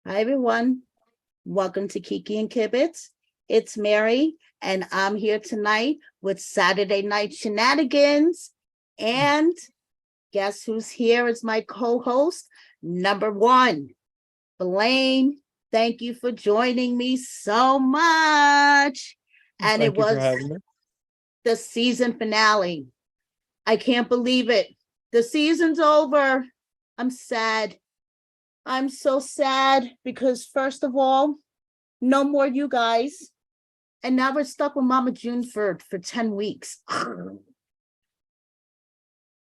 Hi, everyone. Welcome to Kiki and Kibbitz. It's Mary, and I'm here tonight with Saturday Night Shenanigans. And guess who's here as my co host? Number one, Blaine. Thank you for joining me so much. And it Thank you for was having me. the season finale. I can't believe it. The season's over. I'm sad. I'm so sad because, first of all, no more you guys. And now we're stuck with Mama June for 10 weeks.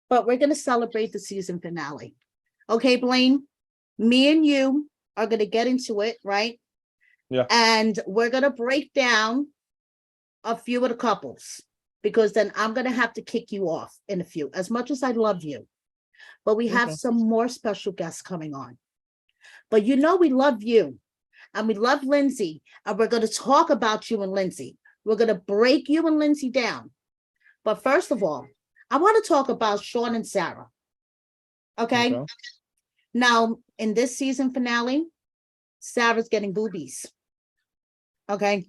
But we're going to celebrate the season finale. Okay, Blaine, me and you are going to get into it, right? Yeah. And we're going to break down a few of the couples because then I'm going to have to kick you off in a few, as much as I love you. But we have Okay. some more special guests coming on. But you know, we love you. And we love Lindsay, and we're going to talk about you and Lindsay. We're going to break you and Lindsay down. But first of all, I want to talk about Sean and Sarah. Okay. Okay. Now, in this season finale, Sarah's getting boobies. Okay.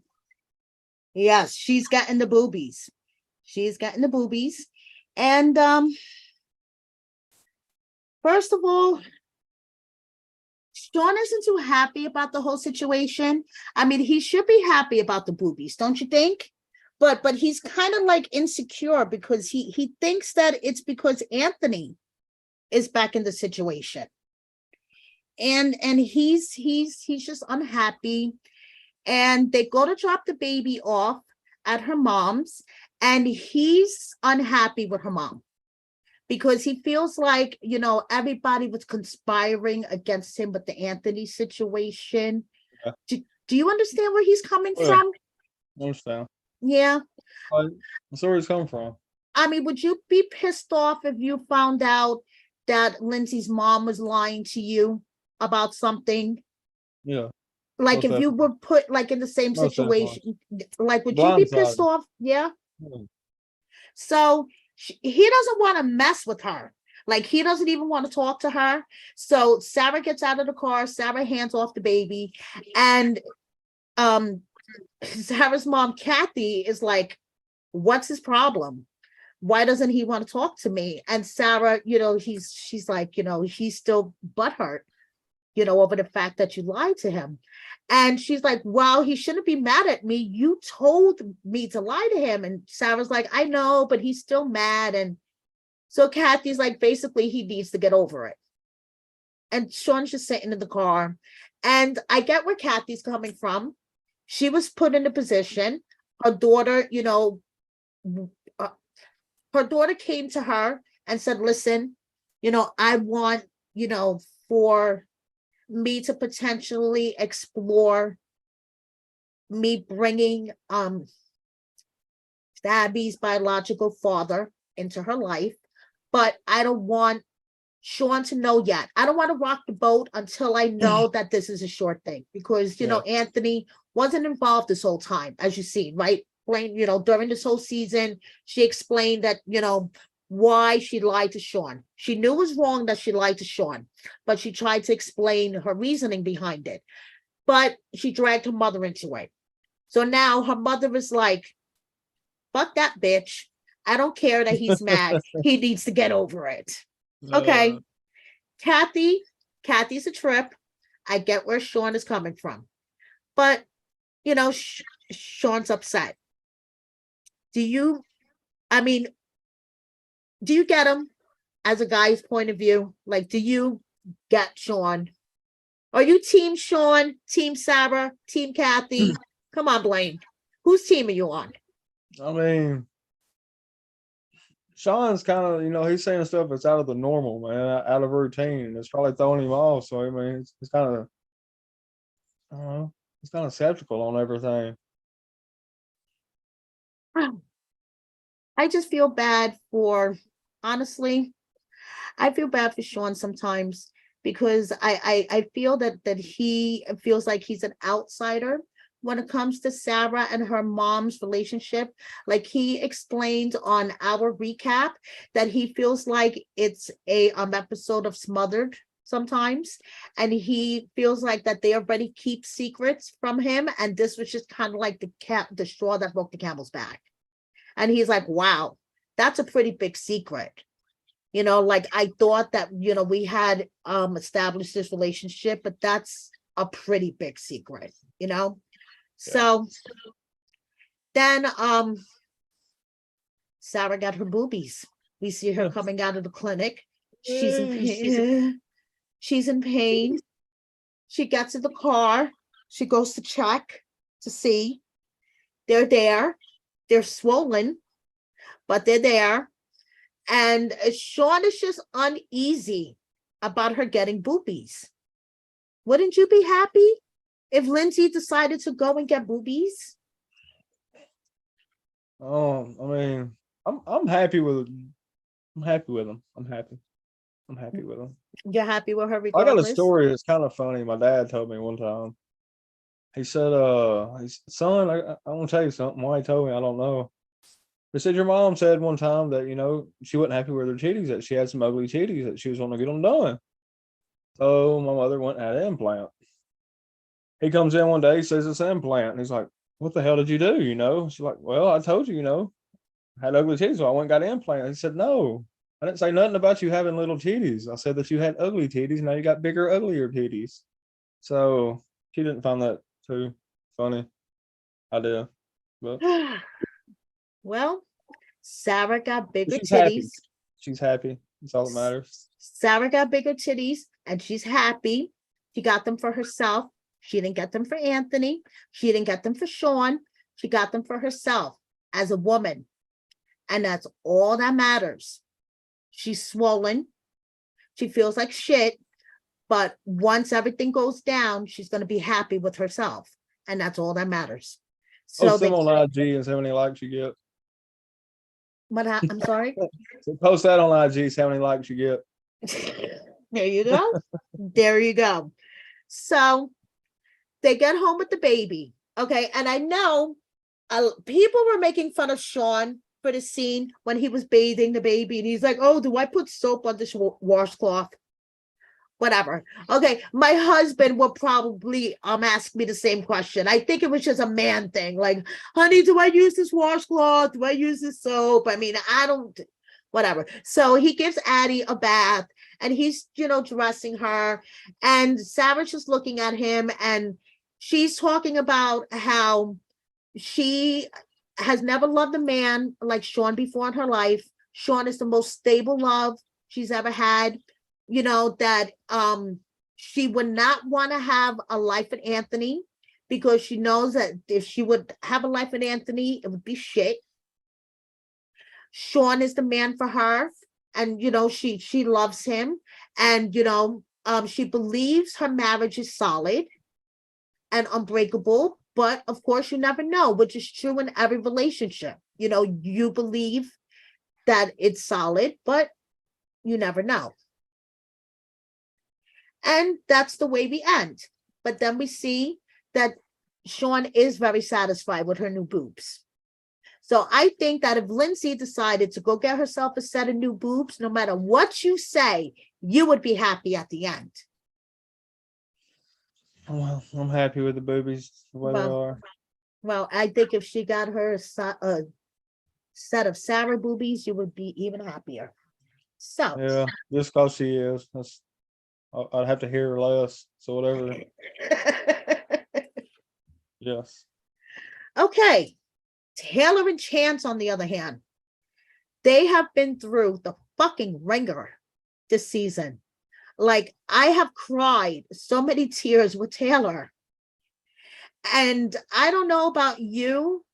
Yes, she's getting the boobies. She's getting the boobies. And first of all, Sean isn't too happy about the whole situation. I mean, he should be happy about the boobies, don't you think? But he's kind of like insecure because he thinks that it's because Anthony is back in the situation. And he's just unhappy. And they go to drop the baby off at her mom's, and he's unhappy with her mom because he feels like, everybody was conspiring against him with the Anthony situation. Yeah. Do you understand where he's coming Oh, yeah. from? I understand. Yeah. Like, that's where it's coming from. I mean, would you be pissed off if you found out that Lindsay's mom was lying to you about something? Yeah. Like Most if you definitely. were put like in the same Most definitely. situation, like would you be pissed Blindsided. off? Yeah. Yeah. So he doesn't want to mess with her. Like he doesn't even want to talk to her. So Sarah gets out of the car. Sarah hands off the baby, and um, Sarah's mom, Kathy, is like, "What's his problem? Why doesn't he want to talk to me?" And Sarah, she's like, he's still butthurt, over the fact that you lied to him. And she's like, well, he shouldn't be mad at me. You told me to lie to him. And Sarah's like, I know, but he's still mad. And so Kathy's like, basically, he needs to get over it. And Sean's just sitting in the car. And I get where Kathy's coming from. She was put in a position. Her daughter, uh, her daughter came to her and said, listen, I want, for me to potentially explore me bringing Abby's biological father into her life, but I don't want Sean to know yet. I don't want to rock the boat until I know that this is a short thing because Yeah. Anthony wasn't involved this whole time, as you see, right? Blaine, during this whole season, she explained that, why she lied to Sean. She knew it was wrong that she lied to Sean, but she tried to explain her reasoning behind it. But she dragged her mother into it. So now her mother is like, fuck that bitch. I don't care that he's mad. He needs to get over it. Okay. Uh, Kathy, Kathy's a trip. I get where Sean is coming from. But, Sean's upset. Do you, I mean, do you get him as a guy's point of view? Like, do you get Sean? Are you team Sean, team Sarah, team Kathy? Come on, Blaine. Whose team are you on? I mean, Sean's kind of, he's saying stuff that's out of the normal, man, out of routine. It's probably throwing him off. So, I mean, it's kind of, I don't know, he's kind of skeptical on everything. I just feel bad for, honestly, I feel bad for Sean sometimes because I feel that he feels like he's an outsider when it comes to Sarah and her mom's relationship. Like he explained on our recap that he feels like it's a episode of Smothered sometimes, and he feels like that they already keep secrets from him, and this was just kind of like the straw that broke the camel's back. And he's like, wow, that's a pretty big secret. Like I thought that, we had established this relationship, but that's a pretty big secret, So then Sarah got her boobies. We see her coming out of the clinic. She's in pain. She's in pain. She gets in the car. She goes to check to see. They're there. They're swollen, but they're there. And Sean is just uneasy about her getting boobies. Wouldn't you be happy if Lindsay decided to go and get boobies? Oh, I mean, I'm happy with I'm happy with them. I'm happy with them. You're happy with her I got a regardless? story that's kind of funny. My dad told me one time. He said, son, I want to tell you something. Why he told me, I don't know. He said, your mom said one time that, she wasn't happy with her titties, that she had some ugly titties, that she was wanting to get them done. So my mother went and had an implant. He comes in one day, he says it's an implant. And he's like, what the hell did you do? She's like, well, I told you, I had ugly titties, so I went and got an implant. He said, no, I didn't say nothing about you having little titties. I said that you had ugly titties, now you got bigger, uglier titties. So she didn't find that too funny. I did. But Well, Sarah got bigger she's happy. titties. She's happy. That's all that matters. Sarah got bigger titties and she's happy. She got them for herself. She didn't get them for Anthony. She didn't get them for Sean. She got them for herself as a woman. And that's all that matters. She's swollen. She feels like shit. But once everything goes down, she's going to be happy with herself. And that's all that matters. So Post them on IG and see how many likes you get. I'm sorry? So post that on IG, see how many likes you get. There you go. There you go. So they get home with the baby. Okay. And I know people were making fun of Sean for the scene when he was bathing the baby. And he's like, oh, do I put soap on this washcloth? Whatever. Okay. My husband will probably ask me the same question. I think it was just a man thing. Like, honey, do I use this washcloth? Do I use this soap? I mean, I don't, whatever. So he gives Addie a bath and he's, dressing her. And Sarah's just looking at him and she's talking about how she has never loved a man like Sean before in her life. Sean is the most stable love she's ever had. That she would not want to have a life with Anthony because she knows that if she would have a life with Anthony, it would be shit. Sean is the man for her. And, she loves him. And, she believes her marriage is solid and unbreakable. But of course, you never know, which is true in every relationship. You believe that it's solid, but you never know. And that's the way we end. But then we see that Sean is very satisfied with her new boobs. So I think that if Lindsay decided to go get herself a set of new boobs, no matter what you say, you would be happy at the end. Well, I'm happy with the boobies the way they are. Well, I think if she got her a set of Sarah boobies, you would be even happier. So yeah, just because she is. I'd have to hear her less. So whatever. Yes. Okay. Taylor and Chance, on the other hand, they have been through the fucking ringer this season. Like, I have cried so many tears with Taylor. And I don't know about you,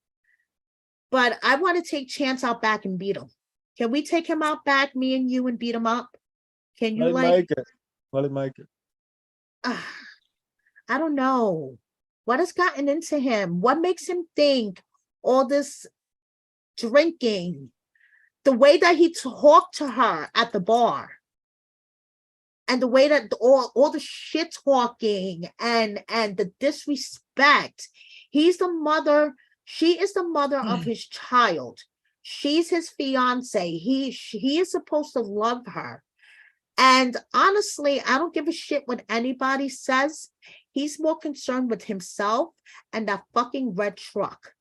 but I want to take Chance out back and beat him. Can we take him out back, me and you, and beat him up? Can you make it? Let it make it. I don't know. What has gotten into him? What makes him think all this drinking, the way that he talked to her at the bar, and the way that all the shit talking and the disrespect. He's the mother. She is the mother of his child. She's his fiance. He is supposed to love her. And honestly, I don't give a shit what anybody says. He's more concerned with himself and that fucking red truck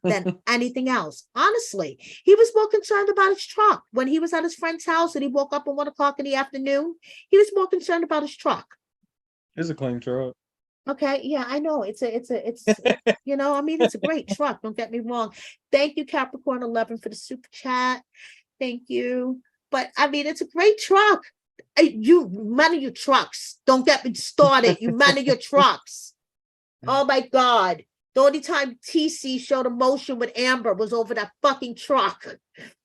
than anything else. Honestly, he was more concerned about his truck when he was at his friend's house and he woke up at 1 o'clock in the afternoon. He was more concerned about his truck. It's a clean truck. Okay, yeah, I know. It's I mean, it's a great truck. Don't get me wrong. Thank you, Capricorn 11, for the super chat. Thank you. But I mean, it's a great truck. You manage your trucks. Don't get me started. You manage your trucks. Oh my God. The only time TC showed emotion with Amber was over that fucking truck.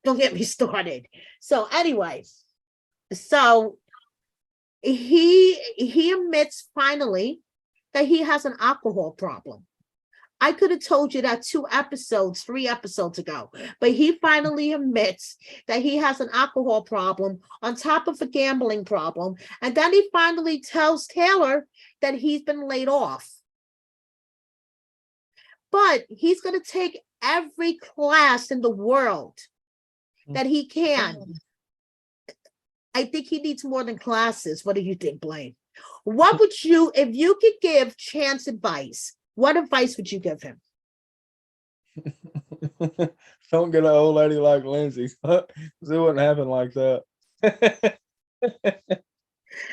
Don't get me started. So anyway, so he admits finally that he has an alcohol problem. I could have told you that 3 episodes ago, but he finally admits that he has an alcohol problem on top of a gambling problem. And then he finally tells Taylor that he's been laid off. But he's going to take every class in the world that he can. I think he needs more than classes. What do you think, Blaine? What would you, if you could give Chance advice, what advice would you give him? Don't get an old lady like Lindsay. It wouldn't happen like that.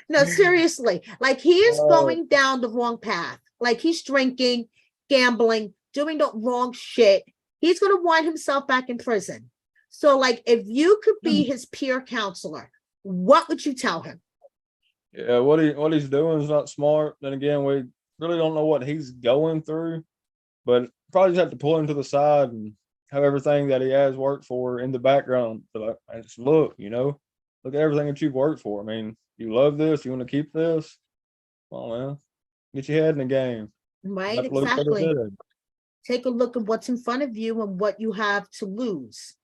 No, seriously, like he is going down the wrong path. Like he's drinking, gambling, doing the wrong shit. He's going to wind himself back in prison. So like, if you could be his peer counselor, what would you tell him? Yeah, what he's doing is not smart. Then again, we really don't know what he's going through, but probably just have to pull him to the side and have everything that he has worked for in the background. But I just look at everything that you've worked for. I mean, you love this, you want to keep this. Come on, man, get your head in the game. Right, exactly. Take a look at what's in front of you and what you have to lose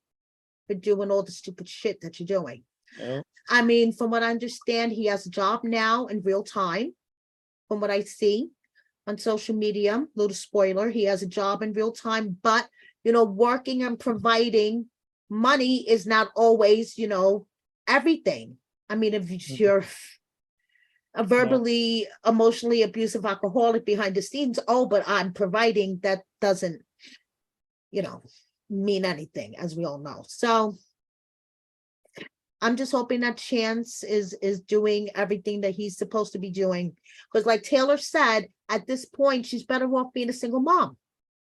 for doing all the stupid shit that you're doing. Yeah. I mean, from what I understand, he has a job now in real time. From what I see on social media, little spoiler, he has a job in real time, but working and providing money is not always, everything. I mean, if you're a verbally, emotionally abusive alcoholic behind the scenes, but I'm providing, that doesn't, mean anything, as we all know. So I'm just hoping that Chance is doing everything that he's supposed to be doing. Because like Taylor said, at this point, she's better off being a single mom.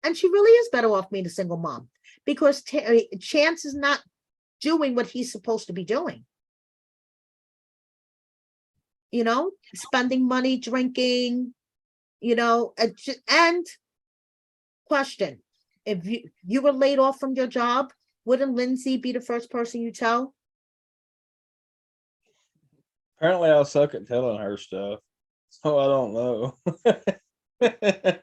And she really is better off being a single mom because Chance is not doing what he's supposed to be doing. Spending money, drinking, and question, if you were laid off from your job, wouldn't Lindsay be the first person you tell? Apparently, I suck at telling her stuff, so I don't know.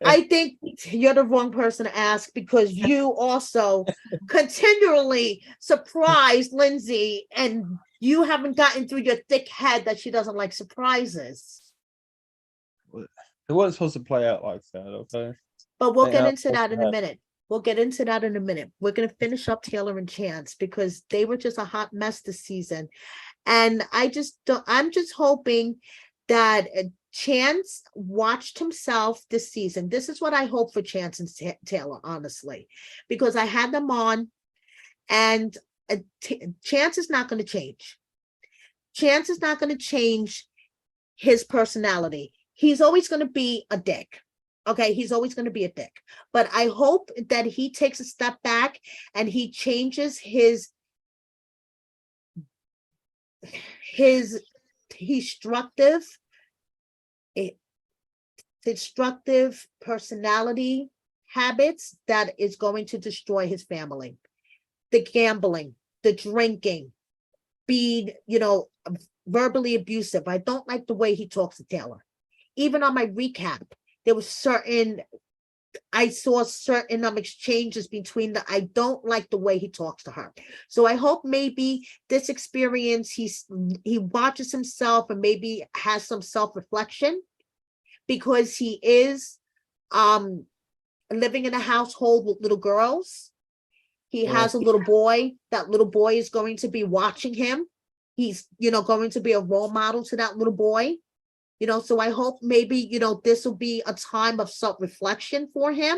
I think you're the wrong person to ask because you also continually surprise Lindsay and you haven't gotten through your thick head that she doesn't like surprises. It wasn't supposed to play out like that, okay? But we'll get into that in a minute. We're going to finish up Taylor and Chance because they were just a hot mess this season. And I'm just hoping that Chance watched himself this season. This is what I hope for Chance and Taylor, honestly, because I had them on and Chance is not going to change. Chance is not going to change his personality. He's always going to be a dick. Okay, he's always going to be a dick. But I hope that he takes a step back and he changes his destructive personality habits that is going to destroy his family. The gambling, the drinking, being, verbally abusive. I don't like the way he talks to Taylor. Even on my recap, there was I saw certain exchanges between I don't like the way he talks to her. So I hope maybe this experience, he watches himself and maybe has some self-reflection because he is living in a household with little girls. He has a little boy. That little boy is going to be watching him. he's, going to be a role model to that little boy. So I hope maybe, this will be a time of self-reflection for him.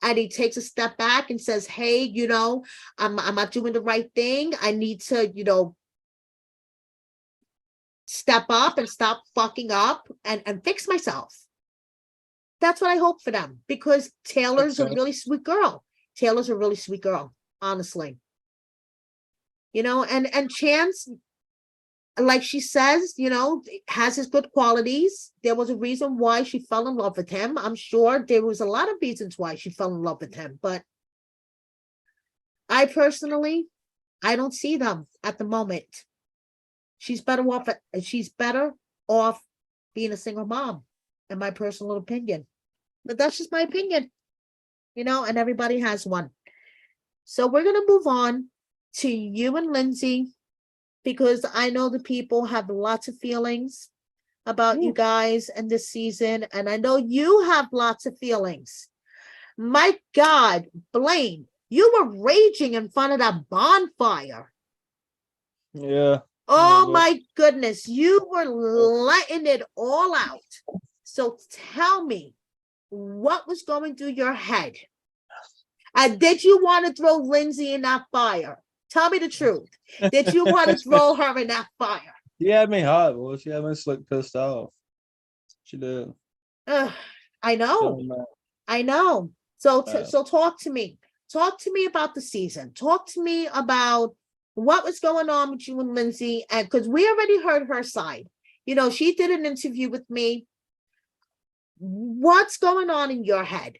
And he takes a step back and says, hey, I'm not doing the right thing. I need to, step up and stop fucking up and fix myself. That's what I hope for them, because Taylor's a really sweet girl. Taylor's a really sweet girl, honestly. And Chance, like she says, has his good qualities. There was a reason why she fell in love with him. I'm sure there was a lot of reasons why she fell in love with him, but I personally, I don't see them at the moment. She's better off being a single mom, in my personal opinion. But that's just my opinion, and everybody has one. So we're going to move on to you and Lindsay, because I know the people have lots of feelings about you guys and this season. And I know you have lots of feelings. My God, Blaine, you were raging in front of that bonfire. Yeah. Oh my goodness, you were letting it all out. So tell me, what was going through your head? Did you want to throw Lindsay in that fire? Tell me the truth. Did you want to throw her in that fire? She had me hot. Well, she had me slick pissed off. She did. I know. I know. So talk to me. Talk to me about the season. Talk to me about what was going on with you and Lindsay. And because we already heard her side. She did an interview with me. What's going on in your head?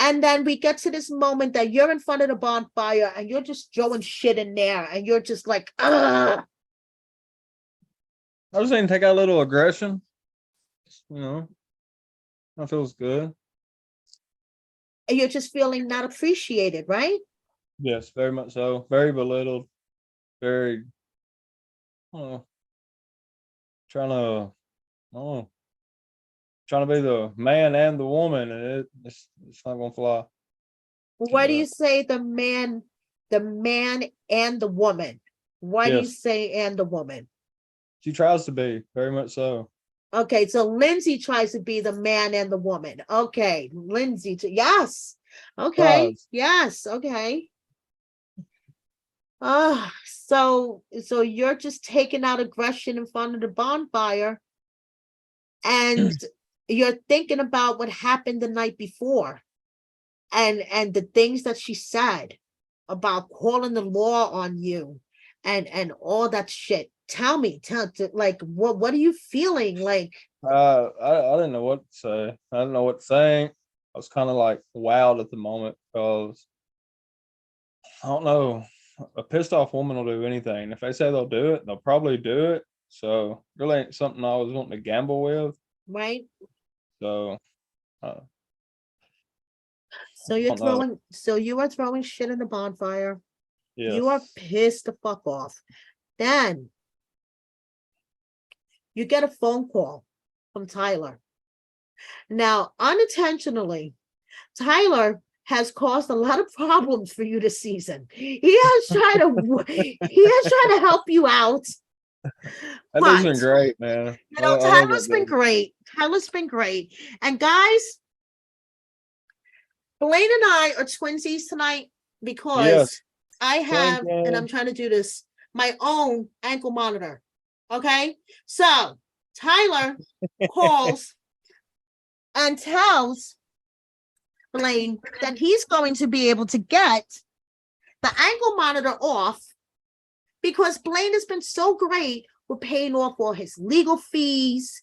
And then we get to this moment that you're in front of the bonfire and you're just throwing shit in there and you're just like, ugh. I was saying take out a little aggression. That feels good. And you're just feeling not appreciated, right? Yes, very much so. Very belittled. Very, trying to be the man and the woman, and it's not gonna fly. Why do you say the man and the woman? Why do you say and the woman? She tries to be, very much so. Okay, so Lindsay tries to be the man and the woman. Okay, Lindsay, yes. Okay, yes, okay. So you're just taking out aggression in front of the bonfire, and you're thinking about what happened the night before, and the things that she said about calling the law on you, and all that shit. Tell me, like, what are you feeling like? I didn't know what to say. I didn't know what to think. I was kind of like wowed at the moment because I don't know. A pissed off woman will do anything. If they say they'll do it, they'll probably do it. So really ain't something I was wanting to gamble with. Right. So you are throwing shit in the bonfire. Yes. You are pissed the fuck off. Then you get a phone call from Tyler. Now, unintentionally, Tyler has caused a lot of problems for you this season. He has tried to help you out. That's been great, man. Tyler's been great. Tyler's been great. And guys, Blaine and I are twinsies tonight because I have, and I'm trying to do this, my own ankle monitor. Okay, so Tyler calls and tells Blaine that he's going to be able to get the ankle monitor off because Blaine has been so great with paying off all his legal fees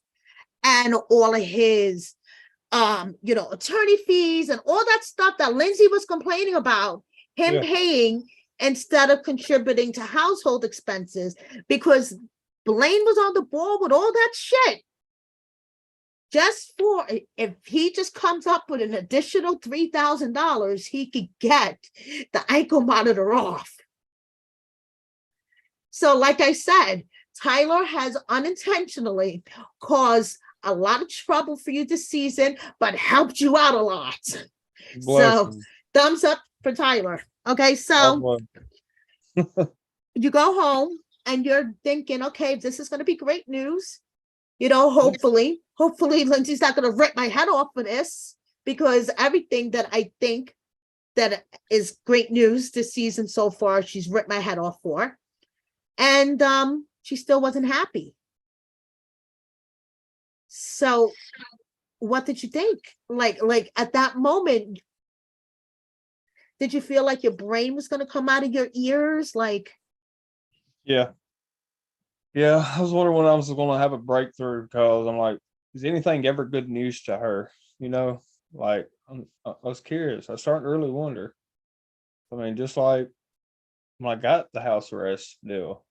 and all of his attorney fees and all that stuff that Lindsay was complaining about him paying instead of contributing to household expenses, because Blaine was on the ball with all that shit. Just for, if he just comes up with an additional $3,000, he could get the ankle monitor off. So like I said, Tyler has unintentionally caused a lot of trouble for you this season, but helped you out a lot. So thumbs up for Tyler. Okay, so you go home and you're thinking, okay, this is going to be great news. You know, hopefully Lindsay's not going to rip my head off for this, because everything that I think that is great news this season so far, she's ripped my head off for. And she still wasn't happy. So what did you think? Like at that moment, did you feel like your brain was going to come out of your ears? Like, Yeah. I was wondering when I was going to have a breakthrough, because I'm like, is anything ever good news to her? You know, like I was curious. I was starting to really wonder. I mean, just like when I got the house arrest deal,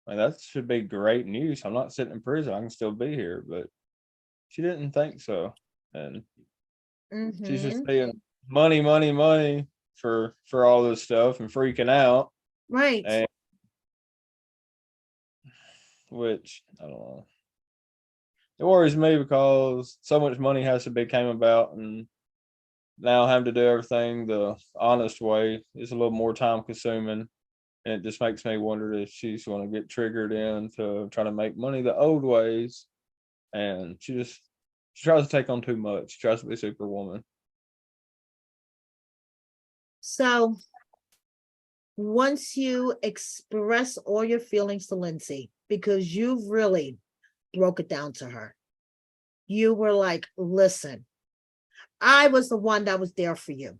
I mean, that should be great news. I'm not sitting in prison. I can still be here, but she didn't think so. And she's just saying money, money, money for all this stuff and freaking out. right. And which I don't know. It worries me because so much money has to be came about, and now having to do everything the honest way is a little more time consuming. And it just makes me wonder if she's going to get triggered into trying to make money the old ways. And she tries to take on too much. She tries to be superwoman. So once you express all your feelings to Lindsay, because you've really broke it down to her, you were like, listen, I was the one that was there for you.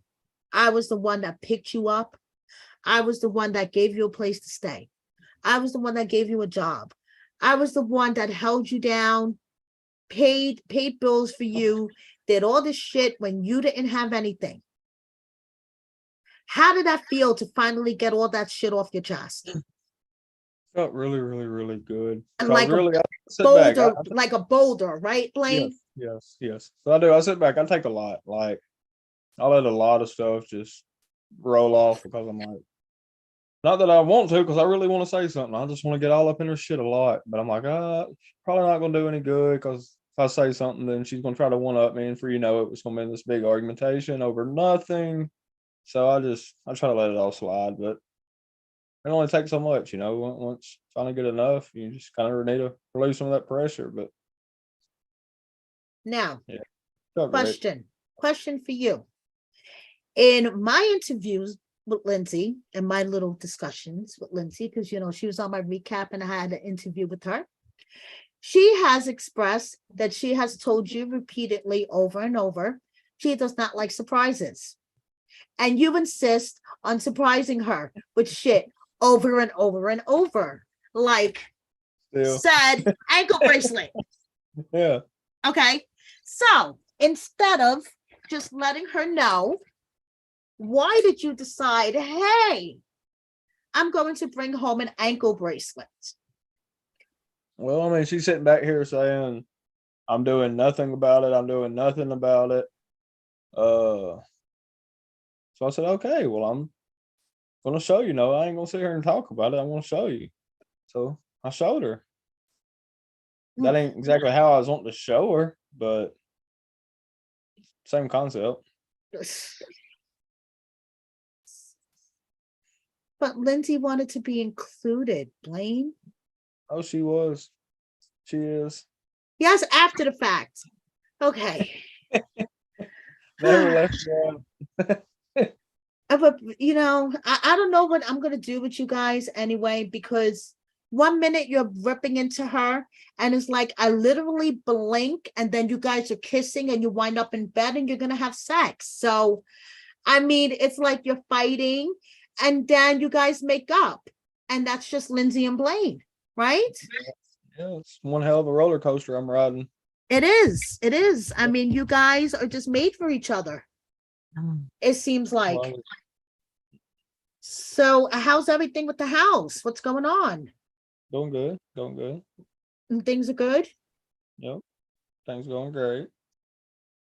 I was the one that picked you up. I was the one that gave you a place to stay. I was the one that gave you a job. I was the one that held you down, paid bills for you, did all this shit when you didn't have anything. How did that feel to finally get all that shit off your chest? Felt really, really, really good. And So I was like a really, I sit back. boulder, like a boulder, right, Blaine? Yes. So I do. I sit back. I take a lot. Like I let a lot of stuff just roll off because I'm like, not that I want to, because I really want to say something. I just want to get all up in her shit a lot. But I'm like, probably not going to do any good, because if I say something, then she's going to try to one up me. And for, it was going to be this big argumentation over nothing. So I try to let it all slide. But it only takes so much, once you finally get enough, you just kind of need to release some of that pressure. But Now, yeah, felt great. question for you. In my interviews with Lindsay and my little discussions with Lindsay, because she was on my recap and I had an interview with her, she has expressed that she has told you repeatedly over and over she does not like surprises, and you insist on surprising her with shit over and over and over, like said ankle bracelet. Yeah. Okay, so instead of just letting her know, why did you decide, hey, I'm going to bring home an ankle bracelet? Well, I mean, she's sitting back here saying, I'm doing nothing about it. I'm doing nothing about it. So I said, okay, well, I'm going to show you. No, I ain't going to sit here and talk about it. I want to show you. So I showed her. That ain't exactly how I was wanting to show her, but same concept. But Lindsay wanted to be included, Blaine. Oh, she was. She is. Yes, after the fact. Okay. Never left me. But I don't know what I'm gonna do with you guys anyway, because one minute you're ripping into her and it's like I literally blink and then you guys are kissing and you wind up in bed and you're gonna have sex. So I mean, it's like you're fighting and then you guys make up, and that's just Lindsay and Blaine, right? Yeah, it's one hell of a roller coaster I'm riding. It is. I mean, you guys are just made for each other, it seems like. Well, So how's everything with the house? What's going on? going good. Going good. And things are good? Yep. Things going great.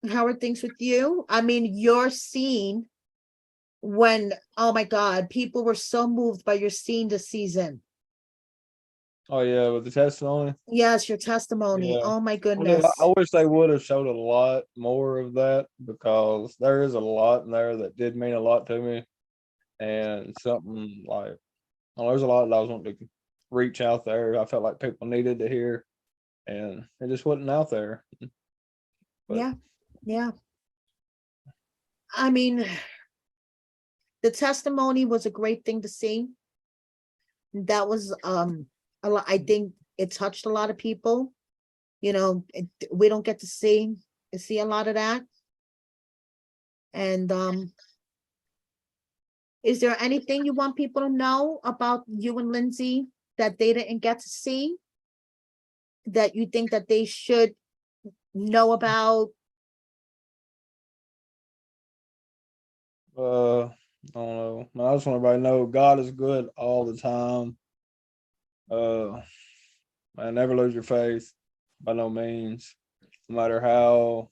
How are things with you? I mean, your scene when, oh my God, people were so moved by your scene this season. Oh yeah, with the testimony. Yes, your testimony. Yeah. Oh my Well, goodness. I wish they would have showed a lot more of that, because there is a lot in there that did mean a lot to me, and something like, there's a lot that I was wanting to reach out there. I felt like people needed to hear, and it just wasn't out there. But Yeah. Yeah. I mean, the testimony was a great thing to see. That was a lot. I think it touched a lot of people. You know, we don't get to see a lot of that. And is there anything you want people to know about you and Lindsay that they didn't get to see, that you think that they should know about? I don't know. I just want everybody to know God is good all the time. Man, never lose your faith by no means. No matter how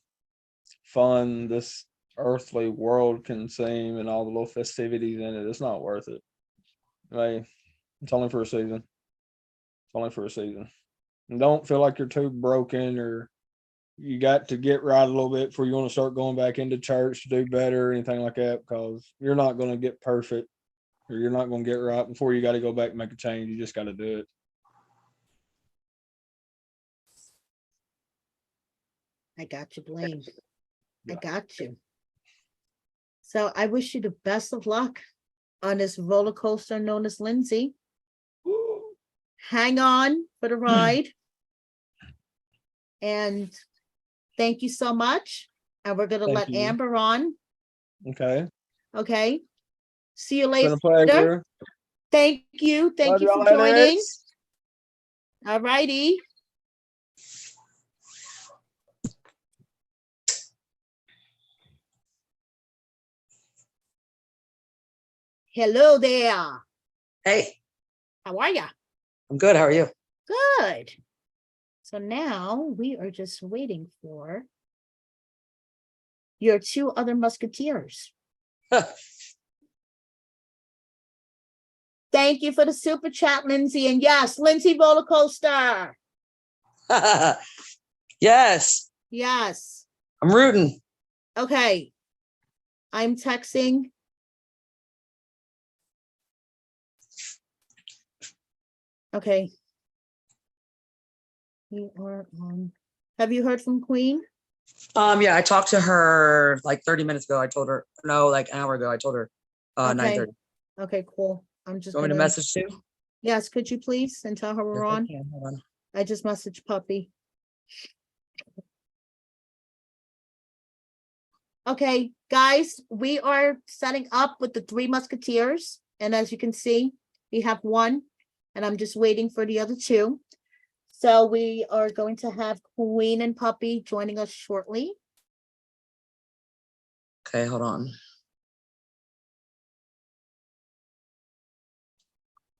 fun this earthly world can seem and all the little festivities in it, it's not worth it. Like, it's only for a season. It's only for a season. And don't feel like you're too broken or you got to get right a little bit before you want to start going back into church to do better or anything like that, because you're not going to get perfect or you're not going to get right before you got to go back and make a change. You just got to do it. I got you, Blaine. I got you. So I wish you the best of luck on this roller coaster known as Lindsay. Hang on for the ride. And thank you so much. And we're going to let you. Amber on. Okay. Okay. See you It's later. been a pleasure. Thank you. Thank Love you for y'all, joining. ladies. All righty. Hello there. Hey, How are you? I'm good. How are you? Good. So now we are just waiting for your two other musketeers. Thank you for the super chat, Lindsay. And yes, Lindsay roller coaster. Yes, Yes. I'm rooting. Okay. I'm texting. Okay. We are on. Have you heard from Queen? Yeah, I talked to her like 30 minutes ago. I told her, no, like an hour ago. I told her Okay. 9:30. Okay, cool. I'm just You want me to gonna message too? Yes, could you please and tell her we're Yes, I on? can. Hold on. I just messaged Puppy. Okay, guys, we are setting up with the three musketeers. And as you can see, we have one, and I'm just waiting for the other two. So we are going to have Queen and Puppy joining us shortly. Okay, hold on.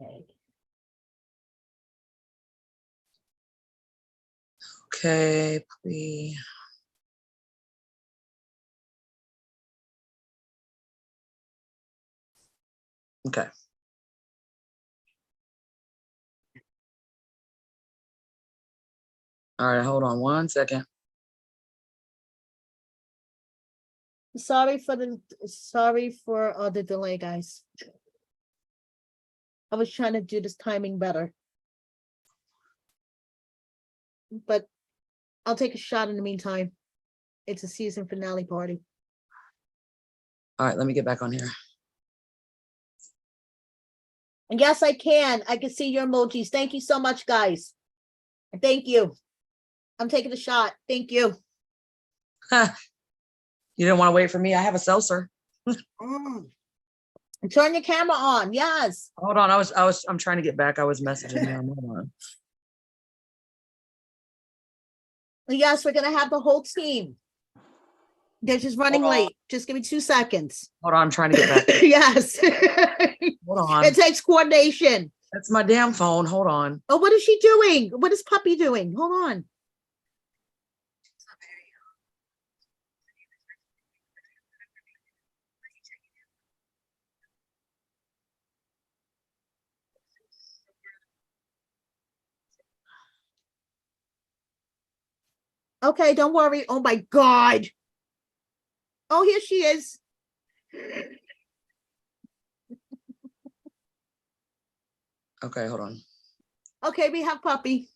Okay. Okay, please. Okay. All right, hold on 1 second. Sorry for the delay, guys. I was trying to do this timing better. But I'll take a shot in the meantime. It's a season finale party. All right, let me get back on here. And yes, I can. I can see your emojis. Thank you so much, guys. Thank you. I'm taking a shot. Thank you. You didn't want to wait for me. I have a seltzer. Turn your camera on. Yes. Hold on. I'm trying to get back. I was messaging them. Hold on. Yes, we're gonna have the whole team. They're just running late. Just give me 2 seconds. Hold on. I'm trying to get back. Yes. Hold on. It takes coordination. That's my damn phone. Hold on. Oh, what is she doing? What is Puppy doing? Hold on. Okay, don't worry. Oh my God. Oh, here she is. Okay, hold on. Okay, we have Puppy.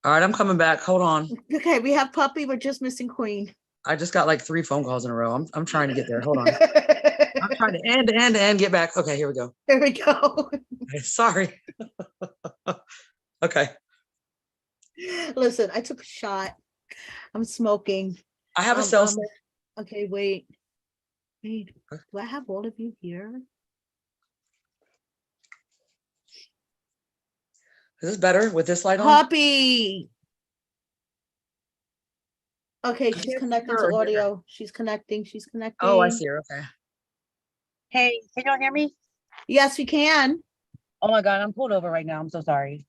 All right, I'm coming back. Hold on. Okay, we have Puppy. We're just missing Queen. I just got like 3 phone calls in a row. I'm trying to get there. Hold on. I'm trying to end get back. Okay, here we go. There we go. Okay, sorry. Okay. Listen, I took a shot. I'm smoking. I have a cell phone. Okay, wait. Wait, do I have all of you here? Is this better with this light on? Puppy. Okay, she's can't connecting hear to her here. audio. She's connecting. Oh, I see her. Okay. Hey, can y'all hear me? Yes, we can. Oh my God, I'm pulled over right now. I'm so sorry.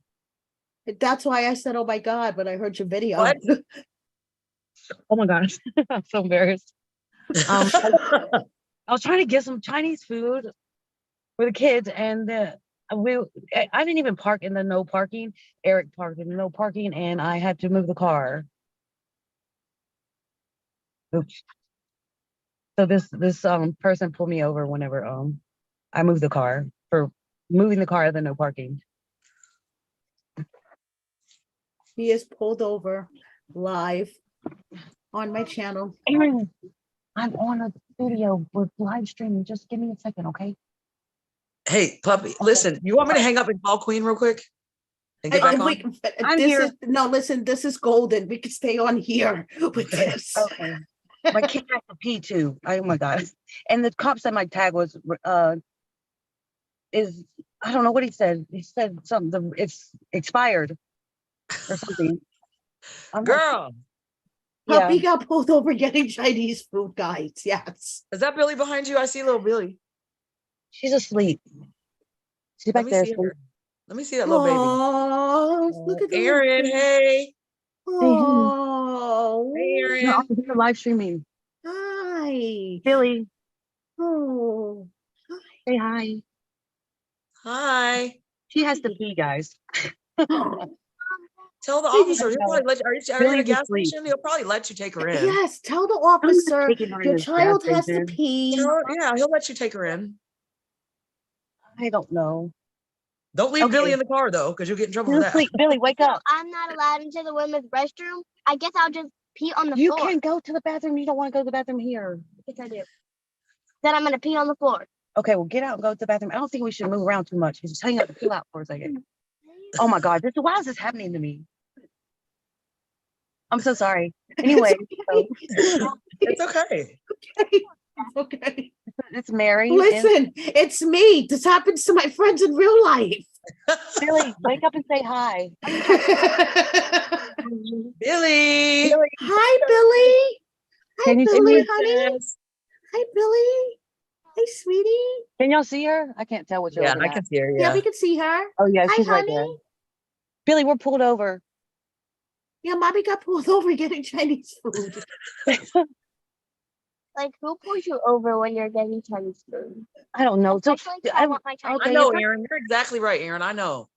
That's why I said, oh my God, when I heard your video. What? Oh my God, I'm so embarrassed. I was trying to get some Chinese food for the kids, and I didn't even park in the no parking. Eric parked in the no parking, and I had to move the car. Oops. So this person pulled me over whenever I moved the car for moving the car at the no parking. He is pulled over live on my channel. Aaron, I'm on a video with live streaming. Just give me a second, okay? Hey, Puppy, listen, you want me to hang up and call Queen real quick? And get back on? I'm here. No, listen, this is golden. We can stay on here with Okay. this. Okay. My kid has to pee too. Oh my God. And the cop said my tag was is I don't know what he said. He said something, it's expired or something. I'm like, Girl, yeah. Puppy got pulled over getting Chinese food, guys. Yes. is that Billy behind you? I see little Billy. She's asleep. She's Let back me there see asleep. her. Let me see that little baby. Oh, look at the Aaron, hey. Oh, Hey, No, Aaron. I'm here live streaming. hi. Billy, Oh, say hi. Hi. She has to pee, guys. Tell the officer. He'll No. probably let you, are you at a Billy's gas asleep. station? He'll probably let you take her in. yes. Tell the I'm not officer taking her to your this gas child has to station. pee. Yeah, he'll let you take her in. I don't know. Don't leave Billy Okay. in the car though, because you'll get in trouble She's for that. asleep. Billy, wake up. I'm not allowed into the women's restroom. I guess I'll just pee on the You floor. can go to the bathroom. You don't want to go to the bathroom here. Yes, I do. Then I'm gonna pee on the floor. Okay, well, get out and go to the bathroom. I don't think we should move around too much. Just hang up and chill out for a second. Oh my God, why is this happening to me? I'm so sorry. Anyway, so It's okay. Okay. Okay. it's Mary. and Listen, it's me. This happens to my friends in real life. Billy, wake up and say hi. Hi, Billy. Billy, Billy. Hi, Can you see Billy, me? honey. Hi, Billy. Hi, sweetie. can y'all see her? I can't tell what you're Yeah, looking I at. can see her. Yeah, Yeah. we can see her. Oh yeah, Hi, she's right there. honey. Billy, we're pulled over. Yeah, mommy got pulled over getting Chinese food. Like, who pulls you over when you're getting Chinese food? I don't know. So Especially if I want my Chinese okay, I know, if Aaron. You're exactly right, Aaron. I know.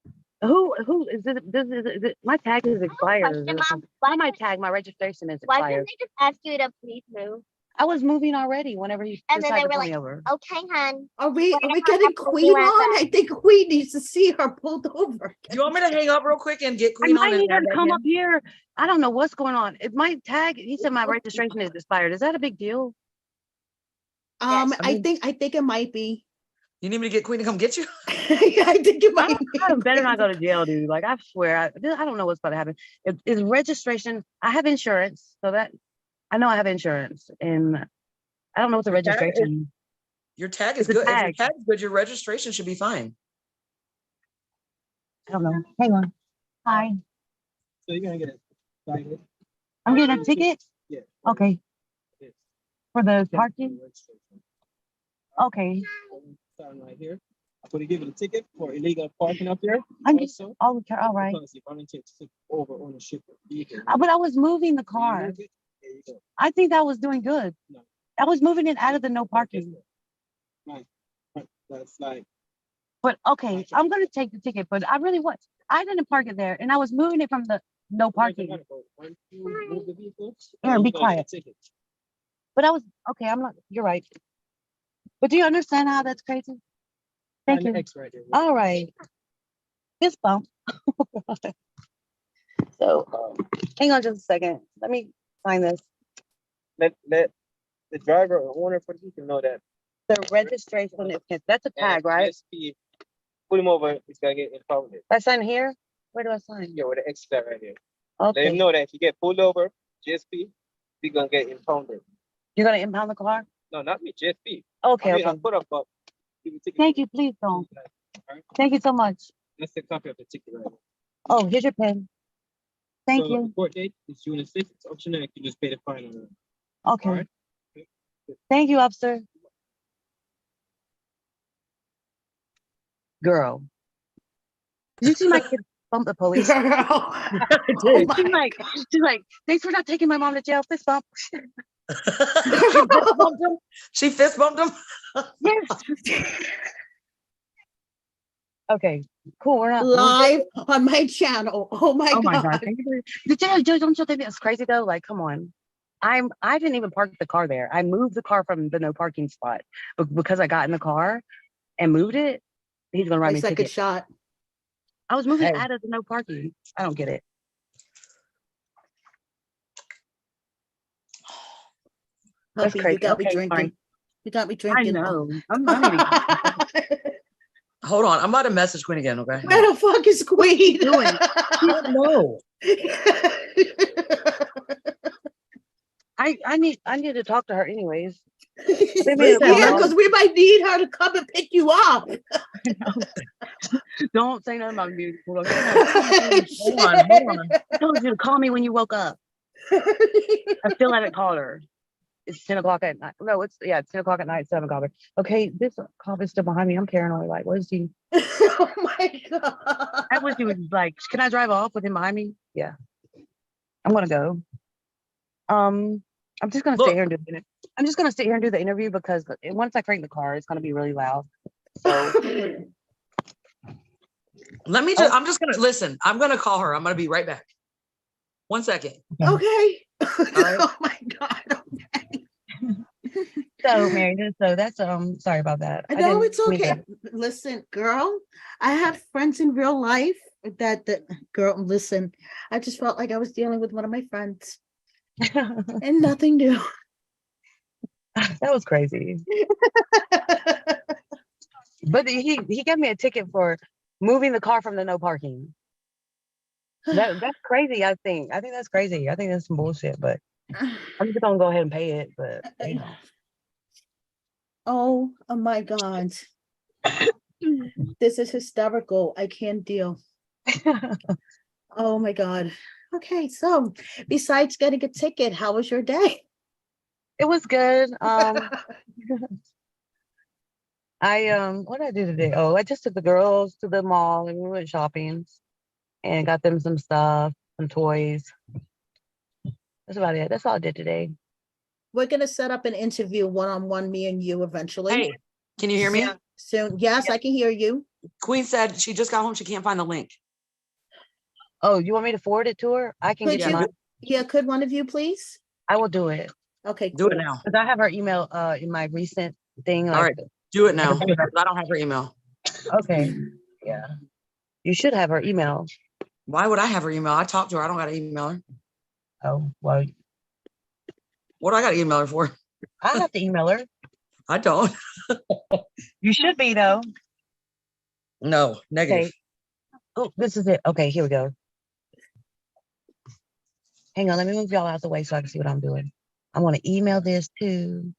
who is it? My tag is expired. question, Mom. Not my tag, my registration is Why expired. couldn't they just ask you to please move? I was moving already whenever you And then decided they to were pull like, me over. Okay, hon. Are we Whatever getting happens, Queen you went on? back. I think Queen needs to see her pulled over. Do you want me to hang up real quick and get I Queen on might and need her add to that come in? up here. I don't know what's going on. It might tag. He said my registration is expired. Is that a big deal? Yes. I think it might be. You need me to get Queen to come get you? Yeah, I think it might be. I better not go to jail, dude. Like I swear, I don't know what's about to happen. Is registration? I have insurance, so that I know I have insurance, and I don't know what the Your tag is- registration. Your tag is It's a good. If your tag. tag's good, your registration should be fine. I don't know. Hang on. Hi. So you're gonna get it. I'm getting a ticket. Yeah. Okay. For the parking. Okay. Starting right here. I'm gonna give you a ticket for illegal parking up there. I'm just Also, all right. because you volunteered to take over ownership of the vehicle. But I was moving the When you car. move it, there you go. I think that was doing good. No. I was moving it out of the no parking. Right. That's like But okay, I'm gonna take the ticket. But I really want. I didn't park it there, and I was moving it from the no parking. once you move the vehicle, Aaron, then be you're gonna get a quiet. ticket. But I was okay. I'm not. You're right. But do you understand how that's crazy? Thank Find the you. X right there. All right. Fist bump. So, hang on just a second. Let me find this. Let the driver or owner for the vehicle know that. The registration is, that's a tag, right? GSP, pull him over, he's gonna get impounded. I sign here? Where do I sign? Yeah, with the X there right here. Let him Okay. know that if you get pulled over, GSP, you're gonna get impounded. You're gonna impound the car? No, not me, GSP. Okay, I mean, okay. I'll put up, give you a ticket. Thank you, please don't. Alright. Thank you so much. That's the copy of the ticket right here. Oh, here's your pen. Thank So you. the court date is June 6th. It's optional. You can just pay the fine. On it. Okay. Alright. Thank you, officer. Girl. Did you see my kid bump the police? Girl. She's like, thanks for not taking my mom to jail. Fist bump. She fist bumped him. Yes. Okay, cool. We're not we're Live on my channel. Oh my Oh my God. God. Don't you think that's crazy though? Like, come on. I didn't even park the car there. I moved the car from the no parking spot. But because I got in the car and moved it, he's gonna write My me a second ticket. shot. I was moving Hey. out of the no parking. I don't get it. That's Puppy, crazy. you got me Okay, drinking. fine. You got me I drinking. know. I'm not even. Hold on. I'm about to message Queen again, okay? Where the fuck is Queen? doing? No. I need to talk to her anyways. made a Yeah, call. because we might need her to come and pick you up. Don't say nothing about me. Hold on. Hold on. I told you to call me when you woke up. I still haven't called her. It's 10 o'clock at night. No, it's 10 o'clock at night, 7 o'clock. Okay, this cop is still behind me. I'm paranoid. Like, what is he? Oh my God. I wish he was like, can I drive off with him behind me? Yeah. I'm gonna go. I'm just gonna Look. sit here and do the I'm just gonna sit here and do the interview because once I crank the car, it's gonna be really loud. So Let me just, I'm just going to listen. I'm going to call her. I'm going to be right back. 1 second. Okay. right. Oh my God. so Mary, so that's sorry about that. No, didn't it's mean okay. Listen, girl, I have friends in real life that girl, listen, I just felt like I was dealing with one of my friends that. and nothing new. That was crazy. But he gave me a ticket for moving the car from the no parking. That's crazy. I think that's crazy. I think that's some bullshit. But I'm just gonna go ahead and pay it. But you know. Oh my God. This is hysterical. I can't deal. Oh my God. Okay, so besides getting a ticket, how was your day? It was good. What did I do today? Oh, I just took the girls to the mall and we went shopping and got them some stuff, some toys. That's about it. That's all I did today. We're gonna set up an interview one-on-one, me and you eventually. Hey, can you hear me? Soon. Yes, I can hear you. Queen said she just got home. She can't find the link. Oh, you want me to forward it to her? I can Could get you you? mine. Yeah, could one of you please? I will do it. Okay, Do it cool. now. Because I have her email in my recent thing. All right. Do it now. I don't have her email. Okay. Yeah. You should have her email. Why would I have her email? I talked to her. I don't got to email her. Oh, well, What do I got to email her for? I have to email her. I don't. You should be, though. No, negative. Okay. Oh, this is it. Okay, here we go. Hang on, let me move y'all out the way so I can see what I'm doing. I want to email this to.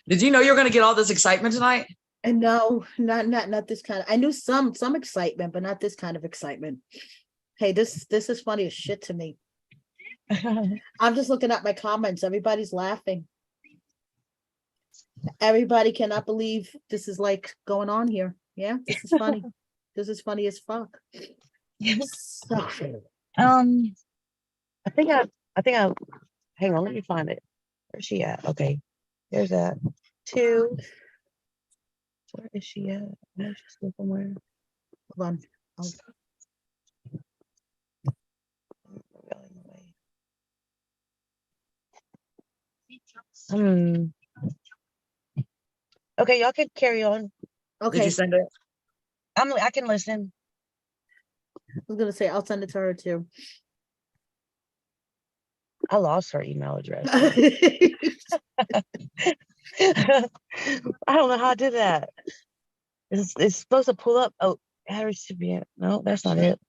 Did you know you're going to get all this excitement tonight? And no, not this kind of. I knew some excitement, but not this kind of excitement. Hey, this is funny as shit to me. I'm just looking at my comments. Everybody's laughing. Everybody cannot believe this is like going on here. Yeah, this is funny. This is funny as fuck. So, I think I hang on, let me find it. Where's she at? Okay, there's that. 2. Where is she at? No, she's still somewhere. hold on. Okay, y'all can carry on. Okay. Did you send it? I can listen. was gonna say I'll send it to her too. I lost her email address. I don't know how I did that. It's supposed to pull up. Oh, add recipient. No, that's not it.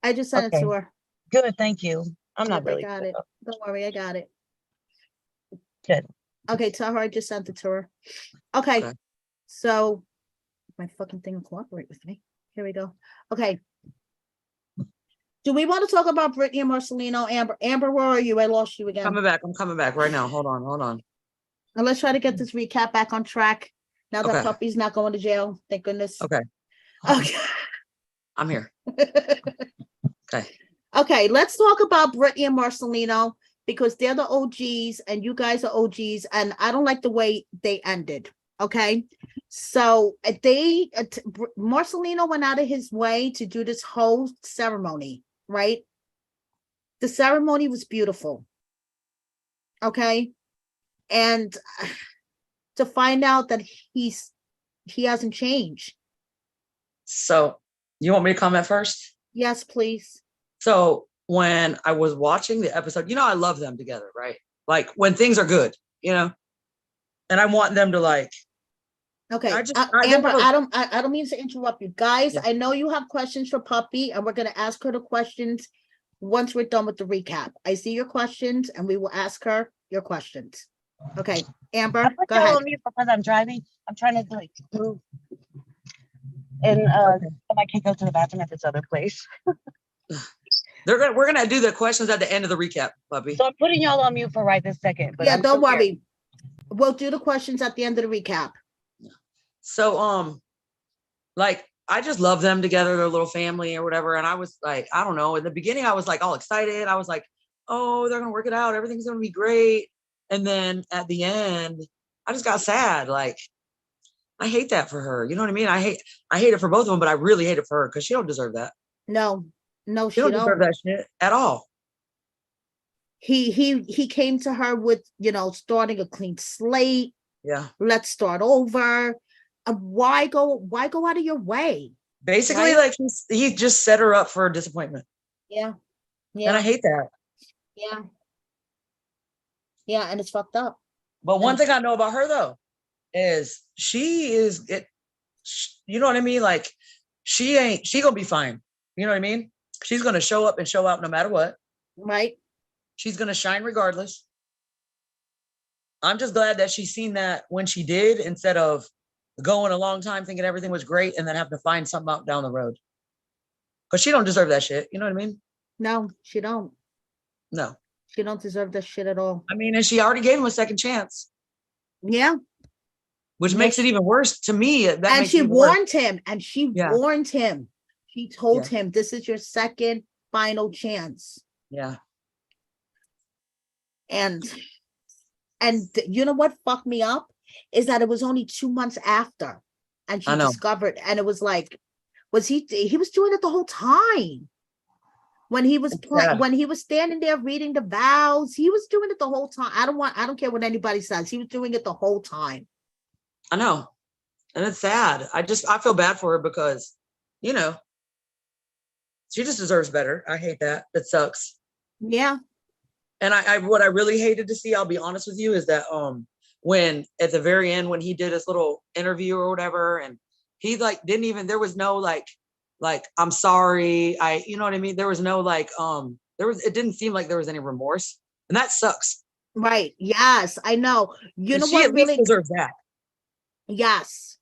I just sent it Okay. to her. Good, thank you. I'm not Yep, I really got good. it. Don't worry, I got it. Good. Okay, tell her I just sent it to her. Okay, Okay. so my fucking thing will cooperate with me. Here we go. Okay. Do we want to talk about Brittany and Marcelino? Amber, where are you? I lost you again. Coming back. I'm coming back right now. Hold on. Now let's try to get this recap back on track. Now that Okay. puppy's not going to jail. Thank goodness. Okay. Okay. I'm here. Okay. Okay, let's talk about Brittany and Marcelino because they're the OGs and you guys are OGs, and I don't like the way they ended. Okay, so Marcelino went out of his way to do this whole ceremony, right? The ceremony was beautiful. Okay, and to find out that he hasn't changed. So you want me to comment first? Yes, please. So when I was watching the episode, I love them together, right? Like when things are good, and I want them to like. Okay, I just- Amber, I- I don't mean to interrupt you guys. Yeah. I know you have questions for Puppy, and we're gonna ask her the questions once we're done with the recap. I see your questions, and we will ask her your questions. Okay, Amber, I put go y'all ahead. on mute because I'm driving. I'm trying to like move. And I can't go to the bathroom at this other place. We're gonna do the questions at the end of the recap, puppy. So I'm putting y'all on mute for right this second. But Yeah, I'm don't still here. worry. We'll do the questions at the end of the recap. So like I just love them together, their little family or whatever. And I was like, I don't know. In the beginning, I was like all excited. I was like, oh, they're gonna work it out. Everything's gonna be great. And then at the end, I just got sad. Like, I hate that for her. You know what I mean? I hate it for both of them, but I really hate it for her because she don't deserve that. No, She she don't deserve don't. that shit at all. He came to her with, starting a clean slate. Yeah. Let's start over. Why go out of your way? Basically, Right? like he just set her up for disappointment. Yeah. And I hate that. Yeah. Yeah, and it's fucked up. But one thing I know about her though is you know what I mean? Like she gonna be fine. You know what I mean? She's gonna show up and show out no matter what. Right. She's gonna shine regardless. I'm just glad that she's seen that when she did, instead of going a long time thinking everything was great and then have to find something out down the road. Because she don't deserve that shit. You know what I mean? No, she don't. No. She don't deserve that shit at all. I mean, and she already gave him a second chance, Yeah. which Yes. makes it even worse to me. That And makes she it even worse. warned him. And she Yeah. warned him. She told Yeah. him, this is your second final chance. Yeah. And you know what fucked me up is that it was only 2 months after, and she I know. discovered, and it was like, he was doing it the whole time. When he was sad. when he was standing there reading the vows, he was doing it the whole time. I don't care what anybody says. He was doing it the whole time. I know. And it's sad. I feel bad for her because, she just deserves better. I hate that. It sucks. Yeah. And what I really hated to see, I'll be honest with you, is that when at the very end, when he did his little interview or whatever, and he like didn't even, there was no like I'm sorry, you know what I mean? There was no it didn't seem like there was any remorse, and that sucks. Right. Yes, I know. You know She what at least really deserves that. Yes.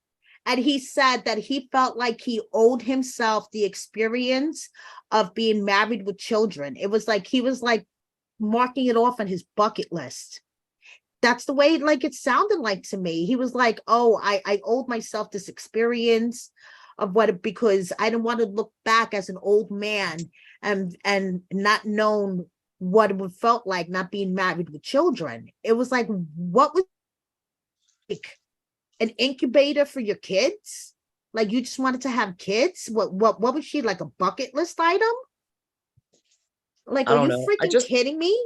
And he said that he felt like he owed himself the experience of being married with children. It was like he was like marking it off on his bucket list. That's the way it sounded like to me. He was like, oh, I owed myself this experience of because I didn't want to look back as an old man and not known what it would felt like not being married with children. It was like, what was like an incubator for your kids? Like you just wanted to have kids? What was she, like a bucket list item? Like, are you freaking kidding me?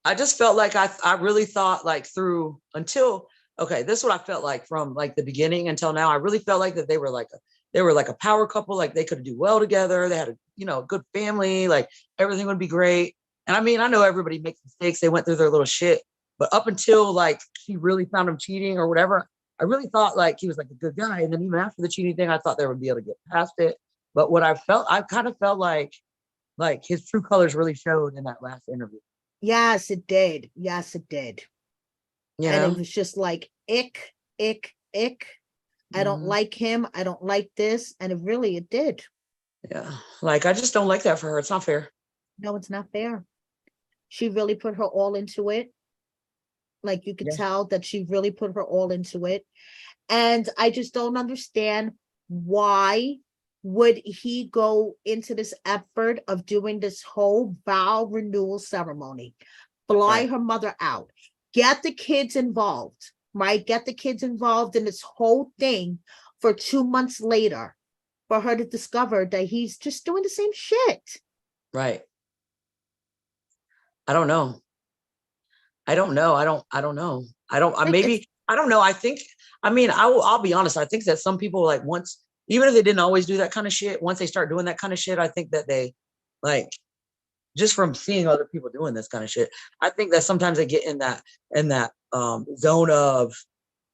I just felt like I really thought this is what I felt like from like the beginning until now. I really felt like that they were like they were like a power couple, like they could do well together. They had a good family, like everything would be great. And I mean, I know everybody makes mistakes. They went through their little shit, but up until like she really found him cheating or whatever, I really thought like he was like a good guy. And then even after the cheating thing, I thought they would be able to get past it. But what I kind of felt like his true colors really showed in that last interview. Yes, it did. Yes, it did. You And know? it was just like, ick, ick, ick. I don't Mhm. like him. I don't like this. And it did. Yeah. Like, I just don't like that for her. It's not fair. No, it's not fair. She really put her all into it. Like you could Yeah. tell that she really put her all into it. And I just don't understand why would he go into this effort of doing this whole vow renewal ceremony, fly Right. her mother out, get the kids involved, right? Get the kids involved in this whole thing for 2 months later for her to discover that he's just doing the same shit. Right. I don't know. I don't know. I don't know. I don't, Like, maybe, I don't know. I'll be honest. I think that some people like once, even if they didn't always do that kind of shit, once they start doing that kind of shit, I think that they like, just from seeing other people doing this kind of shit, I think that sometimes they get in that zone of,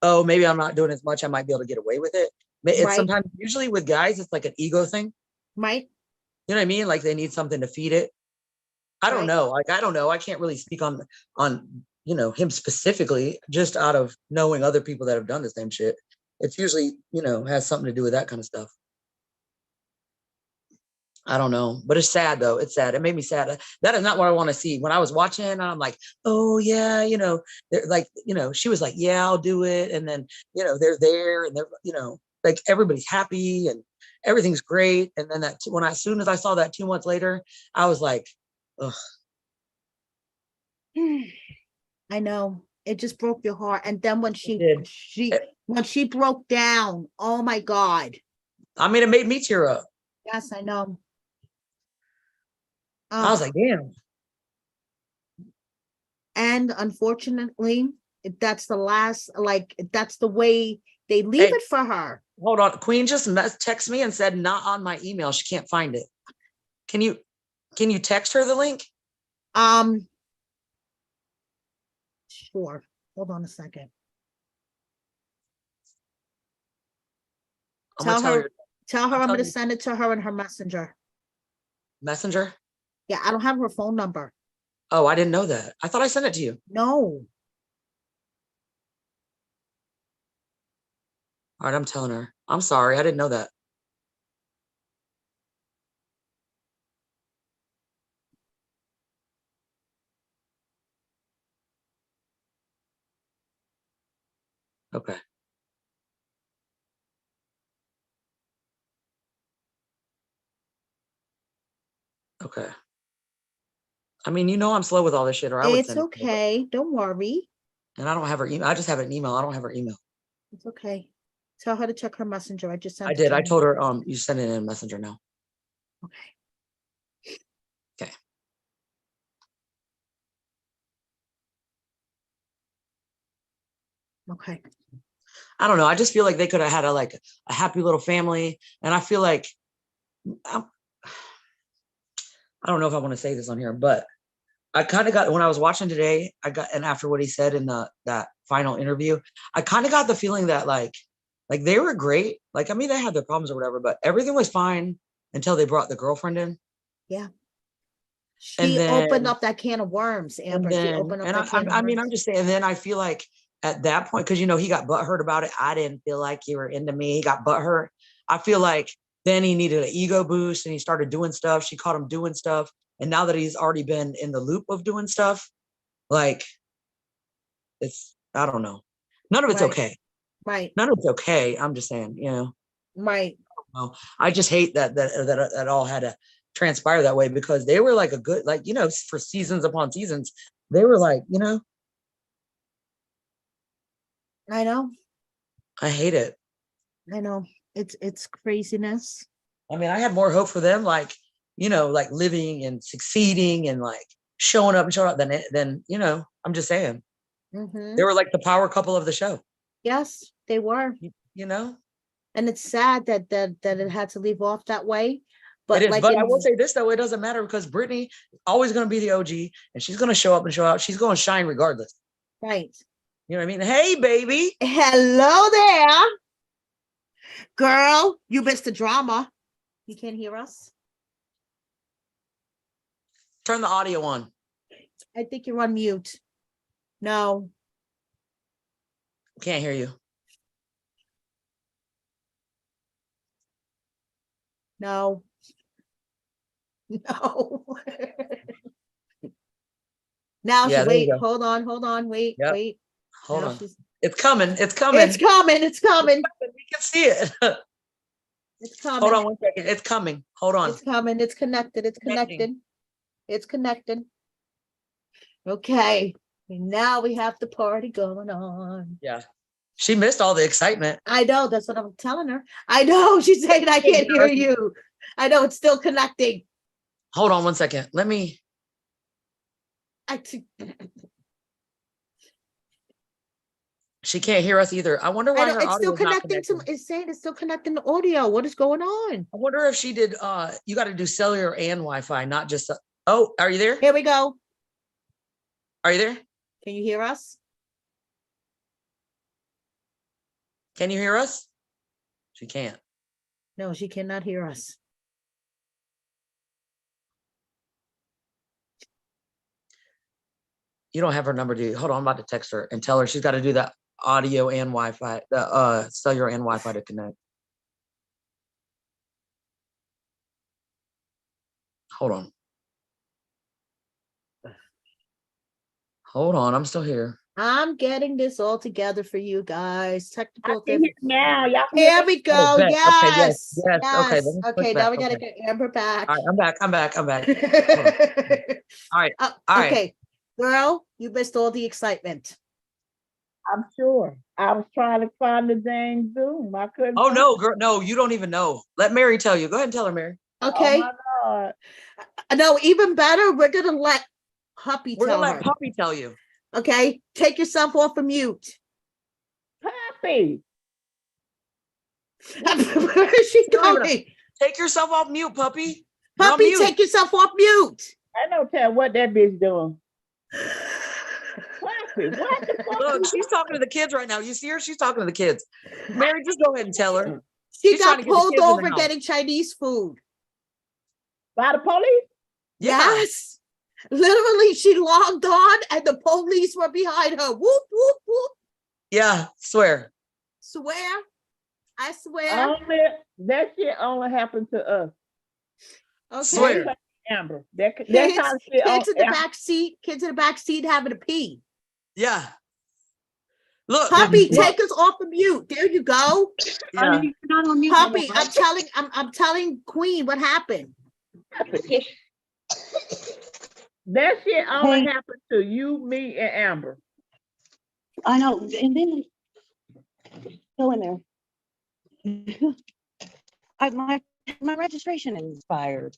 oh, maybe I'm not doing as much. I might be able to get away with it. It's Right. sometimes, usually with guys, it's like an ego thing. right? You know what I mean? Like they need something to feed it. I don't Right. know. Like, I don't know. I can't really speak on, him specifically, just out of knowing other people that have done the same shit. It's usually, has something to do with that kind of stuff. I don't know, but it's sad though. It's sad. It made me sad. That is not what I want to see. When I was watching, I'm like, oh yeah, they're like, she was like, yeah, I'll do it. And then, they're there and they're, like everybody's happy and everything's great. And then as soon as I saw that 2 months later, I was like, ugh. I know. It just broke your heart. And then when did. when she broke down, oh my God. I mean, it made me tear up. Yes, I know. I was like, damn. And unfortunately, that's the last, that's the way they leave Hey. it for her. Hold on. Queen just texted me and said, not on my email. She can't find it. Can you text her the link? Sure. Hold on a second. I'm gonna tell her. Tell her I'll I'm tell going to you. send it to her in her messenger. Messenger? Yeah, I don't have her phone number. Oh, I didn't know that. I thought I sent it to you. No. All right, I'm telling her. I'm sorry. I didn't know that. Okay. Okay. I mean, I'm slow with all this shit, or I would It's send it. okay. Don't worry. And I don't have her email. I just have an email. I don't have her email. It's okay. Tell her to check her messenger. I just sent I it did. to I her. told her, you send it in Messenger now. Okay. Okay. Okay. I don't know. I just feel like they could have had a happy little family. And I feel like, I don't know if I want to say this on here, but I kind of got, when I was watching today, and after what he said in that final interview, I kind of got the feeling that like they were great. Like, I mean, they had their problems or whatever, but everything was fine until they brought the girlfriend in. Yeah. And She then, opened up that can of worms, Amber. and She then, opened up and that can of worms. I'm just saying, and then I feel like at that point, because, he got butthurt about it. I didn't feel like you were into me. He got butthurt. I feel like then he needed an ego boost and he started doing stuff. She caught him doing stuff. And now that he's already been in the loop of doing stuff, like, I don't know. None of it's Right. okay. Right. None of it's okay. I'm just saying, Right. I just hate that all had to transpire that way, because they were like a good, like, for seasons upon seasons, they were like, I know. I hate it. I know. It's craziness. I mean, I had more hope for them, like, like living and succeeding and like showing up than I'm just saying. Mm-hmm. They were like the power couple of the show. Yes, they were. You know? And it's sad that it had to leave off that way. But It is, like but I in- will say this though, it doesn't matter because Brittany always going to be the OG, and she's going to show up and show out. She's going to shine regardless. right. You know what I mean? Hey, baby. Hello there. Girl, you missed the drama. You can't hear us? Turn the audio on. I think you're on mute. No. Can't hear you. No. No. Now Yeah, she there you wait, go. hold on, wait, Yep. wait. Hold Now on. she's- It's coming. It's coming. It's coming, it's coming, We can see it. it's coming. Hold on 1 second. It's coming. Hold on. It's coming, it's connected, it's Connecting. connected. It's connected. Okay, and now we have the party going on. Yeah. She missed all the excitement. I know, that's what I'm telling her. I know, she's saying I can't hear you. I know, it's still connecting. Hold on 1 second. Let me. She can't hear us either. I wonder I why know, her it's audio still is not connecting to, connecting. it's saying it's still connecting to audio. What is going on? I wonder if she did. You got to do cellular and Wi-Fi, not just. Oh, are you there? Here we go. Are you there? Can you hear us? Can you hear us? She can't. No, she cannot hear us. You don't have her number, do you? Hold on, I'm about to text her and tell her she's got to do the audio and Wi-Fi, the cellular and Wi-Fi to connect. Hold on. Hold on, I'm still here. I'm getting this all together for you guys. Technical. Now, y'all. Here we go. Oh, bet. Okay, Yes. yes, yes. Okay, let me Okay, switch now back. we gotta Okay. get Amber back. All right, I'm back. I'm back. I'm back. All right. Uh, All right. Okay, girl, you missed all the excitement. I'm sure. I was trying to find the dang Zoom. I couldn't. Oh find no, girl, no, you don't even know. Let Mary tell you. Go ahead and tell her, Mary. it. Okay. Oh my God. No, even better, we're gonna let Puppy We're tell gonna her. let Puppy tell you. Okay, take yourself off of mute. Happy. Where is she Don't even- going? Take yourself off mute, Puppy. You're on Puppy, mute. take yourself off mute. I don't tell what that bitch doing. Happy. What the fuck? Look, she's talking to the kids right now. You see her? She's talking to the kids. Mary, just go ahead and tell her. She She's trying got to get the pulled kids in the over house. getting Chinese food. By the police? Yeah. Yes. Literally, she logged on and the police were behind her. Whoop, whoop, whoop. Yeah, swear. Swear. I swear. Only that shit only happened to us. Okay. Swear. Amber. That kind Kids, of shit kids in the on- back seat, kids in the back seat having to pee. Yeah. Look. Puppy, look, take us off the mute. There you go. Yeah. You're not on mute no Puppy, more. I'm telling Queen what happened. That shit only Hey. happened to you, me, and Amber. I know, and then go in there. My registration expired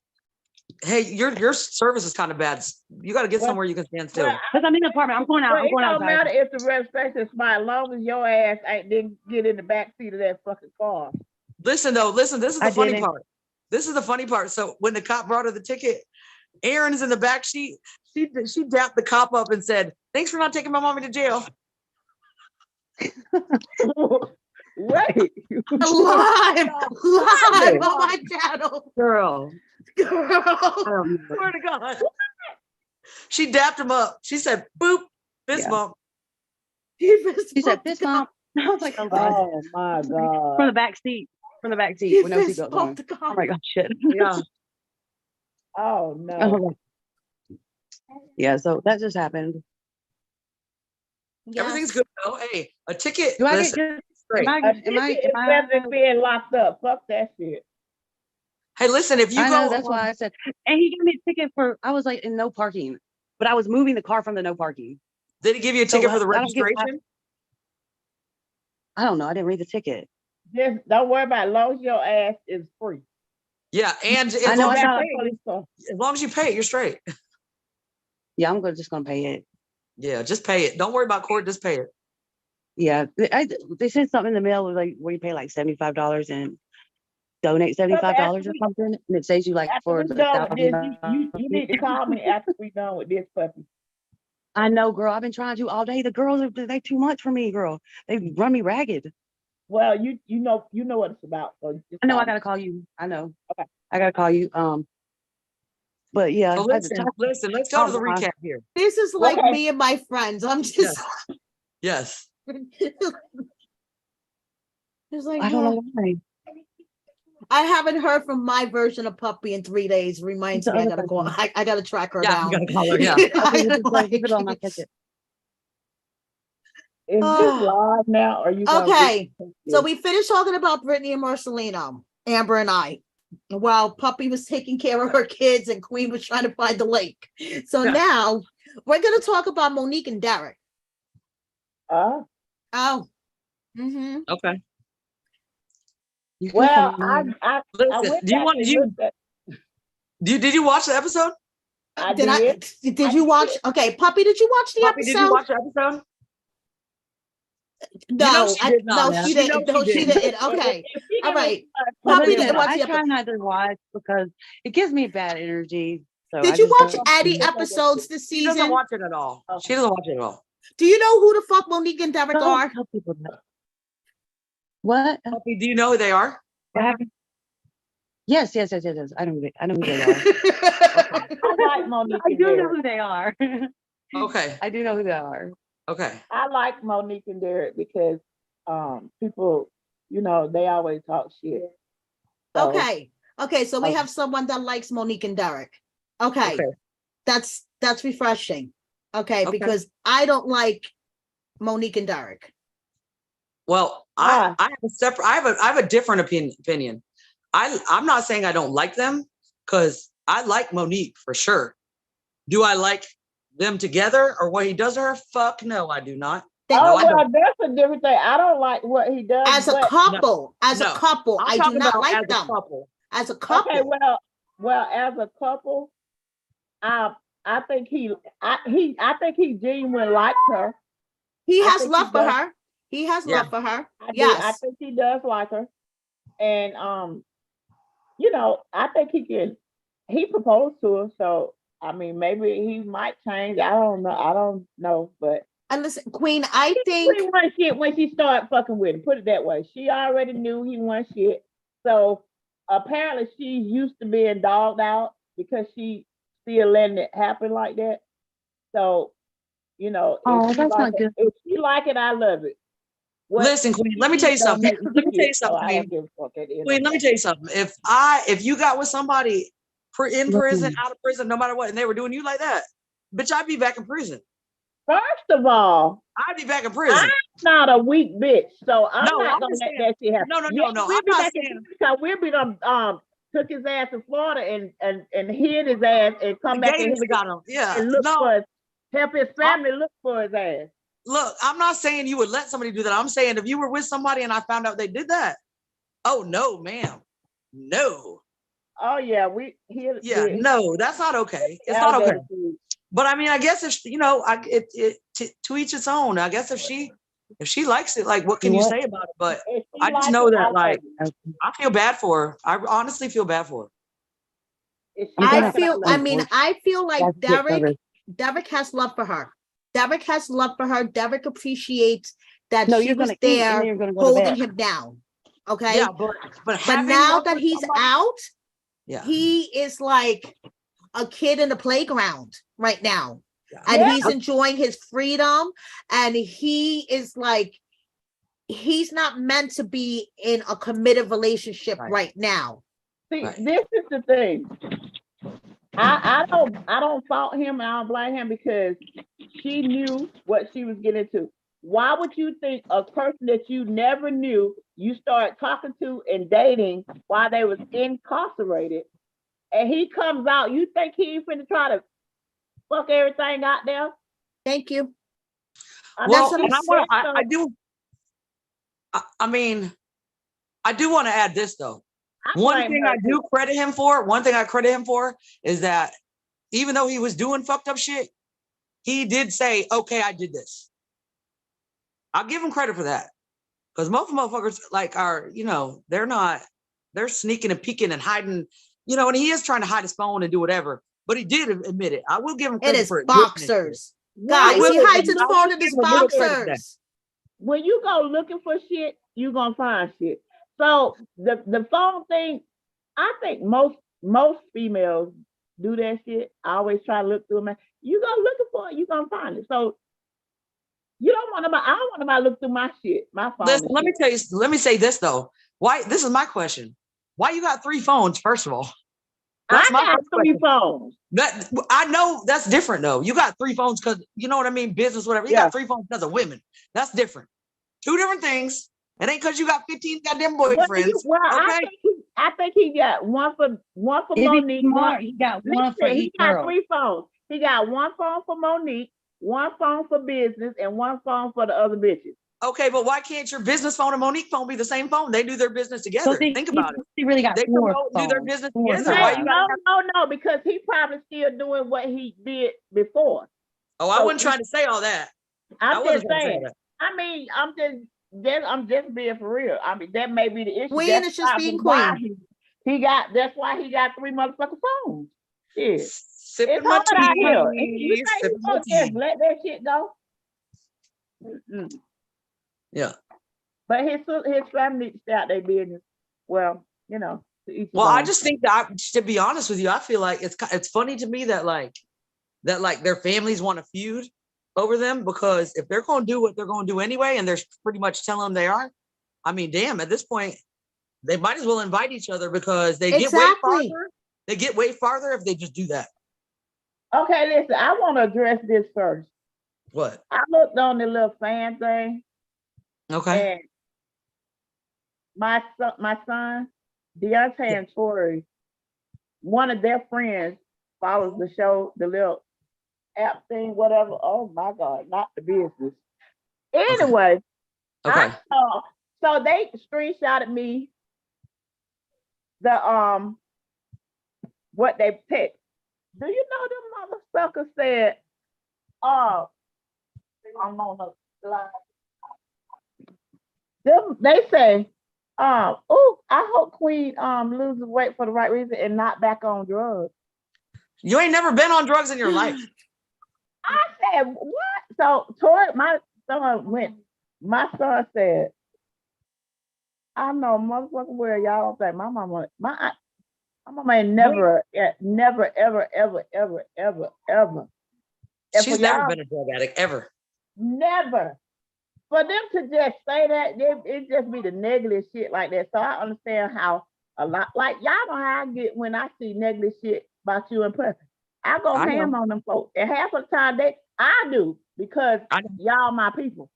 Hey, your service is kind of bad. You got to get Well- somewhere you can stand still. Well, because I'm in the apartment. I'm going out. Well, I'm it going don't outside. matter if the registration is fine, as long as your ass didn't get in the back seat of that fucking car. Listen, though, listen, this is the I funny didn't. part. This is the funny part. So when the cop brought her the ticket, Erin's in the back seat. She dapped the cop up and said, "Thanks for not taking my mommy to jail." Wait. Live on my channel. Girl. Girl. Swear to God. She dapped him up. She said, "Boop, fist Yeah. bump." She said, "Fist bump." I was like, "Oh God!" Oh my From God. the back seat. From the back seat He with no fist seatbelt on. bumped the Oh cop. my God! Shit. Yeah. Oh no. Oh. Yeah. So that just happened. Yes. Everything's good though. Hey, a ticket. Do I Listen, get? straight. Am A I? ticket is better than being locked up. Fuck that shit. Hey, listen, if you I go, know, that's why I said, and he gave me a ticket for, I was like in no parking, but I was moving the car from the no parking. did he give you a So ticket for the I don't get- registration? I don't know. I didn't read the ticket. Just don't worry about it. As long as your ass is free. Yeah, and as, I know, long I as, know. Back to police car. as long as you pay it, you're straight. Yeah, I'm just gonna pay it. Yeah, just pay it. Don't worry about court. Just pay it. Yeah, they sent something in the mail like where you pay like $75 and donate $75 or something, and it saves you like After for we the done with this, $1,000. you need to call me after we done with this puppy. I know, girl. I've been trying to all day. The girls are they too much for me, girl. They run me ragged. Well, you know what it's about. So just I know call I me. gotta call you. I know. Okay. I gotta call you. But yeah, So I had to listen, let's go to the recap here. This is like Okay. me and my friends. I'm just Yes. it's like I don't know why. I haven't heard from my version of Puppy in 3 days. Reminds The me I other gotta go. person. I gotta track her Yeah, down. you gotta call her, yeah. Okay, I leave it on. I'll catch it. Is this live now? Or you gonna Okay, get- so we finished talking about Brittany and Marcelino, Amber and I, while Puppy was taking care of her kids and Queen was trying to find the lake. So Yeah. now we're gonna talk about Monique and Derek. Oh. Mm-hmm. Okay. You can Well, come on. I Listen, went do you back want and you looked at- did you watch the episode? I Did did. you watch? Okay, Puppy, did you watch the Poppy, episode? did you watch the episode? No, You know she did not. no, she You know didn't. No, she she didn't. didn't. Okay, If she all didn't right. watch Puppy it, didn't watch I the try episode. not to watch because it gives me bad energy. So Did I you just watch don't- any episodes this She doesn't season? watch it at all. She doesn't watch it at all. Do you know who the fuck Monique and Derek Don't are? tell people that. What? Poppy, do you know who they are? What happened? Yes. I know who they are. I like Monique I and do know Derek. who they are. Okay. I do know who they are. Okay. I like Monique and Derek because people, they always talk shit. So, Okay, so we Okay. have someone that likes Monique and Derek. Okay, Okay. that's refreshing. Okay, Okay. because I don't like Monique and Derek. Well, Why? I have a separate. I have a different opinion. I'm not saying I don't like them because I like Monique for sure. Do I like them together or what he does to her? Fuck no, I do not. They- No, I don't. that's a different thing. I don't like what he does. As a but- couple, no. I I'm do talking not about like as them. a couple. As a couple, Okay, well, as a couple, I think he genuinely likes her. he I has think love he for does. her. He has Yeah. love for her. I Yes. think he does like her, and I think he proposed to her, so I mean, maybe he might change. I don't know, but And listen, Queen, I he think want shit when she started fucking with him. Put it that way. She already knew he want shit, so apparently she's used to being dogged out because she still letting it happen like that. So, Oh, that's not good. if she like it, I love it. Listen, Queen, let me tell you something. Let me tell you something, I don't Queen. give a fuck at the end Queen, of let me the tell you something. If you got with somebody in prison, Mhm. out of prison, no matter what, and they were doing you like that, bitch, I'd be back in prison. day. First of all, I'd be back in prison. I'm not a weak bitch, so I'm No, not I'm gonna just let saying- that shit happen. No. Yeah, I'm we'll be not back in saying. because we'll be took his ass to Florida and hid his ass and come back and, Gators got him. Yeah. and look No, for help his family look for his ass. look, I'm not saying you would let somebody do that. I'm saying if you were with somebody and I found out they did that, oh no, ma'am. No. Oh yeah, Yeah, no, that's not okay. It's not okay. But I mean, I guess if to each its own. I guess if she likes it, like what can you say about it? But I just know that, like, I feel bad for her. I honestly feel bad for her. I feel like That's it, Derek has love for her. Derek has love for her. Derek appreciates that No, she you're was gonna eat and then there you're gonna go to holding bed. him down. Okay. Yeah, but But having now love that for he's somebody- out, yeah, he is like a kid in the playground right now. Yeah. And Yeah. he's enjoying his freedom. And he is like, he's not meant to be in a committed relationship right now. See, Right. this is the thing. I don't fault him. I don't blame him because she knew what she was getting into. Why would you think a person that you never knew you start talking to and dating while they was incarcerated, and he comes out, you think he finna try to fuck everything out there? Thank you. Well, what and I'm I do. I mean, I do want to add this though. One thing I do credit him for, is that even though he was doing fucked up shit, he did say, okay, I did this. I'll give him credit for that. Because most motherfuckers like are, they're sneaking and peeking and hiding, and he is trying to hide his phone and do whatever. But he did admit it. I will give him It credit is for admitting it. boxers. I Guys, will he give hides him- his I will phone in give his him a little credit for that. boxers. When you go looking for shit, you gonna find shit. So the phone thing, I think most females do that shit. I always try to look through them. You go looking for it, you gonna find it. So you don't want to. I don't want to look through my shit, my phone. Listen, and let me shit. tell you, let me say this though. Why? This is my question. Why you got 3 phones? First of all, that's I my got first 3 question. phones. That I know that's different though. You got 3 phones because you know what I mean, business, whatever. You Yeah. got 3 phones because of women. That's different. 2 different things. It ain't because you got 15 goddamn Well, boyfriends. I Okay. think he got one for If he's Monique. smart, he got one for Listen, he each got girl. 3 phones. He got one phone for Monique, one phone for business, and one phone for the other bitches. Okay, but why can't your business phone and Monique phone be the same phone? They do their business together. Think about it. He really got They 4 promote, do their phones. business 4 together. Why you phones. gotta No, because he probably still doing what he did before. Oh, I wasn't trying to say all that. I I'm wasn't just trying to say saying. that. I mean, I'm just being for real. I mean, that may be the issue. Queen That's is just probably being why queen. that's why he got 3 motherfucking phones. Yeah. Sipping It's my hard out here. tea. You think Sipping he's my gonna just tea. let that shit go? Mm-mm. Yeah. But his family needs to stay out their business. Well, to each his Well, I own. just think that, to be honest with you, I feel like it's funny to me that their families want to feud over them, because if they're going to do what they're going to do anyway, and they're pretty much telling them they are, I mean, damn, at this point, they might as well invite each other, because they get way Exactly. farther. They get way farther if they just do that. Okay, listen, I want to address this first. What? I looked on the little fan thing, Okay. and my son, Deontay and Tori, one of their friends follows the show, the little app thing, whatever. Oh my God, not the business. Anyway, Okay. I saw, so they screenshotted me the what they picked. Do you know them motherfuckers said, I'm on the slide. They say, oh, I hope Queen loses weight for the right reason and not back on drugs. You ain't never been on drugs in your life. I said, what? So toward my son said, I know motherfucker where y'all don't think my mama ain't never, ever. She's never been a drug addict, ever. Never. For them to just say that, it just be the negative shit like that. So I understand how a lot, like y'all know how I get when I see negative shit about you in person. I go I know. ham on them folks. And half of the time I do, because I know. y'all my people.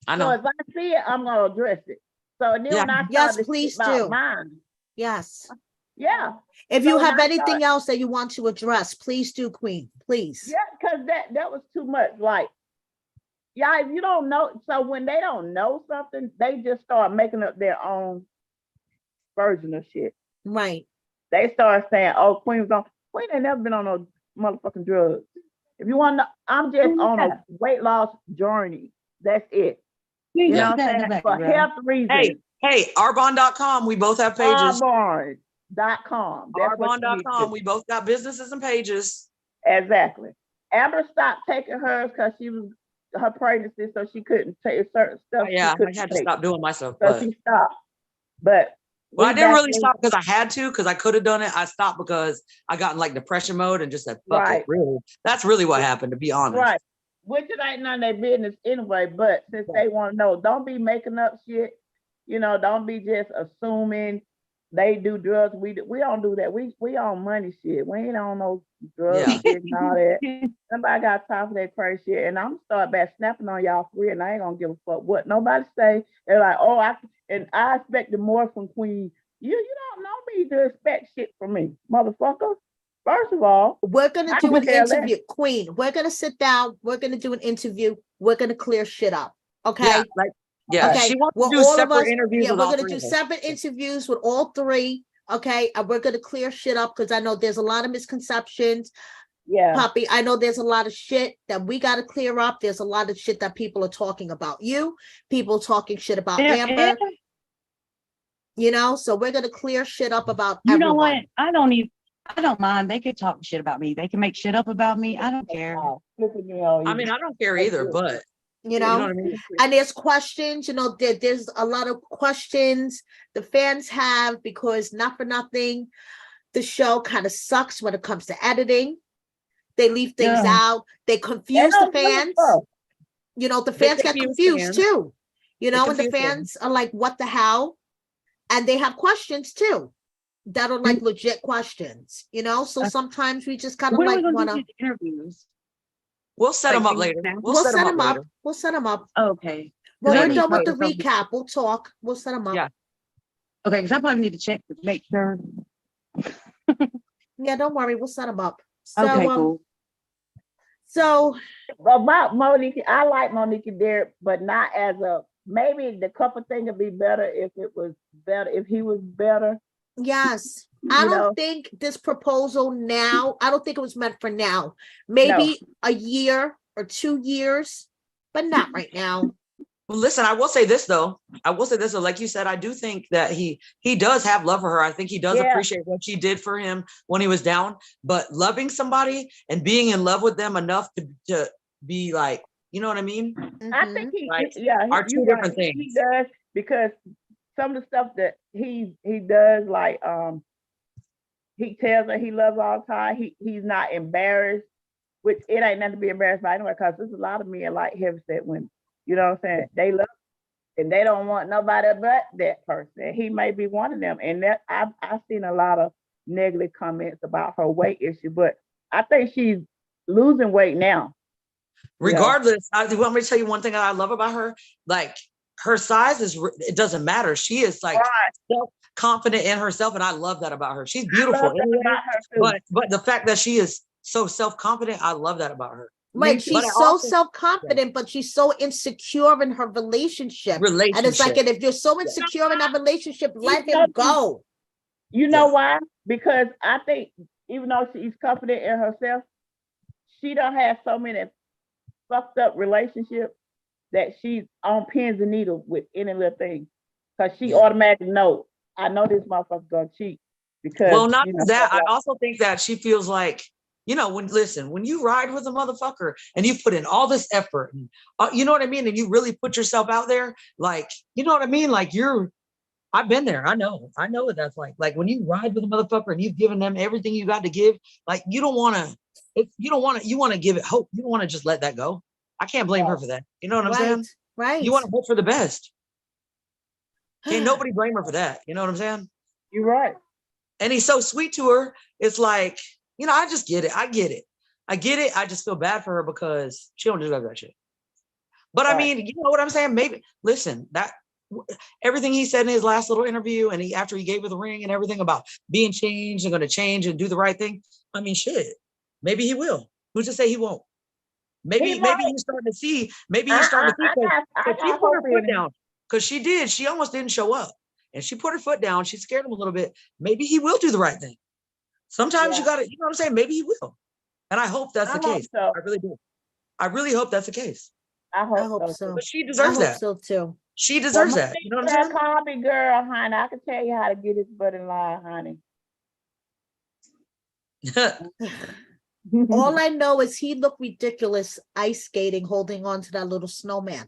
I So know. if I see it, I'm gonna address it. So then Yeah. when I Yes, start to please speak about do. mine, Yes. yeah. If So you when have I anything else that you want to address, please do, Queen. Please. Yeah, because that was too much. Like, yeah, if you don't know, so when they don't know something, they just start making up their own version of shit. Right. They start saying, "Oh, Queen ain't never been on no motherfucking drugs." If you want to know, I'm just on a weight loss journey. That's it. You know what I'm saying? For health reasons. Hey, Arbonne.com. We both have pages. Arbonne.com. Arbonne.com. We both got businesses and pages. Exactly. Amber stopped taking hers because she was her pregnancy, so she couldn't take certain stuff. Yeah, I had to stop doing myself. So she stopped. But I didn't really stop because I had to, because I could have done it. I stopped because I got in like depression mode and just said, fuck it. Really. That's really what happened, to be honest. Right. Which it ain't none of their business anyway, but since they want to know, don't be making up shit. Don't be just assuming they do drugs. We don't do that. We on money shit. We ain't on no drugs shit and all that. Somebody got time for that crazy shit. And I'm start back snapping on y'all for real, and I ain't gonna give a fuck what nobody say. They're like, oh, I expected more from Queen. You don't know me to expect shit from me, motherfucker. First of all, we're gonna do an interview, Queen. We're gonna sit down. We're gonna do an interview. We're gonna clear shit up. Okay. Yeah, okay. She wants to do all separate of us, interviews. Yeah, we're gonna do separate interviews with all 3. Okay, and we're gonna clear shit up, because I know there's a lot of misconceptions. Yeah. Puppy, I know there's a lot of shit that we got to clear up. There's a lot of shit that people are talking about you, people talking shit about Amber, you know, so we're going to clear shit up about You know what? everyone. I don't mind. They could talk shit about me. They can make shit up about me. I don't care. I mean, I don't care either, but You you know know, what I mean? and there's questions, you know, there's a lot of questions the fans have because not for nothing, the show kind of sucks when it comes to editing. They leave things Yeah. out. They confuse the fans. You know, the They fans get confuse confused fans. too. You They know, and the confuse fans are like, what the hell? And they have questions too that are like legit questions, you know? So sometimes we just kind of When are we like going want to do to, these interviews? We'll set Like them up things later. now? We'll set them up later. We'll set them up. Okay. When 'Cause I we're need done with the to focus on- recap, we'll talk. We'll set them up. Yeah. Okay, because I probably need to check to make sure. Yeah, don't worry. We'll set them up. So, Okay, cool. so About Monique, I like Monique and Derek, but not as a, maybe the couple thing would be better if he was better. yes, I You don't know? think this proposal now, I don't think it was meant for now. Maybe a year or 2 years, but not right now. Well, listen, I will say this though. Like you said, I do think that he does have love for her. I think he does Yeah. appreciate what she did for him when he was down. But loving somebody and being in love with them enough to be like, you know what I mean? I Mhm. think Right. yeah, Are two you're different right. things. He does, because some of the stuff that he does, like he tells her he loves all the time. He's not embarrassed, which it ain't nothing to be embarrassed by anyway, because there's a lot of men like heavyset women. You know what I'm saying? They love and they don't want nobody but that person. He may be one of them. And that I've seen a lot of negative comments about her weight issue, but I think she's losing weight now. Regardless, I want me to tell you one thing that I love about her. Like her size it doesn't matter. She is like self-confident in herself, and I love that about her. She's beautiful anyway, but the fact that she is so self-confident, I love that about her. Right, But she's so self-confident, but she's so insecure in her relationship. And it's like, and if you're so insecure in that relationship, let him go. You know why? Because I think even though she's confident in herself, she don't have so many fucked up relationships that she's on pins and needles with any little thing. Because she automatically knows, I know this motherfucker's gonna cheat. Because not that, I also think that she feels like, you know, when you ride with a motherfucker and you put in all this effort, and, you know what I mean? And you really put yourself out there, like, you know what I mean? Like I've been there. I know what that's like. Like when you ride with a motherfucker and you've given them everything you got to give, like you want to give it hope. You don't want to just let that go. I can't blame her for that. You know what I'm saying? Right. You want to hope for the best. Can't nobody blame her for that. You know what I'm saying? You're right. And he's so sweet to her. It's like, you know, I just get it. I get it. I just feel bad for her because she don't deserve that shit. But I mean, you know what I'm saying? Maybe listen, that everything he said in his last little interview, and after he gave her the ring and everything about being changed and going to change and do the right thing. I mean, shit. Maybe he will. Who's to say he won't? Maybe you're starting to see. Maybe you're starting to see. Because she put her foot down. Because she did. She almost didn't show up, and she put her foot down. She scared him a little bit. Maybe he will do the right thing. Sometimes you got to. You know what I'm saying? Maybe he will. And I hope that's the case. So. I really do. I really hope that's the case. I hope so. But she deserves that. So too. She deserves that. You know what I'm saying? Call me girl, honey. I can tell you how to get his butt in line, honey. All I know is he looked ridiculous ice skating, holding on to that little snowman.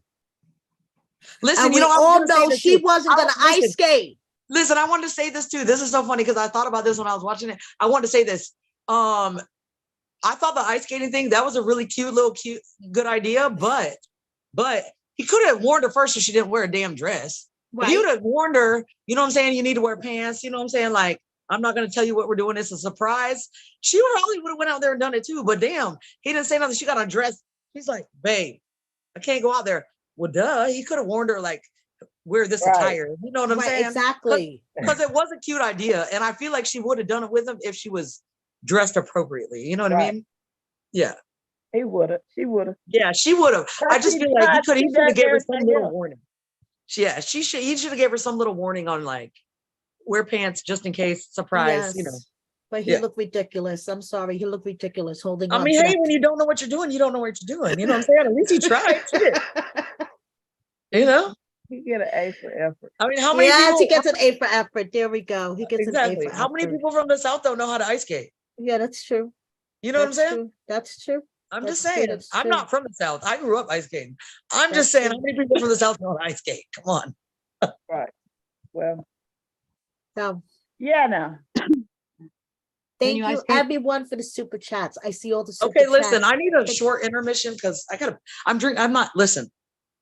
Listen, and we all know she wasn't going to ice skate. Listen, I wanted to say this too. This is so funny because I thought about this when I was watching it. I wanted to say this. I thought the ice skating thing, that was a really cute, good idea, but he could have warned her first so she didn't wear a damn dress. Right. If he would have warned her, you know what I'm saying? You need to wear pants. You know what I'm saying? Like, I'm not going to tell you what we're doing. It's a surprise. She probably would have went out there and done it too, but damn, he didn't say nothing. She got a dress. He's like, babe, I can't go out there. Well, duh. He could have warned her, like, wear this attire. You know what I'm saying? Exactly. Because it was a cute idea. And I feel like she would have done it with him if she was dressed appropriately. You know what I mean? Yeah. He would have. She would have. Yeah, she would have. I just feel like he should have gave her some little warning. Yeah, he should have gave her some little warning on, like, wear pants just in case, surprise, you know. But he Yeah. looked ridiculous. I'm sorry. He looked ridiculous holding I on mean, to hey, that. when you don't know what you're doing, you don't know what you're doing. You know what I'm saying? At least he tried. Shit. You know? He get an A for effort. I mean, how many Yes, people? he gets an A for effort. There we go. He gets Exactly. an A for How many effort. people from the South don't know how to ice skate? Yeah, that's true. You know what I'm That's saying? true. That's true. I'm That's just true, saying. that's I'm true. not from the South. I grew up ice skating. I'm That's just saying, true. how many people from the South know how to ice skate? Come on. Right. Well, So yeah, now. thank you you ice skate? everyone for the super chats. I see all the super Okay, chats. listen, I need a Thank- short intermission because I'm not, listen,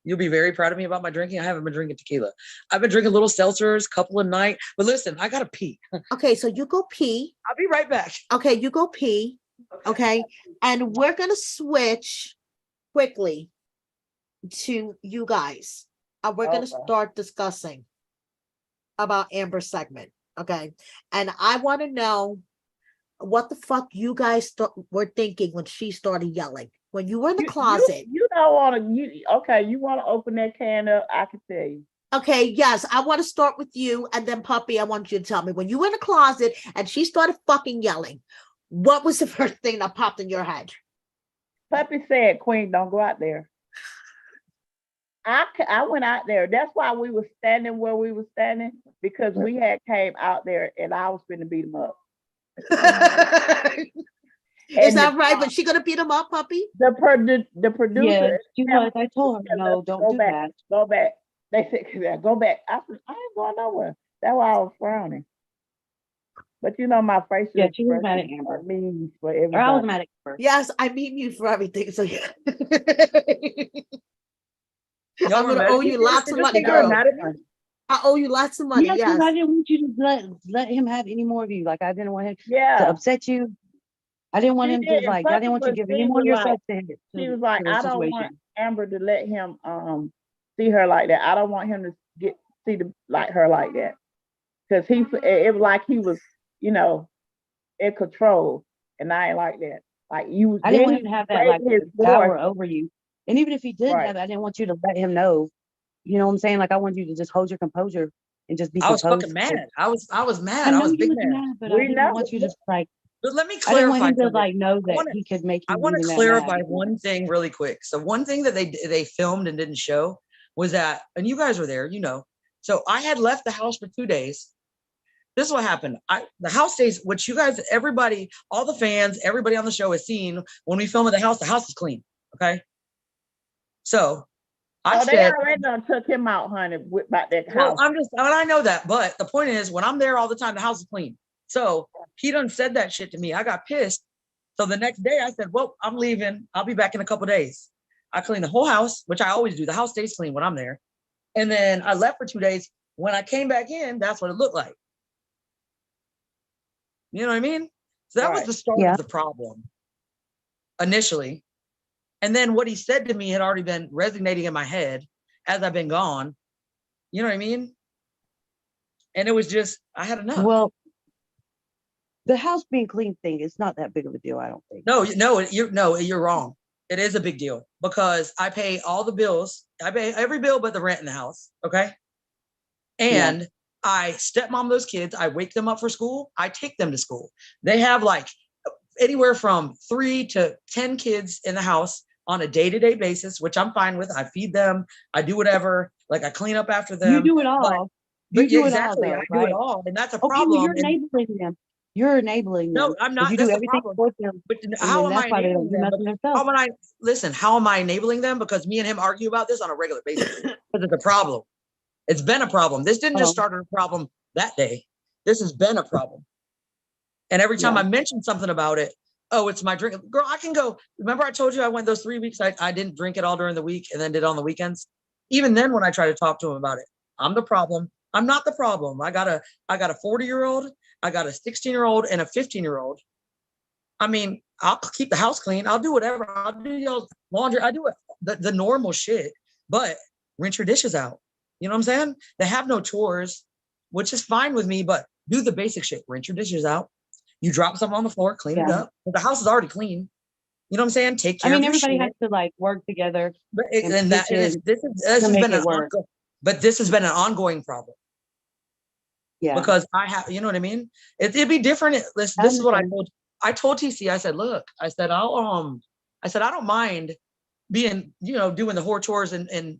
you'll be very proud of me about my drinking. I haven't been drinking tequila. I've been drinking little seltzers, couple of night, but listen, I gotta pee. Okay, so you go pee. I'll be right back. Okay, you go pee. Okay. And we're gonna switch quickly to you guys. And we're gonna Okay. start discussing about Amber's segment. Okay. And I want to know what the fuck you guys were thinking when she started yelling. When you were in the closet. You don't want to. You want to open that can up? I can tell you. Okay, yes, I want to start with you, and then Puppy, I want you to tell me when you were in the closet and she started fucking yelling, what was the first thing that popped in your head? Puppy said, "Queen, don't go out there." I went out there. That's why we were standing where we were standing, because we had came out there and I was finna beat him up. Is that right? But she gonna beat him up, Puppy? The producer. Yeah, she was. I told her, no, don't do back, that. Go back. They said, go back. I said, I ain't going nowhere. That's why I was frowning. But you know, my facial Yeah, she was mad at expression Amber. means for Or I was everybody. mad at her. Yes, I mean you for everything. So yeah. Y'all I'm were gonna mad owe at you me? lots of Just money, because you're girl. mad at me? I owe you lots of money. Yeah, because Yes. I didn't want you to let him have any more of you. Like I didn't want him to Yeah. upset you. I didn't want She him did, to like. I didn't want you to give any more of yourself to him. She was like, the I don't want situation. Amber to let him see her like that. I don't want him to see her like that. Because it was like he was, in control. And I ain't like that. Like you I didn't want him to have that like his power voice. over you. And even if he did Right. have it, I didn't want you to let him know. You know what I'm saying? Like I want you to just hold your composure and just be I was composed. fucking mad. I was mad. I I know was you big was mad. mad, but I We didn't know. want you to like. But let me I didn't want clarify him to something. like know that wanna- he could make you I want even to that clarify mad. one thing really quick. So one thing that they filmed and didn't show was that, and you guys were there, So I had left the house for 2 days. This is what happened. The house stays, which you guys, everybody, all the fans, everybody on the show has seen when we film at the house is clean. Okay. So I They said, already done took him out, honey, about that well, house. I know that, but the point is, when I'm there all the time, the house is clean. So he done said that shit to me. I got pissed. So the next day I said, well, I'm leaving. I'll be back in a couple days. I cleaned the whole house, which I always do. The house stays clean when I'm there. And then I left for 2 days. When I came back in, that's what it looked like. You know what I mean? So that was Right. the start Yeah. of the problem initially. And then what he said to me had already been resonating in my head as I've been gone. You know what I mean? And it was just, I had enough. Well, the house being clean thing is not that big of a deal, I don't think. No, you're wrong. It is a big deal because I pay all the bills. I pay every bill but the rent in the house. Okay. And I stepmom those kids. I wake them up for school. I take them to school. They have like anywhere from 3 to 10 kids in the house on a day-to-day basis, which I'm fine with. I feed them. I do whatever. Like I clean up after them. You do it all. But You do exactly, it all, I though, do right? it all, and that's a Okay, well, problem. you're And- enabling them. You're enabling them. No, I'm 'Cause not. You That's do the everything problem. for them. But And how then am I that's why they don't enabling do them? nothing themselves. How am I listen? How am I enabling them? Because me and him argue about this on a regular basis. Because it's a problem. It's been a problem. This didn't just start a problem that day. This has been a problem. And every time Yeah. I mention something about it, oh, it's my drink. Girl, I can go. Remember, I told you I went those 3 weeks. I didn't drink it all during the week and then did it on the weekends. Even then, when I try to talk to him about it, I'm the problem. I'm not the problem. I got a 40-year-old, I got a 16-year-old, and a 15-year-old. I mean, I'll keep the house clean. I'll do whatever. I'll do y'all's laundry. I do it, the normal shit, but rinse your dishes out. You know what I'm saying? They have no chores, which is fine with me, but do the basic shit. Rinse your dishes out. You drop something on the floor, clean it up. The house is already clean. You know what I'm saying? Take care of your everybody shit. has to like work together. But and this to has make been it work. but this has been an ongoing problem. Yeah. because I have, you know what I mean? It'd be different. This is what I told TC. I said, look, I said, I said, I don't mind being, doing the whore chores and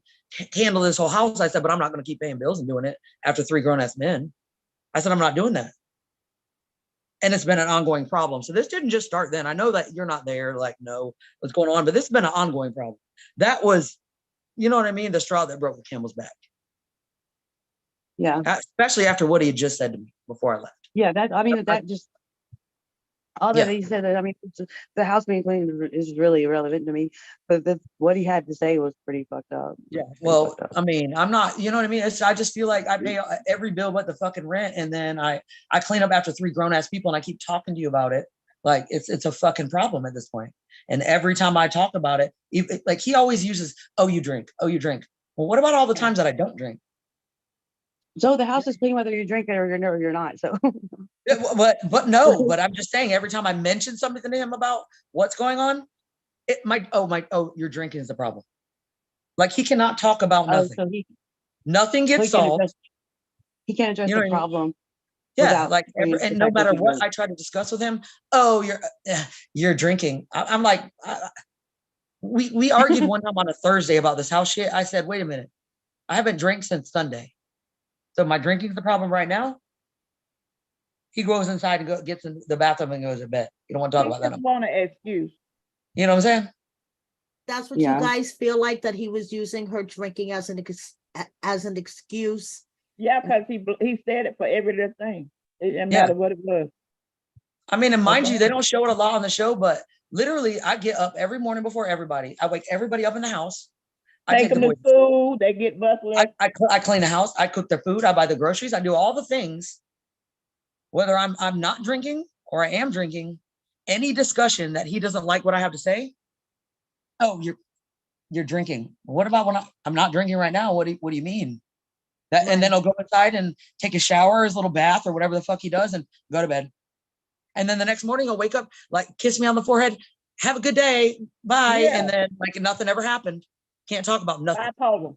handle this whole house. I said, but I'm not going to keep paying bills and doing it after 3 grown ass men. I said, I'm not doing that. And it's been an ongoing problem. So this didn't just start then. I know that you're not there, like, no, what's going on, but this has been an ongoing problem. That was, you know what I mean? The straw that broke the camel's back. Yeah. Especially after what he had just said to me before I left. Yeah. That just, all that Yeah. he said, the house being clean is really irrelevant to me, but what he had to say was pretty fucked up. Yeah. Pretty Well, fucked up. I mean, I'm not, you know what I mean? I just feel like I pay every bill but the fucking rent. And then I clean up after 3 grown ass people and I keep talking to you about it. Like it's a fucking problem at this point. And every time I talk about it, like he always uses, oh, you drink. Oh, you drink. Well, what about all the times that I don't drink? So the house is clean whether you drink it or you're not. So Yeah, but no, but I'm just saying every time I mention something to him about what's going on, it might, your drinking is the problem. Like he cannot talk about nothing. Nothing gets solved. He can't address You know the what I mean? problem. Yeah, like bringing and the no fact that matter he what drinks. I try to discuss with him, you're drinking. I'm like, we argued one time on a Thursday about this house shit. I said, wait a minute, I haven't drank since Sunday, so my drinking's the problem right now. He goes inside and gets in the bathroom and goes to bed. You don't want to talk about that. Just want an excuse. You know what I'm saying? That's what Yeah. you guys feel like, that he was using her drinking as an excuse. Yeah, because he said it for every little thing. It didn't Yeah. matter what it was. I mean, and mind Okay. you, they don't show it a lot on the show, but literally, I get up every morning before everybody. I wake everybody up in the house. I Take take them the to boys. school, they get bus left. I clean the house. I cook their food. I buy the groceries. I do all the things. Whether I'm not drinking or I am drinking, any discussion that he doesn't like what I have to say, oh, you're drinking. What about when I'm not drinking right now? What do you mean? That, and then he'll go inside and take a shower, his little bath or whatever the fuck he does, and go to bed. And then the next morning he'll wake up, like kiss me on the forehead, have a good day, bye. Yeah. And then like nothing ever happened. Can't talk about nothing. Bipolar.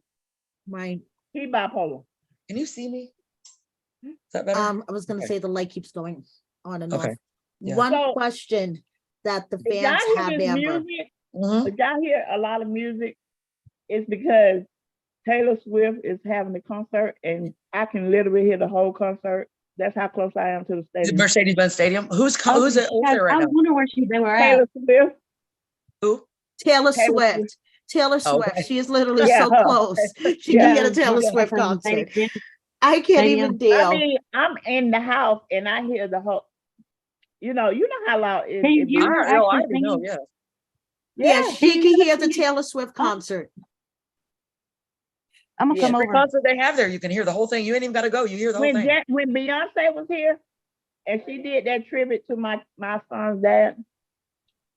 Right. He bipolar. Can you see me? Is that better? I was gonna Okay. say the light keeps going on and Okay. off. Yeah. One So, question that the Did y'all fans hear have, this Amber. music? Mhm. Did y'all hear a lot of music? It's because Taylor Swift is having a concert and I can literally hear the whole concert. That's how close I am to the The stadium. Mercedes-Benz Stadium. Who's it over there right I now? was wondering where they were at. Taylor Swift. Who? Taylor Taylor Swift. Taylor Oh, Swift. okay. She is literally Yeah, so her. close. She Yeah. can get a Taylor Yeah, Swift from concert. Stadium. I can't Stadium. even deal. I mean, I'm in the house and I hear the whole, you know how loud it Can you it hear be. her I know, actually know, singing? yeah. Yeah, Yeah. she Can can you hear the sing? Taylor Swift Huh? concert. I'm gonna Yeah. come Every over. concert they have there, you can hear the whole thing. You ain't even got to go. You hear the whole thing. When Beyonce was here and she did that tribute to my son's dad,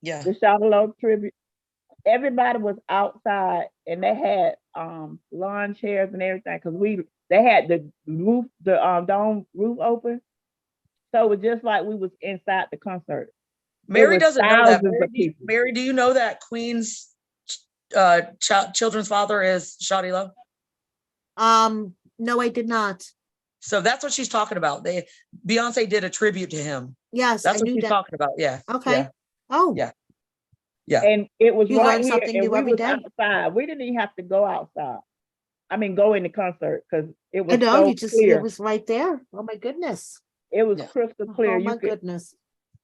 Yeah. the Shout Low tribute, everybody was outside and they had lawn chairs and everything because they had the roof, the dome roof open. So it was just like we was inside the concert. Mary was doesn't know that. thousands of people. Mary, do you know that Queen's children's father is Shawty Low? No, I did not. So that's what she's talking about. Beyonce did a tribute to him. Yes, That's I what knew she's that. talking about. Yeah. Okay. Yeah. Oh, Yeah. Yeah. And it was You right learn here, something and new we every was day. outside. We didn't even have to go outside. I mean, go in the concert because it was I know, so you just, clear. it was right there. Oh my goodness. It was Yeah. crystal clear. Oh You my could. goodness.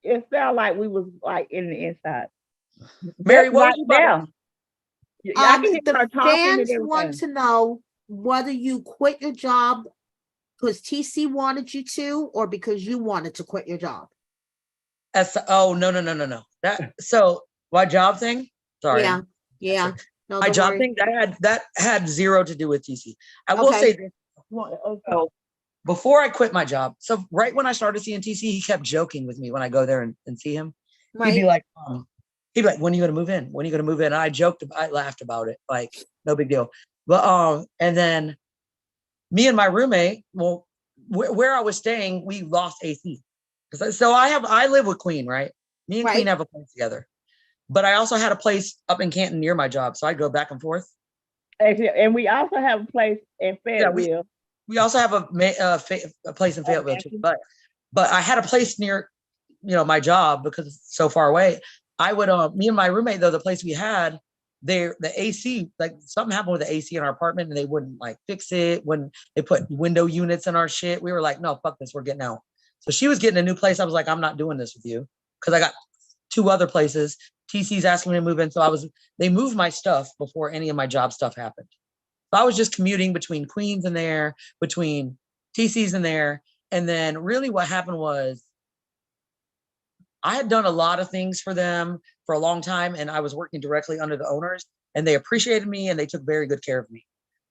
It felt like we was like in the inside. Mary, Just what right was you about to- there. I can hear The her talking and fans want everything. to know whether you quit your job because TC wanted you to, or because you wanted to quit your job. Oh, no. So my job thing. Sorry. Yeah, yeah. No, My don't job worry. thing that had zero to do with TC. I will Okay. say this. So before I quit my job, so right when I started seeing TC, he kept joking with me when I go there and see him. He'd be Right. like, when are you gonna move in? When are you gonna move in? And I laughed about it, like no big deal. But and then me and my roommate, well, where I was staying, we lost AC. So I live with Queen, right? Me and Queen Right. have a place together. But I also had a place up in Canton near my job, so I'd go back and forth. And we also have a place in Yeah, Fayetteville. We also have a place in Fayetteville too, but I had a place near, my job because it's so far away. I would, me and my roommate though, the place we had, the AC, like something happened with the AC in our apartment and they wouldn't like fix it when they put window units in our shit. We were like, no, fuck this, we're getting out. So she was getting a new place. I was like, I'm not doing this with you because I got 2 other places. TC's asking me to move in. So they moved my stuff before any of my job stuff happened. So I was just commuting between Queens and there, between TC's and there. And then really what happened was I had done a lot of things for them for a long time. And I was working directly under the owners and they appreciated me and they took very good care of me.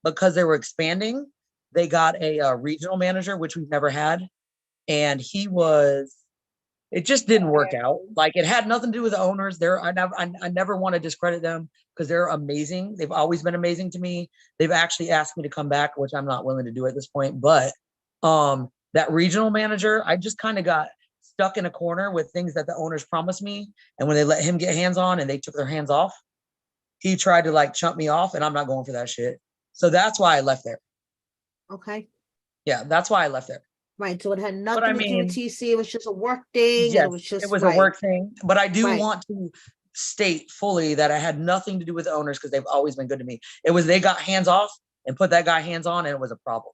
Because they were expanding, they got a regional manager, which we've never had. And it just didn't work out. Like it had nothing to do with the owners. I never want to discredit them because they're amazing. They've always been amazing to me. They've actually asked me to come back, which I'm not willing to do at this point. But that regional manager, I just kind of got stuck in a corner with things that the owners promised me. And when they let him get hands on and they took their hands off, he tried to like chump me off and I'm not going for that shit. So that's why I left there. Okay. Yeah, that's why I left there. Right. So it had nothing to do with TC. It was just a work thing. Yes, it was a work thing. But I do want to state fully that I had nothing to do with the owners because they've always been good to me. It was they got hands off and put that guy hands on and it was a problem.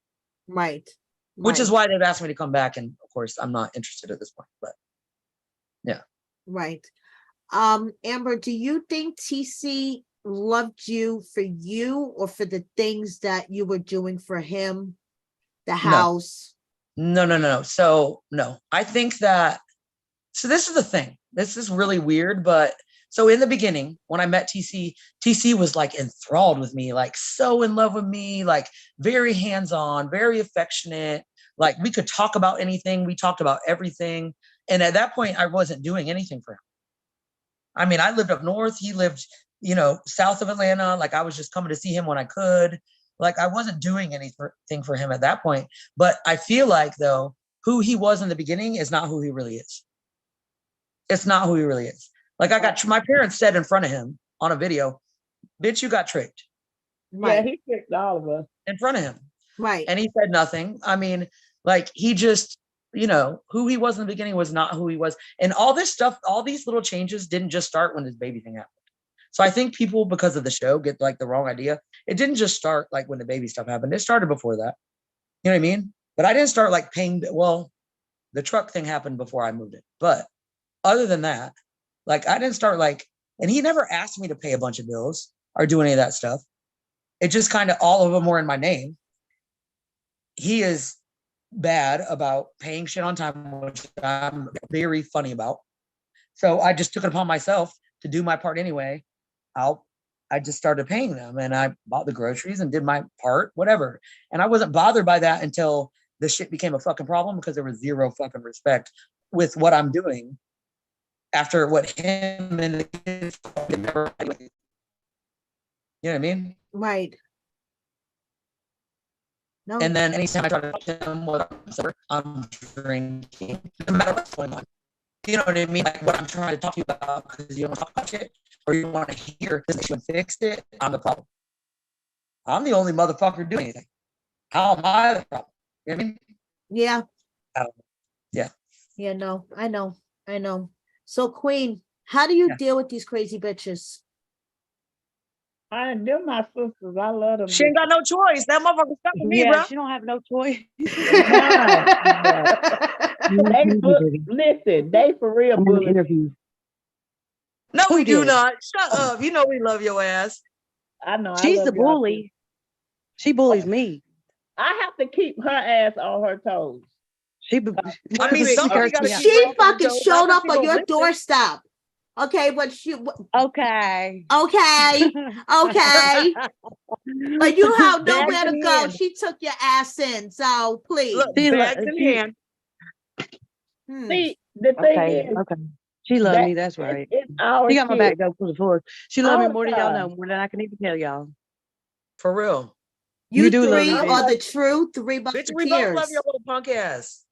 Right. Which is why they've asked me to come back. And of course, I'm not interested at this point. But yeah. Right. Amber, do you think TC loved you for you or for the things that you were doing for him? The house? No. So no, I think that, so this is the thing. This is really weird, but so in the beginning, when I met TC was like enthralled with me, like so in love with me, like very hands-on, very affectionate. Like we could talk about anything. We talked about everything. And at that point, I wasn't doing anything for him. I mean, I lived up north. He lived, south of Atlanta. Like I was just coming to see him when I could. Like I wasn't doing anything for him at that point. But I feel like though, who he was in the beginning is not who he really is. It's not who he really is. Like my parents said in front of him on a video, bitch, you got tricked. Right. Yeah, he tricked all of us. In front of him. Right. And he said nothing. I mean, like he just, who he was in the beginning was not who he was. And all this stuff, all these little changes didn't just start when his baby thing happened. So I think people, because of the show, get like the wrong idea. It didn't just start like when the baby stuff happened. It started before that. You know what I mean? But I didn't start like paying. Well, the truck thing happened before I moved it. But other than that, like I didn't start like, and he never asked me to pay a bunch of bills or do any of that stuff. It just kind of all of them were in my name. He is bad about paying shit on time, which I'm very funny about. So I just took it upon myself to do my part anyway. I just started paying them and I bought the groceries and did my part, whatever. And I wasn't bothered by that until the shit became a fucking problem because there was zero fucking respect with what I'm doing after what him and the kids never. You know what I mean? Right. No. And then anytime I try to talk to him, whether I'm drinking, no matter what's going on. You know what I mean? Like what I'm trying to talk to you about because you don't talk about shit or you don't want to hear this issue and fix it, I'm the problem. I'm the only motherfucker doing anything. How am I the problem? You know what I mean? Yeah. Yeah. Yeah, no, I know. So Queen, how do you deal with these crazy bitches? They're my sisters. I love them. She ain't got no choice. That motherfucker's stuck with me, bro. She don't have no choice. Listen, they for real bullies. Interview. No, we do not. Shut up. You know we love your ass. I know. She's the bully. She bullies me. I have to keep her ass on her toes. I mean, she fucking showed up on your doorstep. Okay, but okay. But you have nowhere to go. She took your ass in, so please. Look, bags in hand. See, the thing is, she loved me. That's right. She got my back though for the force. She loved me more than y'all know, more than I can even tell y'all. For real. You do three are the true three Musketeers. Bitch, we both love your little punk ass.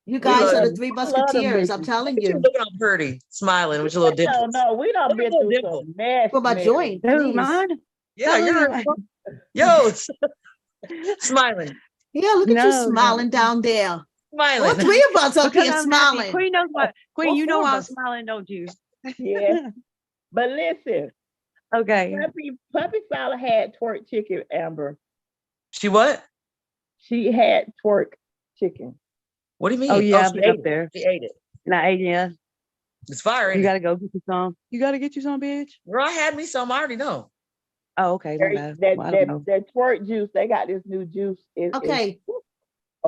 You guys are the three Musketeers. I'm telling you. You're looking all pretty, smiling with your little dimples. No, we don't been through some mess. For my joint. Dude, mine? Yeah, you're. Yo. Smiling. Yeah, look at you No, smiling down there. All Smiling. three of us up Because here I'm happy. smiling. Queen knows what. Queen, All you know four of I'm us. smiling, don't you? Yeah. But listen, Okay. Puppy Fowler had twerk chicken, Amber. She what? She had twerk chicken. What do you mean? Oh yeah, she I've been ate up it. there. She ate it. And I ate, yeah. It's fire. You Ain't gotta go get you some. You gotta get you some, bitch. Girl, I had me some. I already know. Oh, okay, my bad. That, Well, I don't know. that twerk juice, they got this new juice. Okay.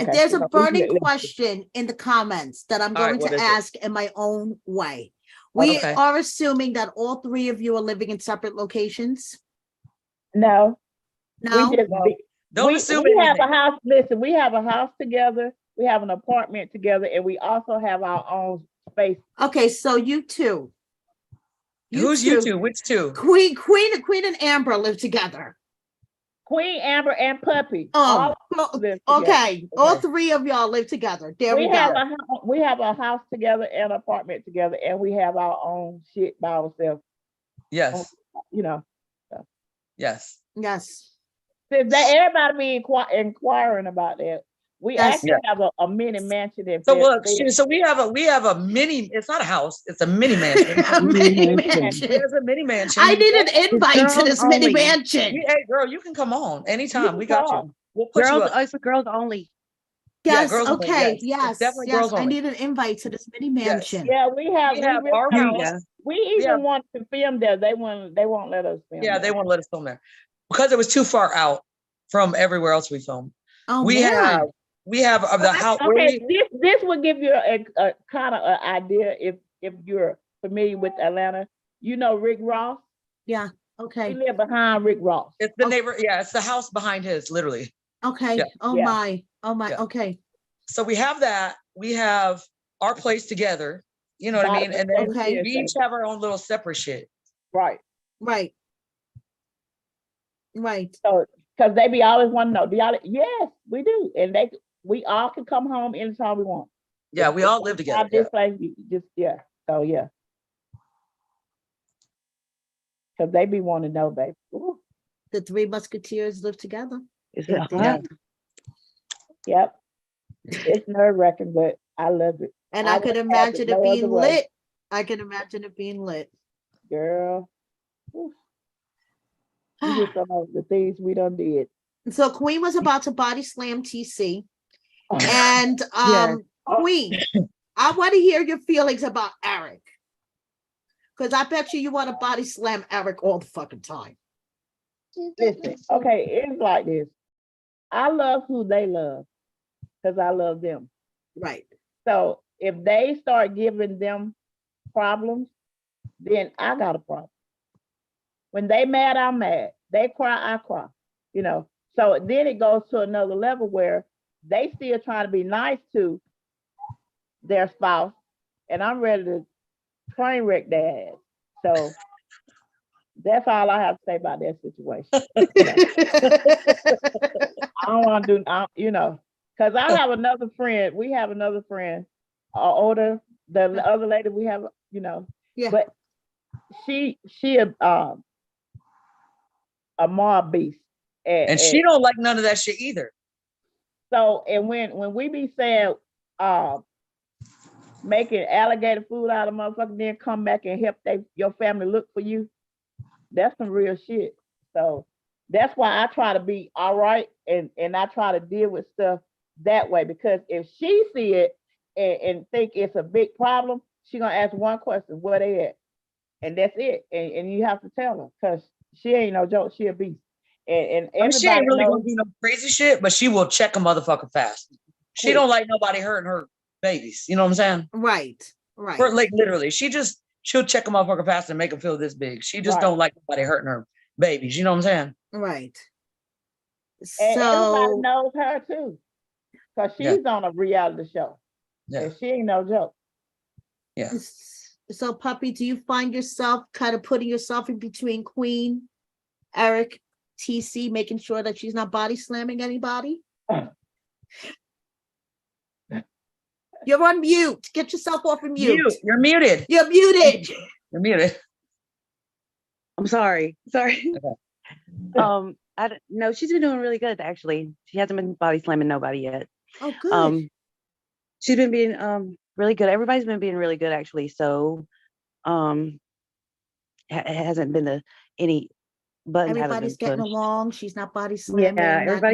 Okay. There's a so burning listen. question in the comments that I'm All right, going what to is it? ask in my own way. We Okay. are assuming that all three of you are living in separate locations. No, No? we just No. Don't assume we have anything. a house. Listen, we have a house together. We have an apartment together, and we also have our own space. Okay, so you two. Who's you two? Which two? Queen and Amber live together. Queen, Amber, and Puppy. all live together. Okay. All Okay. three of y'all live together. There we have go. we have a house together and an apartment together, and we have our own shit by ourselves. Yes. You know, Yes. Yes. since that everybody be inquiring about that, we Yes. actually have a mini mansion in So Fayetteville. look, so we have a mini. It's not a house. It's a mini mansion. A mini mansion. mansion. There's a mini mansion. I need an invite to girls this mini only. mansion. Hey, girl, you can come on anytime. can We got come. you. We'll put you Girls, up. it's for girls only. Yeah, Yes, girls only, okay, yes. yes, It's definitely yes. girls I only. need an invite to this mini Yes. mansion. Yeah, we have We have our really- house. Yeah. we even have- want to film there. They won't let us film. Yeah, there. they won't let us film there because it was too far out from everywhere else we filmed. Oh, we man. have the house. Okay, this would give you a kind of an idea if you're familiar with Atlanta. You know Rick Ross. Yeah, We okay, live behind Rick Ross. It's the Okay. neighbor. Yeah, it's the house behind his, literally. okay. Yeah. Oh, Yeah. my, Yeah. okay. So we have that. We have our place together. You know what I mean? And then Okay. we each have our own little separate shit. Right. Right. Right. So because they be always want to know, do y'all? Yes, we do, and we all can come home anytime we want. Yeah, we all live together. This place, just yeah. So yeah. Because they be wanting to know, baby. Ooh, The three Musketeers live together. Is it Yeah. hot? yep. It's nerve-wracking, but I love it. And I I could would have imagine it it no being other way. lit. I can imagine it being lit. Girl. Ooh. You just don't know the things we done did. So Queen was about to body slam TC. And Yes. Queen, I want to hear your feelings about Eric. Because I bet you want to body slam Eric all the fucking time. Listen, okay, it's like this. I love who they love because I love them. Right. So if they start giving them problems, then I got a problem. When they mad, I'm mad. They cry, I cry. You know. So then it goes to another level where they still trying to be nice to their spouse, and I'm ready to train wreck their ass. So that's all I have to say about that situation. I don't want to do, you know, because I have another friend. We have another friend, older, the other lady we have, you know. Yeah. But she a mob beast. And she don't like none of that shit either. So, and when we be saying, making alligator food out of motherfuckers, then come back and help your family look for you, that's some real shit. So that's why I try to be all right and I try to deal with stuff that way, because if she see it and think it's a big problem, she gonna ask one question, where they at? And that's it. And you have to tell her, because she ain't no joke, she a beast. And I mean, she ain't everybody really knows, gonna do no crazy shit, but she will check a motherfucker fast. She Quick. don't like nobody hurting her babies. You know what I'm saying? Right. Right. For, like, literally, she'll check a motherfucker fast and make them feel this big. She just Right. don't like nobody hurting her babies. You know what I'm saying? Right. and everybody So knows her too, because Yeah. she's on a reality show. Yeah. And she ain't no joke. Yeah. so Puppy, do you find yourself kind of putting yourself in between Queen, Eric, TC, making sure that she's not body slamming anybody? You're on mute. Get yourself off of mute. You're muted. You're muted. You're muted. I'm sorry. Sorry. Okay. No, she's been doing really good actually. She hasn't been body slamming nobody yet. Oh, good. She's been being really good. Everybody's been being really good actually. So it hasn't been any buttons haven't Everybody's been getting pushed. along. She's not body slamming. Yeah, She doesn't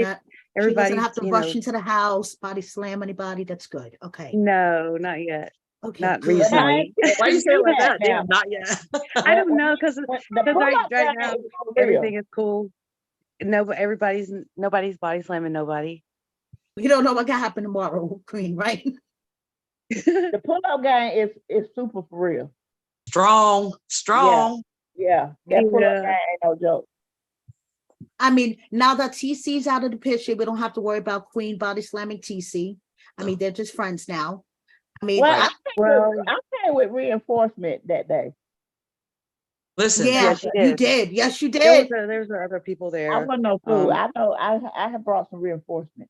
everybody's, have to you rush know, into the house, body slam anybody. That's good. Okay. no, not yet. Okay. Not good. recently. Why you say it like that? Now. Damn, not yet. I don't know because The right pull-up now guy is for real. everything is cool. No, but nobody's body slamming nobody. We don't know what can happen tomorrow, Queen, right? The pull-up guy is super for real. Strong. Yeah, that pull-up Yeah. guy ain't no joke. I mean, now that TC's out of the picture, we don't have to worry about Queen body slamming TC. I mean, they're just friends now. I mean, Well, Well, I came with reinforcement that day. Listen, yeah, she you did. did. Yes, you There did. was other people I there. wasn't no fool. Um, I know I have brought some reinforcement.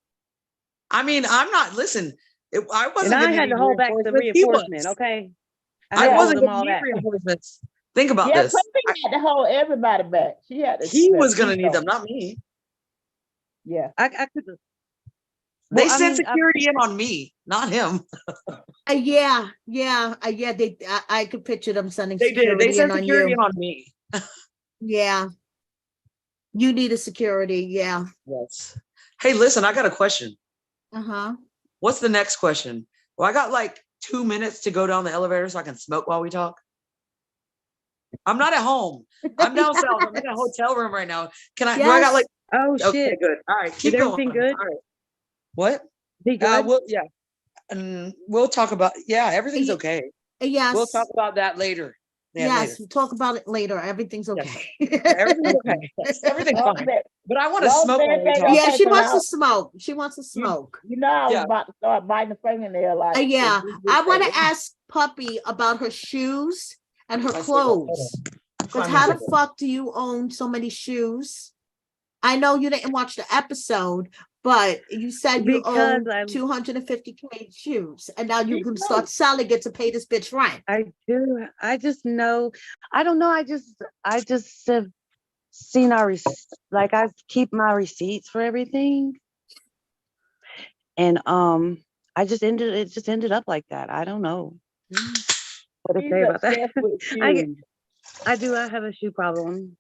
I mean, I'm not. Listen, I wasn't. and I giving had you to hold back the reinforcements, he was. reinforcement. Okay, I had to wasn't hold them giving all you that. reinforcements. Think about Yeah, this. Puppy had to hold everybody back. She had to. He was going to she need know. them, not me. Yeah. I could. They Well, I sent mean, security in on me, not him. Yeah. They, I could picture them sending They did. security They sent in on security you. in on me. Yeah. You needed security. Yeah. Yes. Hey, listen, I got a question. Uh-huh. What's the next question? Well, I got like 2 minutes to go down the elevator so I can smoke while we talk. I'm not at home. I'm down south. I'm in a hotel room right now. Can I? Do I got like? oh Okay, shit! good. All right, keep Is going. everything good? All right. What? Be good. Yeah, and we'll talk about. Yeah, everything's Ye- okay. Yes. We'll talk about that later. Yeah, yes, later. we'll talk about it later. Everything's okay. Everything's okay. Yes, everything's Long fine. as- But I want to long as smoke while we everything talk. Yeah, okay, she 'cause wants I- to smoke. She wants to smoke. You know, I was Yeah. about to start biting the fingernail. Like, Yeah, if you I just want say- to ask Puppy about her shoes and her I see that. Hold clothes. on. Because Climb how in. the fuck do you own so many shoes? I know you didn't watch the episode, but you said you Because own I'm- 250K shoes, and now you're Me gonna too. start selling it to pay this bitch rent. I do. I just know. I don't know. I just have seen our like I keep my receipts for everything, and it just ended up like that. I don't know what to She's say about that. obsessed with I shoes. I have a shoe problem,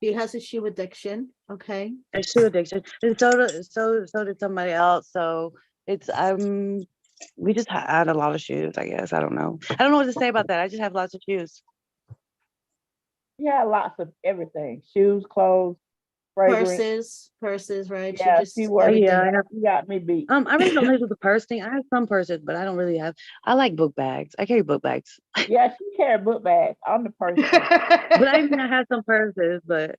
She has a shoe addiction. Okay. a shoe addiction, and so did somebody else. So it's we just had a lot of shoes. I guess I don't know. I don't know what to say about that. I just have lots of shoes. Yeah, lots of everything. Shoes, clothes, fragrance. Purses, right? Yeah, just she works. everything. Yeah, I have. You got me beat. I really don't live with the purse thing. I have some purses, but I don't really have. I like book bags. I carry book bags, Yeah, she carry book bags. I'm the person. but I have some purses. But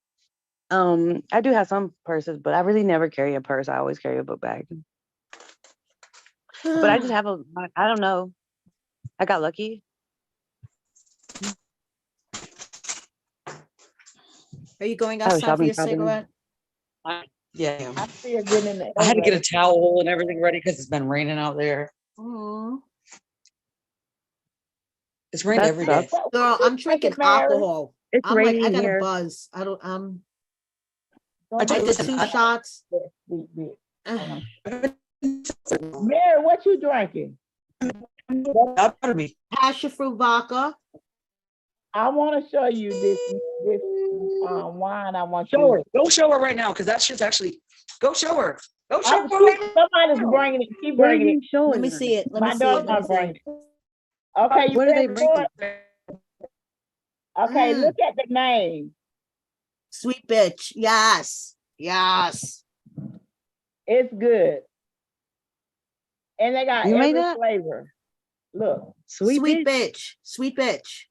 I do have some purses, but I really never carry a purse. I always carry a book bag. But I just have I don't know. I got lucky. Are you going I have a outside for your shopping problem. cigarette? Yeah. I still get in the I had to get a elevator. towel and everything ready because it's been raining out there. Aw. It's rained That every day. sucks. Girl, I'm drinking Mary? alcohol. It's I'm like, I raining got a here. buzz. I don't. I I do- did listen, 2 I- shots. Sweet bitch. Ugh. Mary, what you drinking? Out of me. Passion fruit vodka. I want to show you this wine. I want Show you. her. Go show her right now because that shit's actually. Go show her. Go show her. Somebody's bringing it. Keep What are bringing you it. showing? Let me see it. Let My me see daughter's it. not bringing it. Okay, you What are they ready for bringing? it? Okay, Mm. look at the name. Sweet bitch. Yes. Yes. It's good. And they got You made every that? flavor. Look, Sweet, bitch. bitch. Sweet bitch.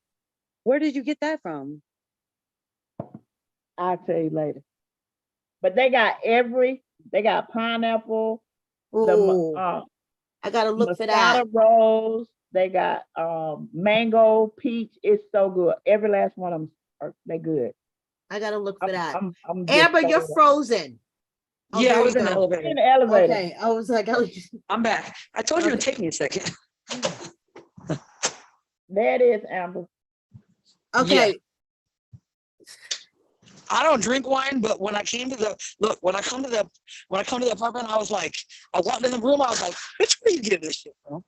Where did you get that from? I'll tell you later. But they got pineapple, Ooh, the I gotta look for that. Moscato rose, they got mango, peach. It's so good. Every last one of them they good. I gotta look for that. I'm just Amber, you're sold out. frozen. Oh, Yeah, I there was you in the go. elevator. In the elevator. Okay, I was like, I'm back. I told you it would take me a second. There it is, Amber. okay. I don't drink wine, but when I came to the apartment, I was like, I walked in the room, I was like, bitch, where you get this shit from?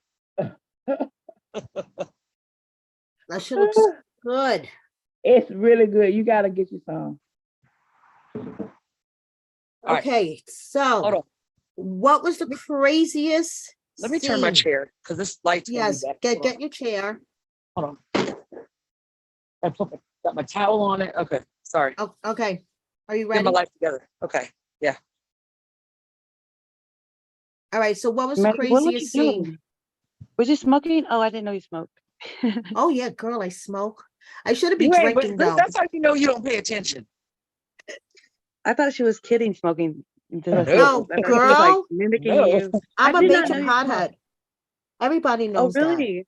That shit looks good. It's really good. You gotta get you some. All right. Okay, Hold so on. what was the craziest? Let me turn my scene? chair because this light's gonna be Yes, back. get your chair. Hold on. Got my towel on it. Okay, sorry. Oh, okay. Are you Get ready? my life together. Okay. All right. So what was the Maggie, what was you craziest scene? doing? Was you smoking? Oh, I didn't know you smoked. Oh yeah, girl, I smoke. I shouldn't be You ain't, drinking but though. that's how you know you don't pay attention. I thought she was kidding smoking. No, I thought she was like girl, mimicking No. you. I'm I a did not major know you pothead. smoked. Everybody Oh, knows that. really?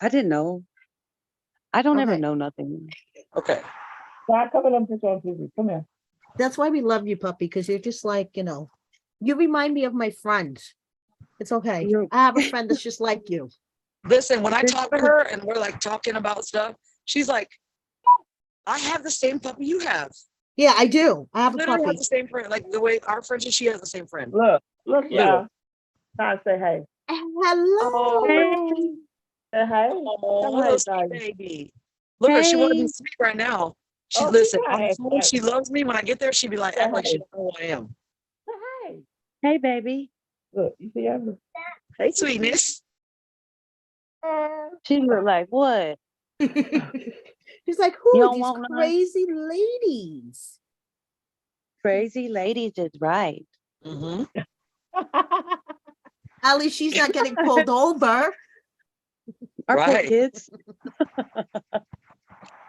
I didn't know. I don't ever Okay. know nothing. Okay. Start coming up to on TV. Come here. That's why we love you, puppy, because you're just like, you remind me of my friend. It's okay. You're- I have a friend that's just like you. Listen, when I talk to her and we're like talking about stuff, she's like, I have the same puppy you have. Yeah, I do. I have a Literally have puppy. the same friend. Like the way our friendship, she has the same friend. Look, Literally. y'all. Time to say hey. Hello. Hey. Say hey. Oh, Say little hey, sweet baby. baby. Look at her, she want to Hey. be sweet right now. She Oh, listen. yeah, I'm told that's she loves me. When I get there, she be like, act like she Hey. don't know who I am. Say hey. Hey, baby. Look, you see her? Hey, sweetness. She looked like what? She's like, You who are don't these want none? crazy ladies? Crazy ladies is right. Mm-hmm. At least she's not getting pulled over. Our poor Right. kids.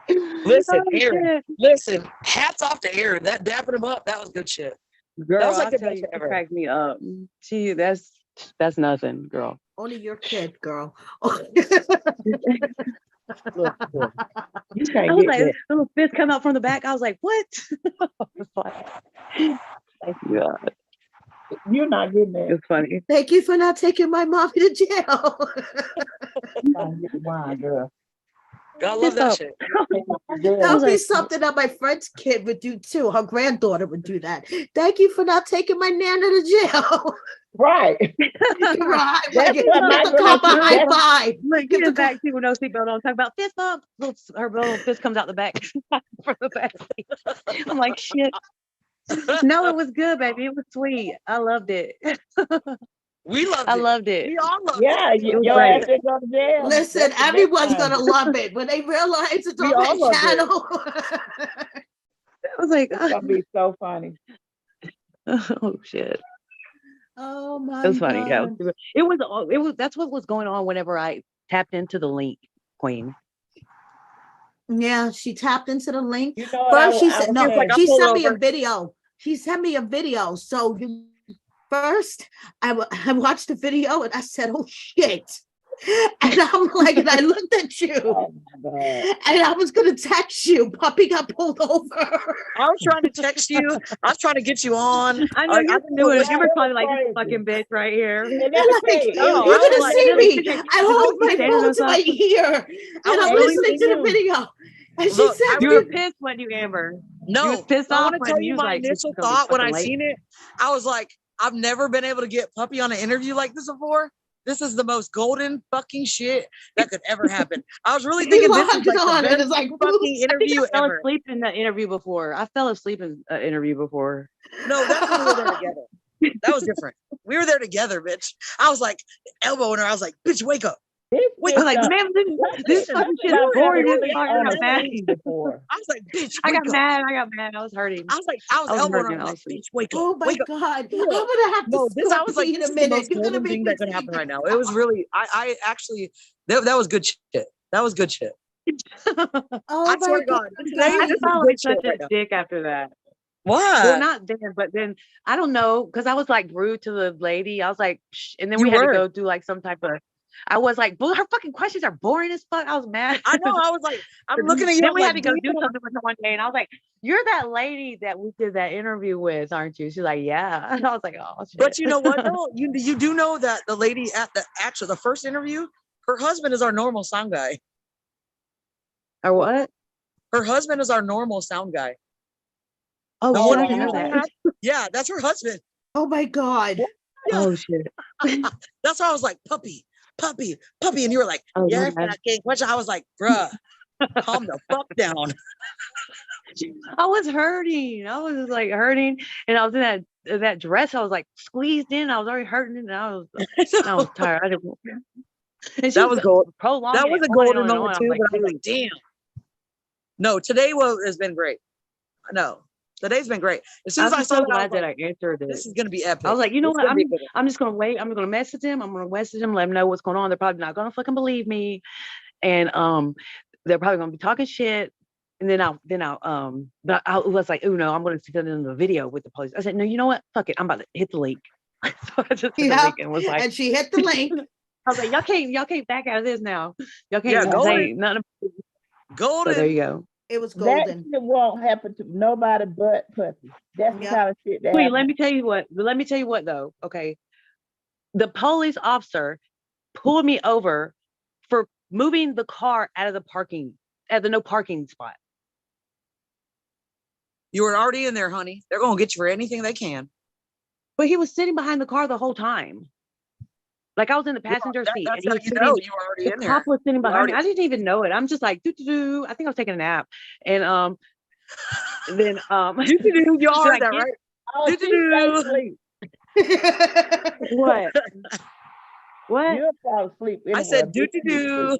Listen, Oh, Aaron. shit. Listen, hats off to Aaron. That dapping him up, that was good shit. Girl, was like I'll the tell best you, she ever. cracked me up. That's nothing, girl. Only your kid, girl. Look, look. You I can't was get like, that. little fist come out from the back. I was like, what? I was like, thank you, God. You're not getting that. It's funny. Thank you for not taking my mommy to jail. Trying to get the wine, girl. God love that Fist shit. That was would be like- something that my friend's kid would do too. Her granddaughter would do that. Thank you for not taking my nana to jail. Right. Right. That's Give what my the cop a high grandma- five. Look, Give get the in back seat with no seatbelt on. Talk about fist bump. Her little fist comes out the back from the back seat. I'm like, shit. No, it was good, baby. It was sweet. I loved it. We loved I it. loved it. We all loved Yeah, it. your great. ass didn't go to jail. Listen, That's the best everyone's time. gonna love it when they realize it's We on all my loved it. channel. I was like, It's gonna be so funny. oh shit. Oh my It was funny. Yeah, God. it was. That's what was going on whenever I tapped into the link, Queen. Yeah, she tapped into the link. You know what? First, she I said, was no, saying. she pull sent me a over. video. She sent me a video. So first, I watched the video and I said, oh shit. And I'm like, and I looked at you Oh my God. and I was going to text you. Puppy got pulled over. I was trying to text you. I was trying to get you on. I know Like, I you didn't knew know it. what- You were that probably was like, this crazy. fucking bitch right here. And that's Like, the thing. No, you're I going was to like, see really me. thinking- I hold my standing phone on to my something. ear I and was I'm really listening to the thinking- video. And she Look, said, You were pissed when you, Amber. You No, was pissed I off want to when tell you you was my like, this initial is gonna be thought when I fucking late. seen it. I was like, I've never been able to get Puppy on an interview like this before. This is the most golden fucking shit that could ever happen. I was really he thinking this is logged like on the and best it's like, fucking interview I fell ever. asleep in the interview before. I fell asleep in an interview before. No, that's when we were there together. That was different. We were there together, bitch. I was like elbowing her. I was like, bitch, wake up. This Wait, I was like, bitch, man, this fucking shit is boring as fuck. I on got a mad. scene before. I was like, bitch, I wake got up. mad. I was hurting. I was I was elbowing her. hurting. I I was was like, bitch, wake up. oh my Wake up. God. Yeah. I'm gonna have to No, this I was like, in this a is the minute. most You're gonna golden make thing me that could take happen a right now. It was really, I actually, that was good shit. That was good shit. Oh I swear my to God. God. Today I is just felt good like such shit right a now. dick after that. What? Well, not then, but then I don't know, because I was like rude to the lady. I was like, shh, and then You we had to were. go do like some type of. I was like, her fucking questions are boring as fuck. I was mad. I know. I was like, I'm looking at you. Then I'm we like, had to go do damn. something with her one day, and I was like, "You're that lady that we did that interview with, aren't you?" She's like, "Yeah." And I was like, "Oh shit." But you know what? No, you do know that the lady at the first interview, her husband is our normal sound guy. Or what? Her husband is our normal sound guy. Oh, The shit, one I you didn't know usually that. have? Yeah, that's her husband. Oh my God. Yeah. Oh, shit. That's why I was like, puppy, puppy, puppy. And you were like, Oh, yeah, my bad. fat king. Which I was like, bruh, calm the fuck down. I was hurting. I was like hurting, and I was in that dress. I was like squeezed in. I was already hurting, and I was tired. I didn't. And she That was gold. prolonging That was it a on and golden on and moment on. too, I was but I was like, like, damn. No, today has been great. No, today's been great. As soon as I I'm saw so that, I was glad that like, I answered it. this is gonna be epic. I was like, you know It's what? gonna be a good one. I'm just gonna wait. I'm gonna message him. I'm gonna message him, let him know what's going on. They're probably not gonna fucking believe me, and they're probably gonna be talking shit. And then but I was like, oh no, I'm gonna send in the video with the police. I said, no, you know what? Fuck it. I'm about to hit the link. So I just hit the Yeah. link and was like, And she hit the link. I was like, y'all can't back out of this now. Y'all Yeah, can't golden. say nothing. So Golden. there you go. It was That golden. shit won't happen to nobody but puppy. That's the Yep. kind of shit that Wait, happens. let me tell you what though. Okay. The police officer pulled me over for moving the car out of the no parking spot. You were already in there, honey. They're gonna get you for anything they can. But he was sitting behind the car the whole time. Like I was in the passenger seat. That's And how he was you sitting, know you were already the in there. cop was sitting behind me. already- I didn't even know it. I'm just like, doo-doo-doo. I think I was taking a nap. And then You should are I that, get- right? Oh, she Doo-doo-doo. stay asleep. what? What? You'll fall asleep. I anyway. said doo doo doo.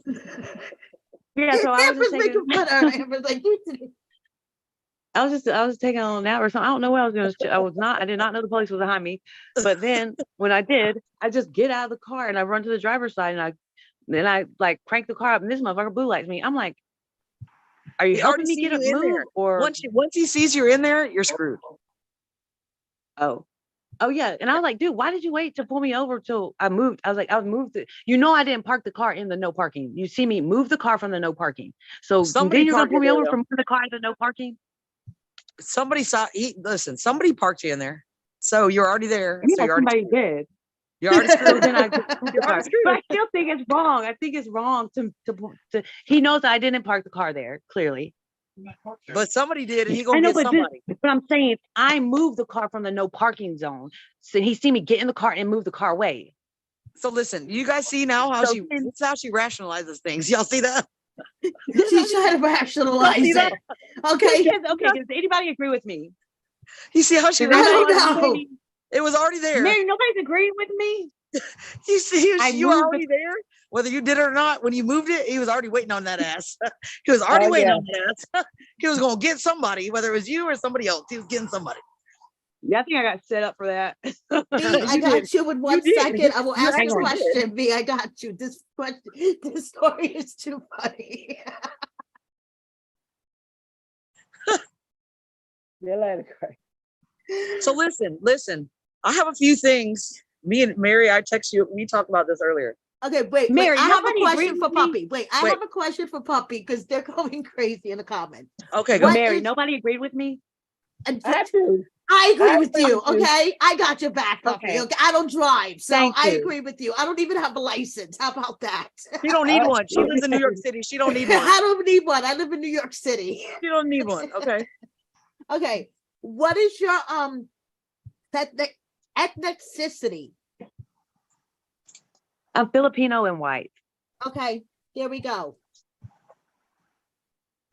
Yeah, so I was Amber's just taking making fun of her. Amber's like, I was taking a nap or something. I don't know what I was doing. I did not know the police was behind me. But then when I did, I just get out of the car and I run to the driver's side and I like crank the car up and this motherfucker blue lights me. I'm like, are you He already helping me seen get you up in move there. or Once he sees you're in there, you're screwed. Oh yeah. And I was like, dude, why did you wait to pull me over till I moved? I was like, I was moved. I didn't park the car in the no parking. You see me move the car from the no parking. So Somebody then you're gonna parked pull me you over there, from the car in the no parking? Somebody somebody parked you in there. So you're already there. So Yeah, you're already somebody screwed. did. You're already So screwed. then I just moved the You're car. already screwed. But I still think it's wrong. I think it's wrong to he knows I didn't park the car there, clearly. But somebody did, and he I gonna know, get somebody. but I'm saying I moved the car from the no parking zone. So he see me get in the car and move the car away. So listen, you guys see now how So this then- is how she rationalizes things. Y'all see that? she's trying to rationalize see that? it. Okay. Does anybody agree with me? You see how she Does anybody I rationalizes? know. agree with me? It was already there. Mary, nobody's agreeing with me. You see, I you were moved already there. Whether you did it or not, when you moved it, he was already waiting on that ass. He was already waiting on that ass. He was gonna get somebody, whether it was you or somebody else. He was getting somebody. Yeah, I think I got set up for that. B, I got you in 1 did. second. I will You ask a actually did. question. B, I got you. This story is too funny. They'll let it crack. So listen. I have a few things. Me and Mary, I text you. We talked about this earlier. Okay, wait. Mary, I have a nobody question agreed for with me. Puppy. Wait, I Wait. have a question for Puppy because they're going crazy in the comments. Okay, go. What Mary, is- nobody agreed with me. And I do. I agree I with agree you. with you. Okay, I got your back, Puppy. Okay. Okay, I don't drive, so Thank I you. agree with you. I don't even have a license. How about that? She don't need Oh, one. She lives in New York City. She don't need one. I don't need one. I live in New York City. She don't need one. Okay. Okay, what is your ethnicity? I'm Filipino and white. Okay, there we go.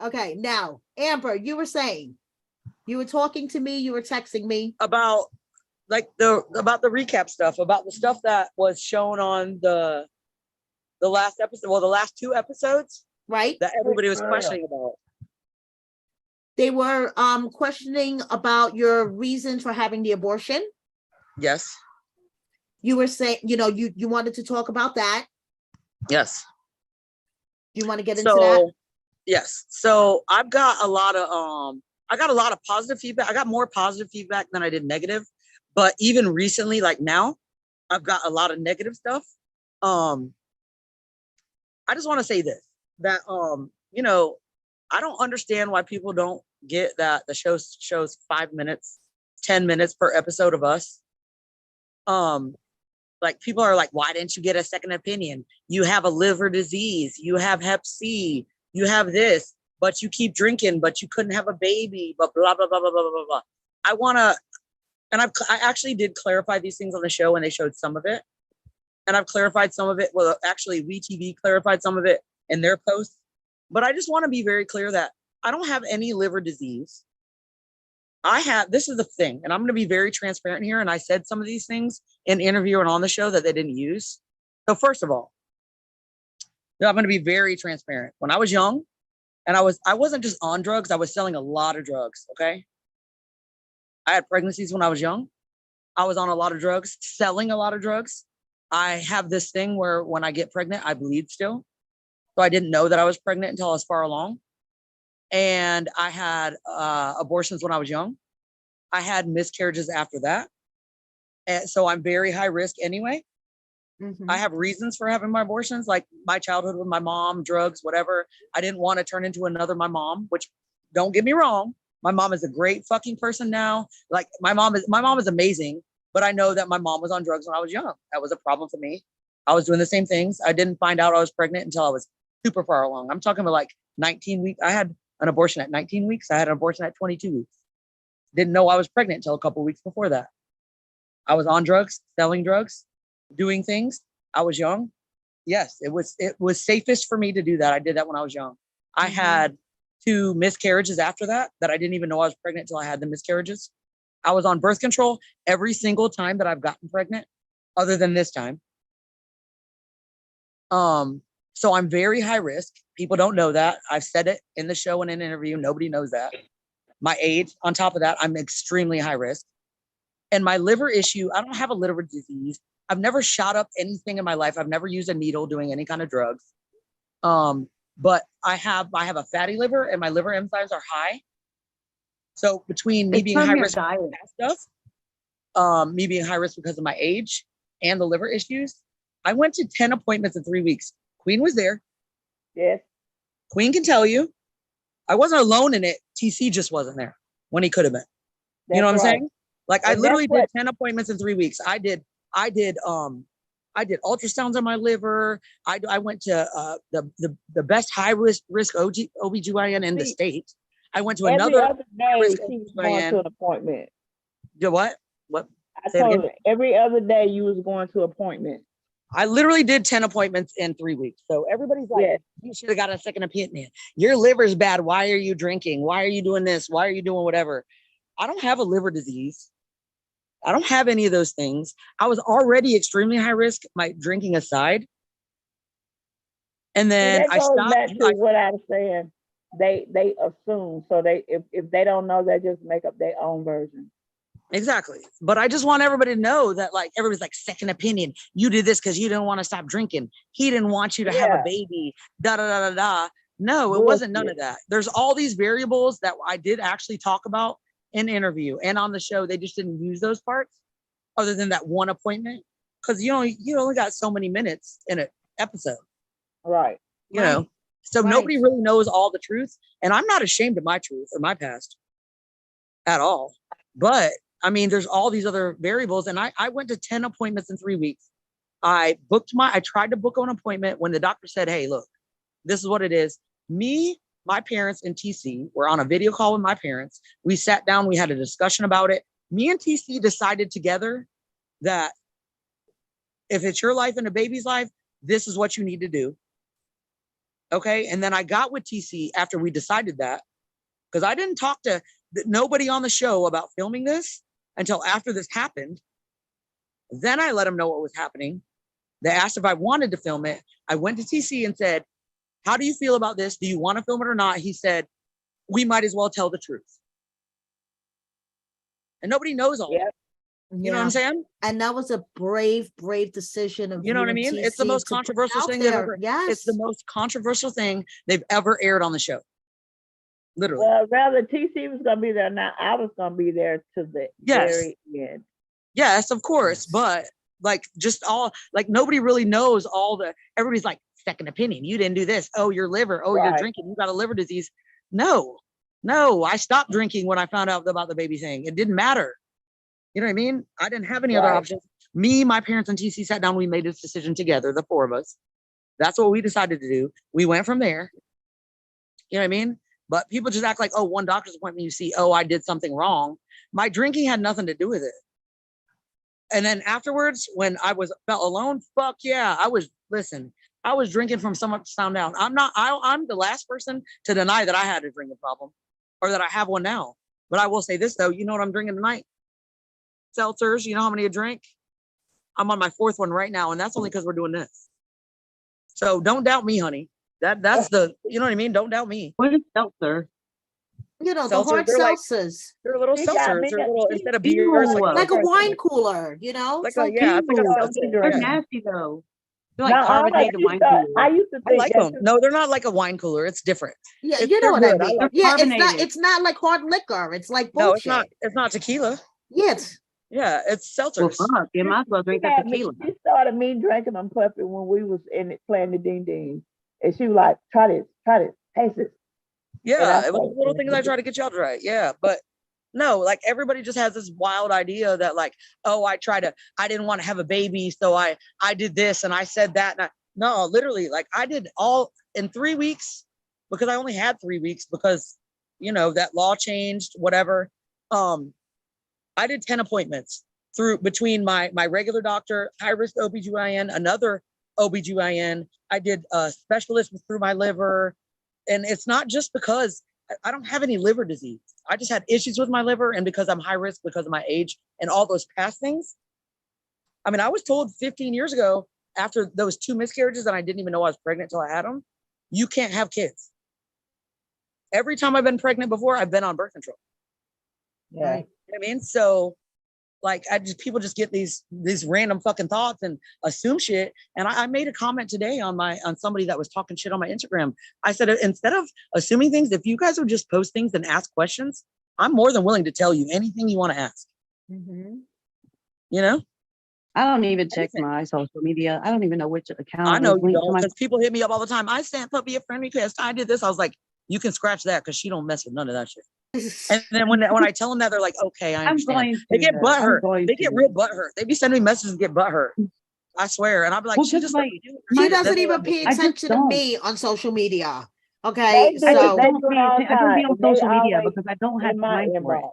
Okay, now Amber, you were saying you were talking to me. You were texting me. About the recap stuff, about the stuff that was shown on the last episode. Well, the last 2 episodes Right? that everybody was questioning about. They were questioning about your reason for having the abortion. Yes. You were saying, you wanted to talk about that. Yes. You want to get into that? Yes. So I've got a lot of positive feedback. I got more positive feedback than I did negative. But even recently, like now, I've got a lot of negative stuff. I just want to say this, that I don't understand why people don't get that the show shows 5 minutes, 10 minutes per episode of us. Like people are like, why didn't you get a second opinion? You have a liver disease, you have Hep C, you have this, but you keep drinking, but you couldn't have a baby, but blah, blah, blah, blah, blah, blah, blah. I want to, and I actually did clarify these things on the show, and they showed some of it. And I've clarified some of it. Well, actually, WeTV clarified some of it in their posts. But I just want to be very clear that I don't have any liver disease. This is the thing, and I'm going to be very transparent here. And I said some of these things in the interview and on the show that they didn't use. So first of all, I'm going to be very transparent. When I was young, and I wasn't just on drugs, I was selling a lot of drugs, okay? I had pregnancies when I was young. I was on a lot of drugs, selling a lot of drugs. I have this thing where when I get pregnant, I bleed still. So I didn't know that I was pregnant until I was far along. And I had abortions when I was young. I had miscarriages after that. And so I'm very high risk anyway. Mhm. I have reasons for having my abortions, like my childhood with my mom, drugs, whatever. I didn't want to turn into another my mom, which, don't get me wrong, my mom is a great fucking person now. Like my mom is amazing, but I know that my mom was on drugs when I was young. That was a problem for me. I was doing the same things. I didn't find out I was pregnant until I was super far along. I'm talking about like 19 weeks. I had an abortion at 19 weeks. I had an abortion at 22 weeks. Didn't know I was pregnant until a couple of weeks before that. I was on drugs, selling drugs, doing things. I was young. Yes, it was safest for me to do that. I did that when I was young. I had 2 miscarriages after that I didn't even know I was pregnant until I had the miscarriages. I was on birth control every single time that I've gotten pregnant, other than this time. So I'm very high risk. People don't know that. I've said it in the show and in an interview. Nobody knows that. My age, on top of that, I'm extremely high risk. And my liver issue, I don't have a liver disease. I've never shot up anything in my life. I've never used a needle doing any kind of drugs. But I have a fatty liver and my liver enzymes are high. So between me being high risk for that stuff, me being high risk because of my age and the liver issues, I went to 10 appointments in 3 weeks. Queen was there. Yes. Queen can tell you. I wasn't alone in it. TC just wasn't there when he could have been. You know what I'm saying? Like I And literally that's did 10 appointments in 3 weeks. I did ultrasounds on my liver. I went to the best high risk OBGYN in the state. I went to Every another other day risk she was going to an appointment. Did what? What? I Say it told again. her every other day you was going to appointment. I literally did 10 appointments in 3 weeks. So everybody's like, Yes. you should have got a second opinion. Your liver's bad. Why are you drinking? Why are you doing this? Why are you doing whatever? I don't have a liver disease. I don't have any of those things. I was already extremely high risk, my drinking aside. And then that I goes stopped. back to what I was saying. They assume, so if they don't know, they just make up their own version. Exactly. But I just want everybody to know that, like, everybody's like, second opinion. You did this because you didn't want to stop drinking. He didn't want you to have a baby. Da da da da da. No, it wasn't none of that. There's all these variables that I did actually talk about in the interview and on the show. They just didn't use those parts other than that one appointment. Because you only got so many minutes in an episode. Right. You know. So nobody really knows all the truth. And I'm not ashamed of my truth or my past at all. But I mean, there's all these other variables. And I went to 10 appointments in 3 weeks. I tried to book an appointment when the doctor said, hey, look, this is what it is. Me, my parents, and TC were on a video call with my parents. We sat down, we had a discussion about it. Me and TC decided together that if it's your life and a baby's life, this is what you need to do. Okay. And then I got with TC after we decided that, because I didn't talk to nobody on the show about filming this until after this happened. Then I let them know what was happening. They asked if I wanted to film it. I went to TC and said, how do you feel about this? Do you want to film it or not? He said, we might as well tell the truth. And nobody knows all that. You know what I'm saying? And that was a brave decision of you know what I mean? It's the most controversial thing they've ever. Yes. It's the most controversial thing they've ever aired on the show. Literally. Well, rather TC was gonna be there. Now I was gonna be there to the very end. Yes, of course. But like just all like nobody really knows all the everybody's like second opinion. You didn't do this. Oh, your liver. Oh, you're drinking. You got a liver disease. No, I stopped drinking when I found out about the baby thing. It didn't matter. You know what I mean? I didn't have any other options. Me, my parents, and TC sat down. We made this decision together, the four of us. That's what we decided to do. We went from there. You know what I mean? But people just act like, oh, one doctor's appointment, you see, oh, I did something wrong. My drinking had nothing to do with it. And then afterwards, when I felt alone, fuck yeah, I was drinking from so much sound down. I'm the last person to deny that I had a drinking problem or that I have one now. But I will say this though, you know what I'm drinking tonight? Seltzers, you know how many I drink? I'm on my 4th one right now, and that's only because we're doing this. So don't doubt me, honey. That's you know what I mean? Don't doubt me. What is seltzer? You know, the Seltzer, hard they're like- seltzers. They're little She got seltzers. me They're a- little, she- instead of Ew. beer, it's Like a a wine cooler, you know? like So a, yeah, it's like a Ew. seltzer. They're Yeah. nasty though. They're like Now, carbonated wine I coolers. used to I think like that them. No, they're not like a wine cooler. It's different. yeah, It's- you know they're what I good. I mean. like Yeah, carbonated. it's not like hard liquor. It's like No, bullshit. it's not tequila. Yeah, Yeah, it's Well, seltzers. fuck, you might as well drink that tequila. She started me drinking them puppy when we was in it playing the ding ding. And she was like, try this, taste this. Yeah, it was started little drinking things I it. try to get y'all to try. Yeah, but no, like everybody just has this wild idea that like, oh, I didn't want to have a baby, so I did this and I said that. And no, literally, like I did all in 3 weeks because I only had 3 weeks because that law changed, whatever. I did 10 appointments between my regular doctor, high risk OBGYN, another OBGYN. I did a specialist through my liver. And it's not just because I don't have any liver disease. I just had issues with my liver, and because I'm high risk because of my age and all those past things. I mean, I was told 15 years ago after those 2 miscarriages, and I didn't even know I was pregnant until I had them, you can't have kids. Every time I've been pregnant before, I've been on birth control. Yeah. Right. You know what I mean? So like people just get these random fucking thoughts and assume shit. And I made a comment today on somebody that was talking shit on my Instagram. I said, instead of assuming things, if you guys would just post things and ask questions, I'm more than willing to tell you anything you want to ask. Mhm. You know? I don't even check Anything. my social media. I don't even know which account. I know is you linked to don't, my- because people hit me up all the time. I sent puppy a friend request. I did this. I was like, you can scratch that because she don't mess with none of that shit. And then when I tell them that, they're like, okay, I I'm understand. going They to, get though. I'm butthurt. going They get to. real butthurt. They be sending me messages and get butthurt. I swear. And I'll be like, Well, she just just like, She my- doesn't Then even they- pay I just attention to don't. me on social media. Okay, They do. I just so They don't do pay it all the attention. I don't be time, on and they social media always because I don't have in my time for it. inbox.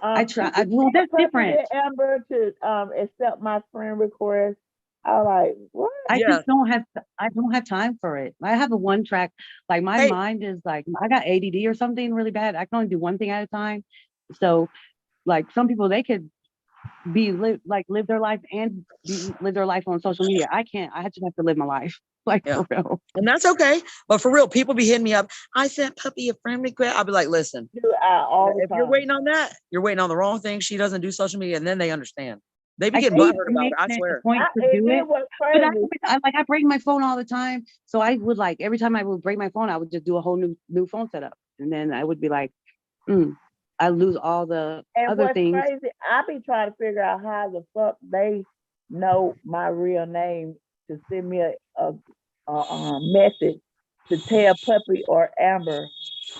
I try. Could you Well, tell that's Puppy different. and Amber to accept my friend request? I was like, what? I Yeah. just don't have. I don't have time for it. I have a one track. Like my Hey. mind is like I got ADD or something really bad. I can only do one thing at a time. So, like some people, they could live their life and live their life on social media. I can't. I just have to live my life. Like Yeah. for real. And that's okay. But for real, people be hitting me up. I sent puppy a friend request. I'll be like, listen, Do all the if time. you're waiting on that, you're waiting on the wrong thing. She doesn't do social media, and then they understand. They be I getting think butthurt it about it. makes I it a swear. point to do it. was But crazy. I break my phone all the time. So I would like every time I would break my phone, I would just do a whole new phone setup. And then I would be like, I lose all the And other what's things. crazy, I be trying to figure out how the fuck they know my real name to send me a message to tell Puppy or Amber.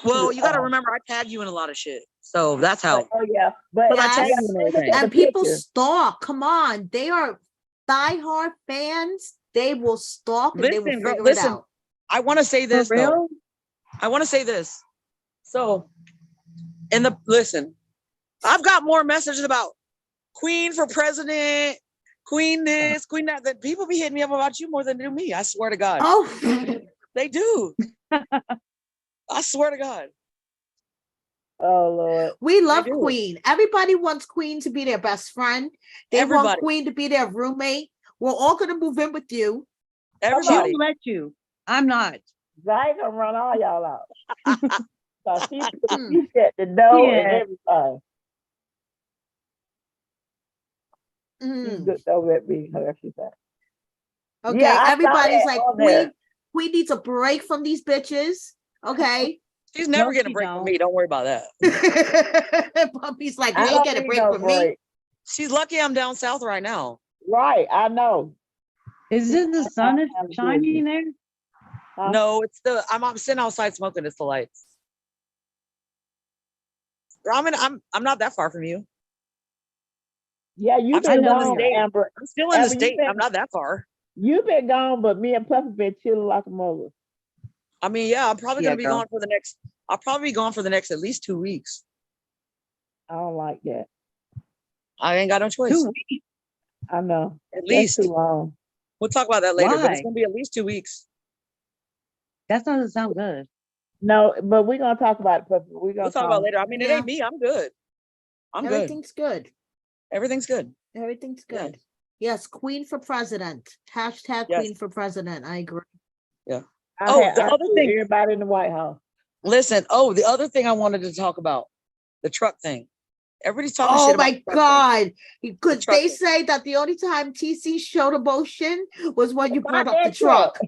Well, you got to remember, I tag you in a lot of shit. So that's how. Oh yeah, but But I Yes. tag you in everything. and people stalk. Come on, they are diehard fans. They will stalk and they will Listen, girl, figure listen. it out. I want to say this, For though. real? I want to say this. So, listen, I've got more messages about Queen for president, Queen this, Queen that. That people be hitting me up about you more than they do me. I swear to God. Oh, They do. I swear to God. Oh Lord. we love do. Queen. Everybody wants Queen to be their best friend. They want Everybody. Queen to be their roommate. We're all gonna move in with you. Everybody. She'll let you. I'm not. I ain't gonna run all y'all out. So she Hmm. set the door and Yeah. everything. She Mm. looked over at me. Her, she said, Okay, Yeah, I saw everybody's that like on there. Queen needs a break from these bitches. Okay. She's never No, getting a she break from don't. me. Don't worry about that. Puppy's like, I you ain't don't get a need break no from me. break. She's lucky I'm down south right now. Right, I know. Is it the sun is I'm shining there? Huh? No, it's I'm sitting outside smoking. It's the lights. I'm not that far from you. Yeah, you've I'm been still in the gone, state. Amber. I'm still in the Amber, you state. been- I'm not that far. You've been gone, but me and Puffy been chilling like a mother. I mean, yeah, I'm probably Yeah, gonna be girl. gone for the next. I'll probably be gone for the next at least 2 weeks. I don't like that. I ain't got no choice. 2 weeks. I know. At That's least too long. we'll talk about that later, but it's Why? gonna be at least 2 weeks. That doesn't sound good. No, but we're gonna talk about it. But we're We'll gonna talk about it talk. later. I mean, it Yeah. ain't me. I'm good. I'm good. Everything's good. Everything's good. Everything's Yeah. good. Yes, Queen for president. Hashtag Yes. Queen for president. I agree. Yeah. I Oh, had, the I other threw thing. everybody in the White House. Listen. Oh, the other thing I wanted to talk about, the truck thing. Everybody's talking Oh shit about my the truck thing. God. Because truck they thing. say that the only time TC showed emotion was when you About brought up that the truck.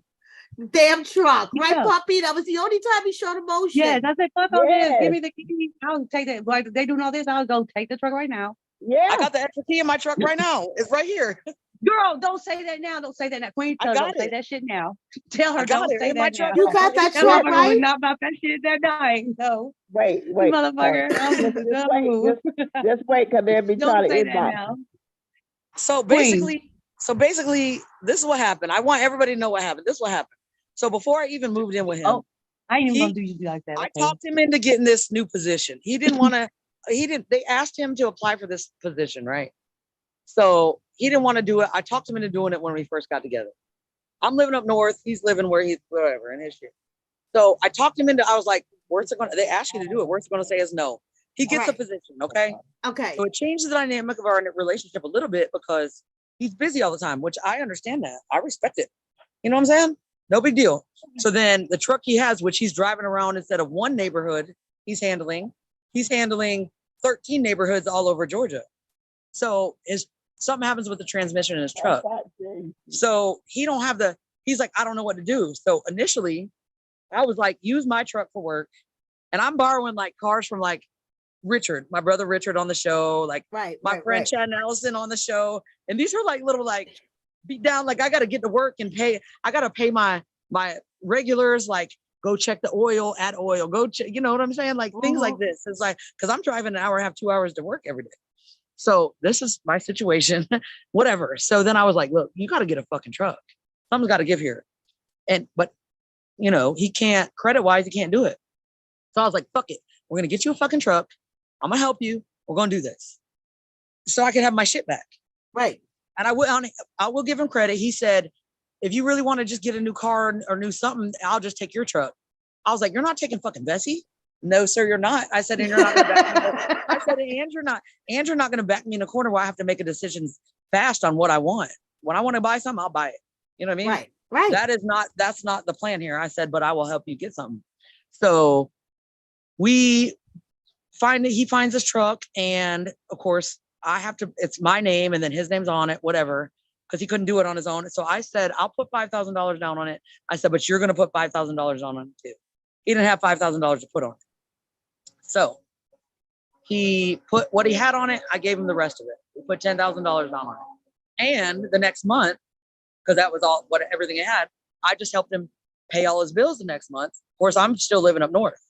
Damn truck. Right, Yeah. puppy? That was the only time he showed emotion. Yes, I said, fuck all this. Give Yes. me the key. I'll take that. Like they doing all this, I'll go take the truck right now. Yeah. I got the extra key in my truck right now. It's right here. Girl, don't say that now. Don't say that now. Queen, I don't got say it. that shit now. Tell her, I got don't it say in my that truck. now. You got that That truck, motherfucker right? would not about that shit that night. No. Wait. This So, motherfucker. just wait. Just wait, cause they'll be trying Don't to say that inbox. now. So Queen. basically, this is what happened. I want everybody to know what happened. This is what happened. So before I even moved in with him, Oh, I ain't even he- gonna do you like that. I Okay. talked him into getting this new position. He didn't want to. They asked him to apply for this position, right? So he didn't want to do it. I talked him into doing it when we first got together. I'm living up north. He's living where he's whatever in his shit. So I talked him into. I was like, "Where's it going?" They asked you to do it. Where's it going to say is no. He gets the Right. position, okay? Okay. So it changed the dynamic of our relationship a little bit because he's busy all the time, which I understand that. I respect it. You know what I'm saying? No big deal. So then the truck he has, which he's driving around instead of one neighborhood, he's handling 13 neighborhoods all over Georgia. So something happens with the transmission in his truck. So he's like, I don't know what to do. So initially I was like, use my truck for work. And I'm borrowing like cars from like Richard, my brother Richard on the show, like Right. my right, friend right. Chad Nelson on the show. And these are like little like beat down, like I gotta get to work and I gotta pay my regulars, like go check the oil, add oil, go check, you know what I'm saying? Like things like this. It's like, cause I'm driving an hour and a half, 2 hours to work every day. So this is my situation, whatever. So then I was like, look, you gotta get a fucking truck. Something's gotta give here. But you know, he can't, credit wise, he can't do it. So I was like, fuck it. We're gonna get you a fucking truck. I'm gonna help you. We're gonna do this. So I can have my shit back. Right. And I will give him credit. He said, if you really want to just get a new car or new something, I'll just take your truck. I was like, you're not taking fucking Bessie? No, sir, you're not. I said, and you're not gonna back me. I said, and you're not gonna back me in a corner where I have to make a decision fast on what I want. When I want to buy something, I'll buy it. You know what I mean? Right. Right. That's not the plan here. I said, but I will help you get something. So he finds this truck, and of course it's my name and then his name's on it, whatever, because he couldn't do it on his own. So I said, I'll put $5,000 down on it. I said, but you're going to put $5,000 on it too. He didn't have $5,000 to put on it. So he put what he had on it. I gave him the rest of it. We put $10,000 down on it. And the next month, because that was everything he had, I just helped him pay all his bills the next month. Of course, I'm still living up north,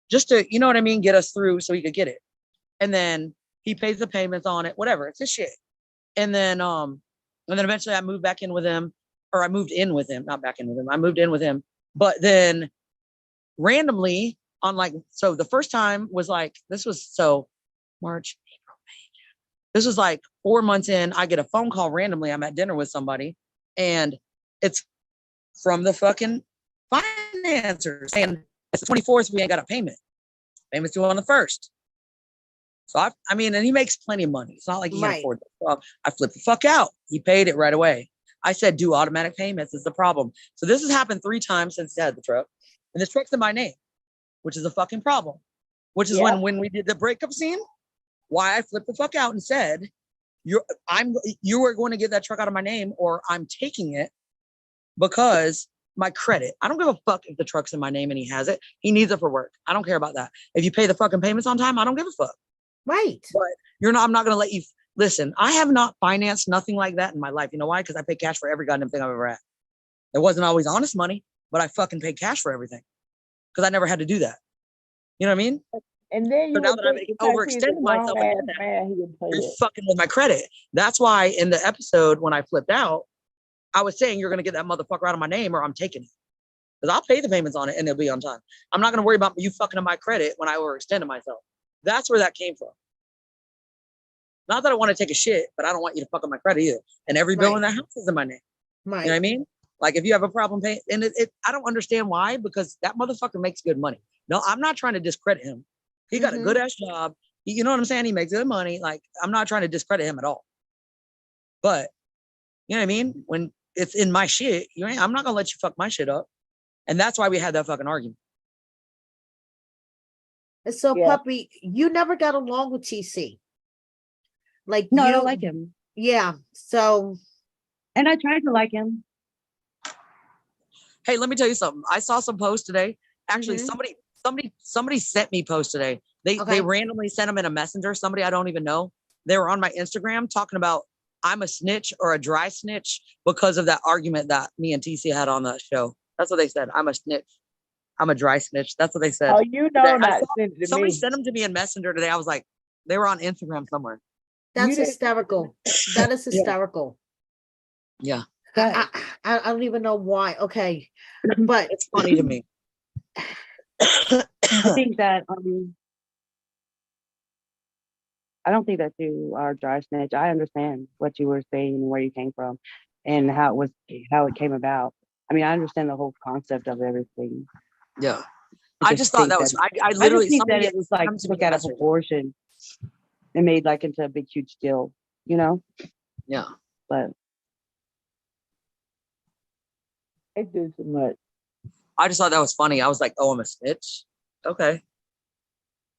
just to, you know what I mean, get us through so he could get it. And then he pays the payments on it, whatever. It's his shit. And then eventually I moved back in with him, or I moved in with him, not back in with him. I moved in with him. But then randomly so the first time was like, this was March, April, May. This was like 4 months in. I get a phone call randomly. I'm at dinner with somebody and it's from the fucking financiers saying it's the 24th. We ain't got a payment. Payment's due on the 1st. So and he makes plenty of money. It's not like he can afford it. So I flipped the fuck out. He paid it right away. I said, do automatic payments is the problem. So this has happened 3 times since he had the truck. And this truck's in my name, which is a fucking problem. Which is when we did the breakup scene, why I flipped the fuck out and said, you are going to get that truck out of my name or I'm taking it because my credit. I don't give a fuck if the truck's in my name and he has it. He needs it for work. I don't care about that. If you pay the fucking payments on time, I don't give a fuck. Right. But I'm not going to let you listen. I have not financed nothing like that in my life. You know why? Because I pay cash for every goddamn thing I've ever had. It wasn't always honest money, but I fucking paid cash for everything because I never had to do that. You know what I mean? And then you now that I've overextended myself, you're fucking with my credit. That's why in the episode when I flipped out, I was saying you're going to get that motherfucker out of my name or I'm taking it. Because I'll pay the payments on it and they'll be on time. I'm not going to worry about you fucking up my credit when I overextended myself. That's where that came from. Not that I want to take a shit, but I don't want you to fuck up my credit either. And every bill in that house is in my name. Right. You know what I mean? Like if you have a problem paying, and I don't understand why, because that motherfucker makes good money. No, I'm not trying to discredit him. He got a good ass job. You know what I'm saying? He makes good money. Like I'm not trying to discredit him at all. But you know what I mean? When it's in my shit, I'm not gonna let you fuck my shit up. And that's why we had that fucking argument. So Puppy, you never got along with TC. Like No, I don't like him. Yeah. So and I tried to like him. Hey, let me tell you something. I saw some posts today. Actually, somebody sent me posts today. They randomly sent them in a messenger. Somebody I don't even know. They were on my Instagram talking about I'm a snitch or a dry snitch because of that argument that me and TC had on the show. That's what they said. I'm a snitch. I'm a dry snitch. That's what they said. Oh, you know that. Somebody sent them to me in messenger today. I was like, they were on Instagram somewhere. That's hysterical. That is hysterical. Yeah. I don't even know why. Okay. But it's funny to me. I think that I don't think that you are a dry snitch. I understand what you were saying and where you came from and how it came about. I mean, I understand the whole concept of everything. Yeah. I just thought that was I literally think that it was like took out of proportion and made like into a big huge deal, you know? Yeah. But it do too much. I just thought that was funny. I was like, oh, I'm a snitch. Okay.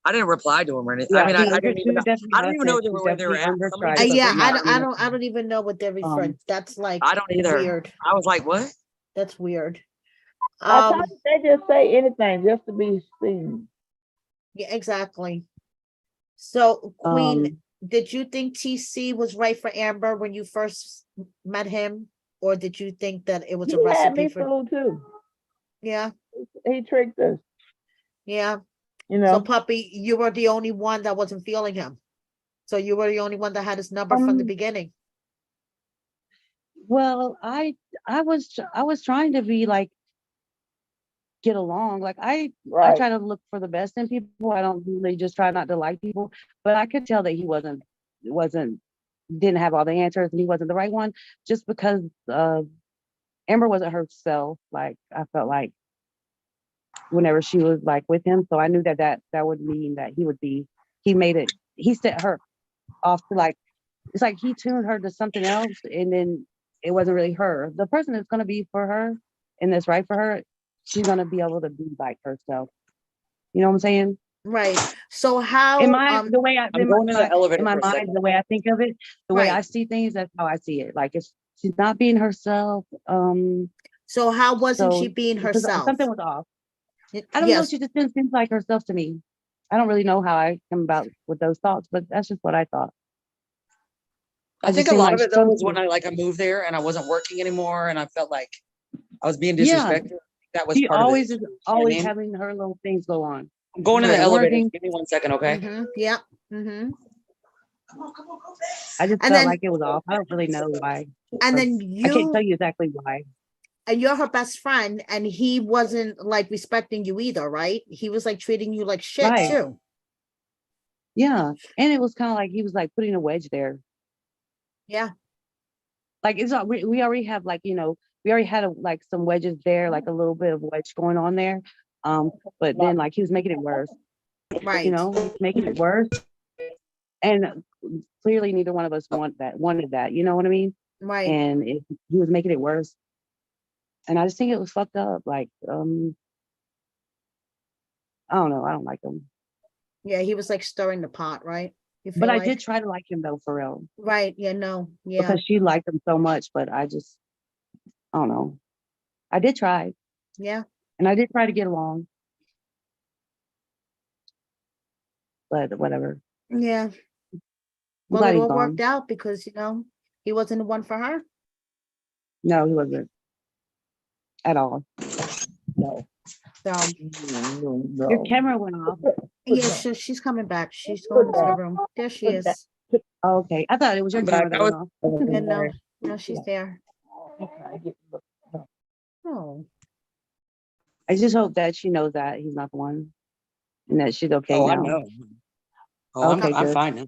I didn't reply to him or anything. Yeah, I mean, I don't even know where they were at. Yeah, I don't even know what they're referring. That's like I don't either. Weird. I was like, what? That's weird. I thought they just say anything just to be seen. Yeah, exactly. So, Queen, did you think TC was right for Amber when you first met him, or did you think that it was a recipe had me for fooled too? Yeah, he tricked us. Yeah, you know. So, Puppy, you were the only one that wasn't feeling him. So you were the only one that had his number from the beginning. Well, I was trying to be like get along. Like I try to look for the best in people. I don't really just try not to like people, but I could tell that he didn't have all the answers and he wasn't the right one just because Amber wasn't herself. Like I felt like whenever she was like with him, so I knew that would mean that he set her off to like, it's like he tuned her to something else and then it wasn't really her. The person that's going to be for her and that's right for her, she's going to be able to be like herself. You know what I'm saying? Right. So how in my the way I I'm going in the elevator in my mind, the way I think of it, the way I see things, that's how I see it. Like if she's not being herself. So how wasn't she being herself? Something was off. I don't know. She just didn't seem like herself to me. I don't really know how I come about with those thoughts, but that's just what I thought. I think a lot of it though was when I moved there and I wasn't working anymore and I felt like I was being disrespected. That was part of it. She always having her little things go on. I'm going in the elevator. Give me 1 second, okay? Yeah. Come on, go fast. I just felt like it was off. I don't really know why. And then I can't tell you exactly why. And you're her best friend, and he wasn't like respecting you either, right? He was like treating you like shit too. Yeah, and it was kind of like he was like putting a wedge there. Yeah, like it's not. We already have like we already had like some wedges there, like a little bit of wedge going on there. But then like he was making it worse. Right. He's making it worse, and clearly neither one of us wanted that. You know what I mean? Right. And he was making it worse. And I just think it was fucked up. Like, I don't know. I don't like him. Yeah, he was like stirring the pot, right? But I did try to like him though, for real. Right. Yeah, no. Yeah. Because she liked him so much, but I don't know. I did try. Yeah. And I did try to get along. But whatever. Yeah. Well, it all worked out because, he wasn't the one for her. No, he wasn't. At all. No. Your camera went off. Yeah, she's coming back. She's going into the room. There she is. Okay. I thought it was your camera that went off. No, she's there. Oh. I just hope that she knows that he's not the one and that she's okay Oh, I now. know. Oh, Okay, I'm good. fine now.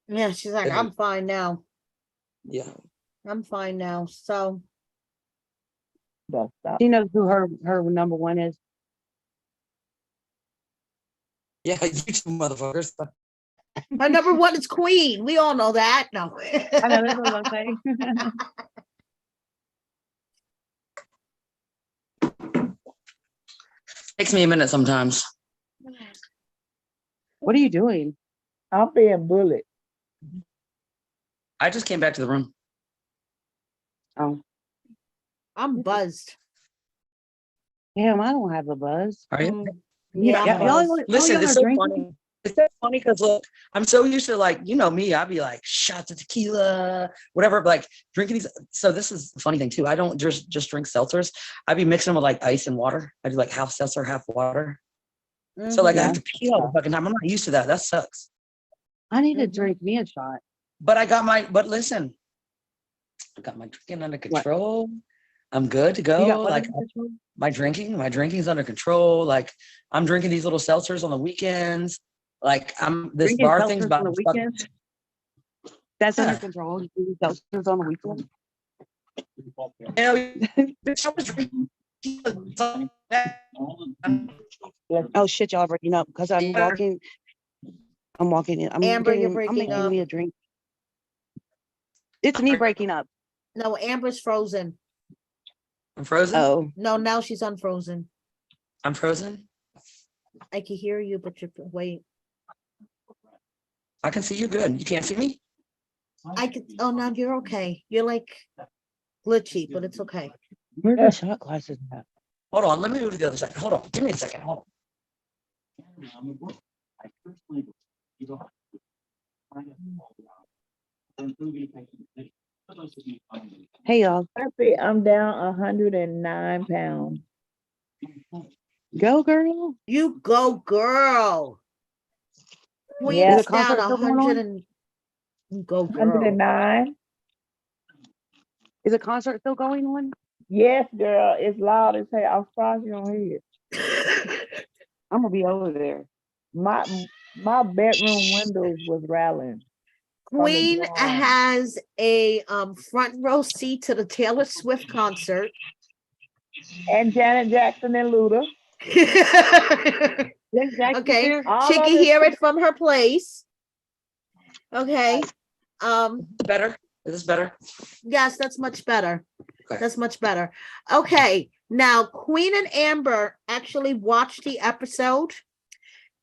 Yeah, she's like, Yeah. I'm fine now. Yeah. I'm fine now. So That's stop. She knows who her number one is. Yeah, you two motherfuckers. my number one is Queen. We all know that. No. I know that's what I'm saying. Takes me a minute sometimes. What are you doing? I'm being bullied. I just came back to the room. Oh, I'm buzzed. damn, I don't have a buzz. Are you? Mm, Yeah, yeah, I'm y'all, buzzed. Listen, y'all it's are so drinking? funny. It's so funny because look, I'm so used to like, you know me, I'd be like shots of tequila, whatever, like drinking these. So this is the funny thing too. I don't just drink seltzers. I'd be mixing them with like ice and water. I do like half seltzer, half water. So like I have to pee all the fucking time. I'm not used to that. That sucks. I need to drink me a shot. But listen, I got my drinking under control. I'm good to You go. got what Like under control? my drinking's under control. Like I'm drinking these little seltzers on the weekends. Like I'm this Drinking bar thing's seltzers about on the to fuck- weekends? That's under Yeah. control. You do seltzers on the weekend? Hell, bitch, I was drinking. Oh shit, y'all breaking up because I'm Yeah. walking. I'm walking in. Amber, you're I'm breaking making up. me a drink. It's me breaking up. No, Amber's frozen. I'm frozen. Oh, No, now she's unfrozen. I'm frozen. I can hear you, but you're wait. I can see you good. You can't see me? I could. Oh, now you're okay. You're like glitchy, but it's okay. where the shot glasses at? Hold on. Let me move to the other side. Hold on. Give me a second. Hold Hey y'all, I'm down 109 pounds. go girl. You go, girl. Queen Yeah. is Is the concert down still going 100 on? and you go, girl. 109. Is the concert still going on? Yes, girl. It's loud as hell. I'm surprised you don't hear it. I'm gonna be over there. My bedroom windows was rattling. Queen drum. has a front row seat to the Taylor Swift concert. And Janet Jackson and Luda. Yes, Jackson's Okay, here. All she of can it. hear it from her place. Okay. better. Is this better? Yes, that's much better. Okay. That's much better. Okay, now Queen and Amber actually watched the episode,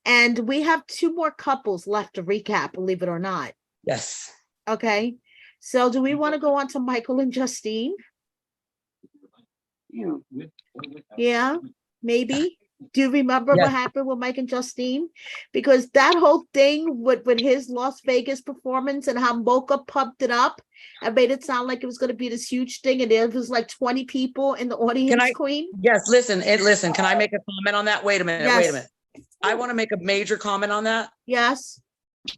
and we have two more couples left to recap, believe it or not. Yes. Okay, so do we want to go on to Michael and Justine? Yeah, maybe. Do you remember Yes. what happened with Mike and Justine? Because that whole thing with his Las Vegas performance and how Mocha pumped it up and made it sound like it was going to be this huge thing, and there was like 20 people in the audience, I- Queen. Yes. Listen. Can I make a comment on that? Wait a minute. Yes. Wait a minute. I want to make a major comment on that Yes.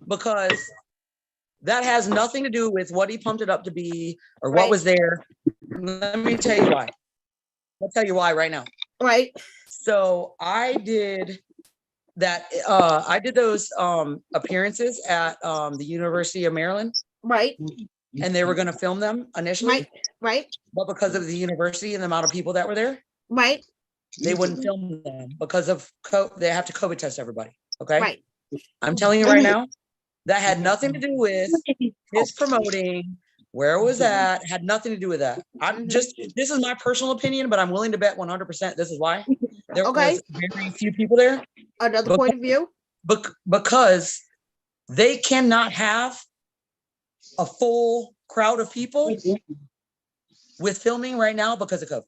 because that has nothing to do with what he pumped it up to be or Right. what was there. Let me tell you why. I'll tell you why right now. Right. So I did that. I did those appearances at the University of Maryland, Right. and they were going to film them initially, Right. Right. but because of the university and the amount of people that were there, Right. they wouldn't film them because of they have to COVID test everybody. Okay. Right. I'm telling you right now, that had nothing to do with his promoting, where it was at, had nothing to do with that. I'm just, this is my personal opinion, but I'm willing to bet 100% this is why. There Okay. was very few people there Another point of view. because they cannot have a full crowd of people with filming right now because of COVID.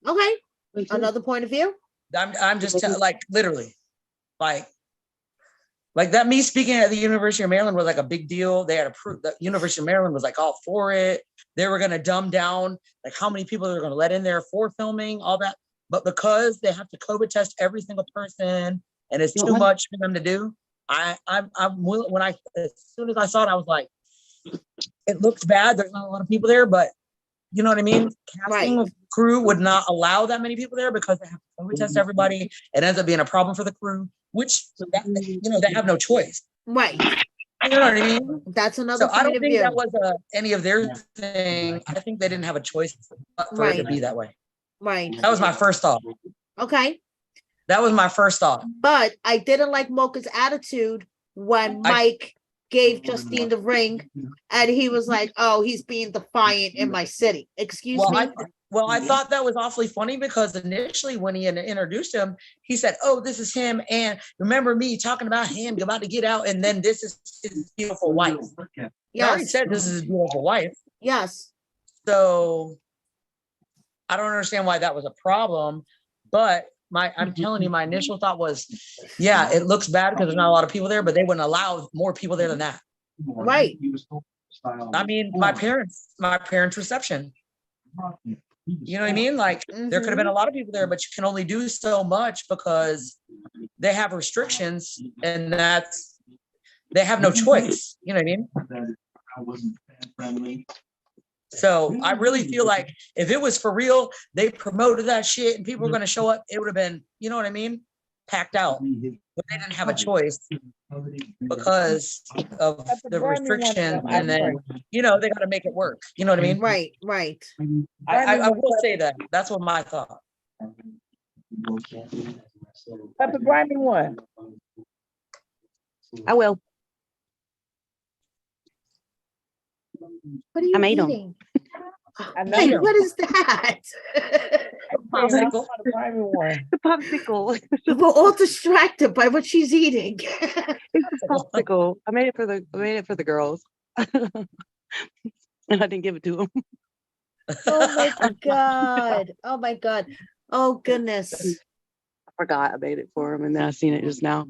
Okay. Another point of view. I'm just like literally like that. Me speaking at the University of Maryland was like a big deal. They had approved. The University of Maryland was like all for it. They were going to dumb down like how many people they're going to let in there for filming, all that. But because they have to COVID test every single person and it's too much for them to do, I'm willing. As soon as I saw it, I was like, it looks bad. There's not a lot of people there, but you know what I mean? Casting Right. crew would not allow that many people there because they have to COVID test everybody. It ends up being a problem for the crew, which they have no choice. Right. You know what I mean? That's another So I point don't of think view. that was any of their thing. I think they didn't have a choice for it to Right. be that way. Right. That was my first thought. Okay. That was my first thought. But I didn't like Mocha's attitude when Mike gave Justine the ring and he was like, oh, he's being defiant in my city. Excuse me? I thought that was awfully funny because initially when he introduced him, he said, oh, this is him. And remember me talking about him, you're about to get out. And then this is his beautiful wife. He already said this is his beautiful wife. Yes. So I don't understand why that was a problem. But I'm telling you, my initial thought was, yeah, it looks bad because there's not a lot of people there, but they wouldn't allow more people there than that. Right. I mean, my parents' reception. You know what I mean? Like there could have been a lot of people there, but you can only do so much because they have restrictions, and they have no choice. You know what I mean? So I really feel like if it was for real, they promoted that shit and people were going to show up, it would have been, you know what I mean? Packed out. But they didn't have a choice because of the restriction. And then, they got to make it work. You know what I mean? Right, right. I will say that. That's what my thought. Pepper, bring me one. I will. What are you I made 'em. eating? I know. Hey, what is that? Popsicle. Bring me one. The popsicle. We're all distracted by what she's eating. It's a popsicle. I made it for the girls. And I didn't give it to them. Oh my God. Oh my God. Oh goodness. I forgot I made it for them, and then I seen it just now.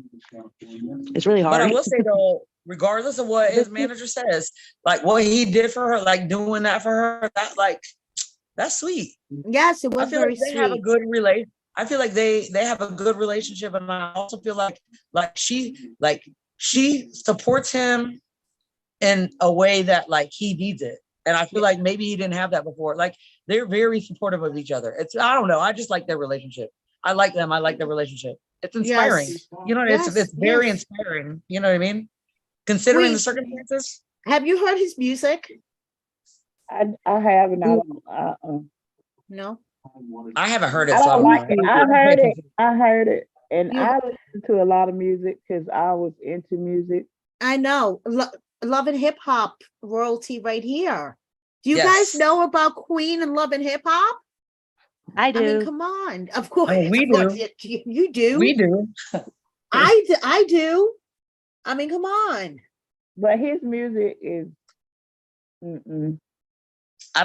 It's really hard. But I will say though, regardless of what his manager says, like what he did for her, like doing that for her, that's sweet. Yes, it I was feel very like they have a sweet. good relation. I feel like they have a good relationship, and I also feel like she supports him in a way that like he needs it. And I feel like maybe he didn't have that before. Like they're very supportive of each other. I don't know. I just like their relationship. I like them. I like their relationship. It's inspiring. Yes. It's very Yes. inspiring. You know what I mean? Considering Wait. the circumstances. Have you heard his music? I haven't. I don't. No. I haven't heard it. I So don't like it. I heard it. it. I heard it, and Yeah. I listened to a lot of music because I was into music. I know. Love and Hip Hop royalty right here. Do you Yes. guys know about Queen and Love and Hip Hop? I do. I mean, come on. Of course. Oh, we of course do. You do. We do. I do. I mean, come on. But his music is. I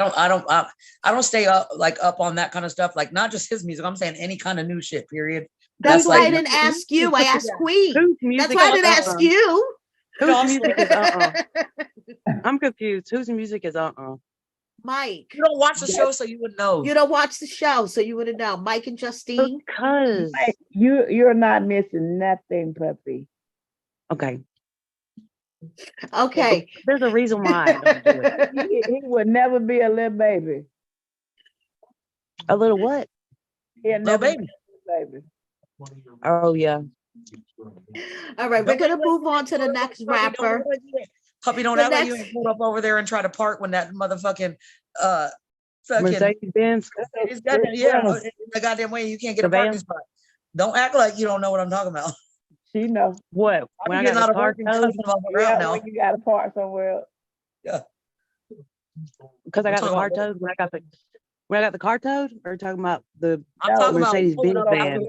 don't stay up on that kind of stuff. Like not just his music. I'm saying any kind of new shit. Period. That's why I like- didn't ask you. I asked Queen. Whose music That's why I is didn't ask you. Whose music is I'm confused. Whose music is Mike. You don't watch the show, so you would know. You don't watch the show, so you wouldn't know. Mike and Justine. Because You're not missing nothing, puppy. okay. Okay. There's a reason why I don't do it. He would never be a little baby. A little what? He'll No, never baby. be a baby. Oh yeah. All right, we're gonna move on to the next rapper. Puppy, don't The act like you next- ain't pulled up over there and try to park when that motherfucking fucking Mercedes Benz. it's got the goddamn way you can't get a The van? parking spot. Don't act like you don't know what I'm talking about. She know. What? When I getting got out the of car work and towed, cussing the motherfucker out Yeah, now. when you got to park somewhere else. because I got the talking car about- towed. When I got the car towed, or talking about the I'm No, talking about Mercedes pulling Benz up van. after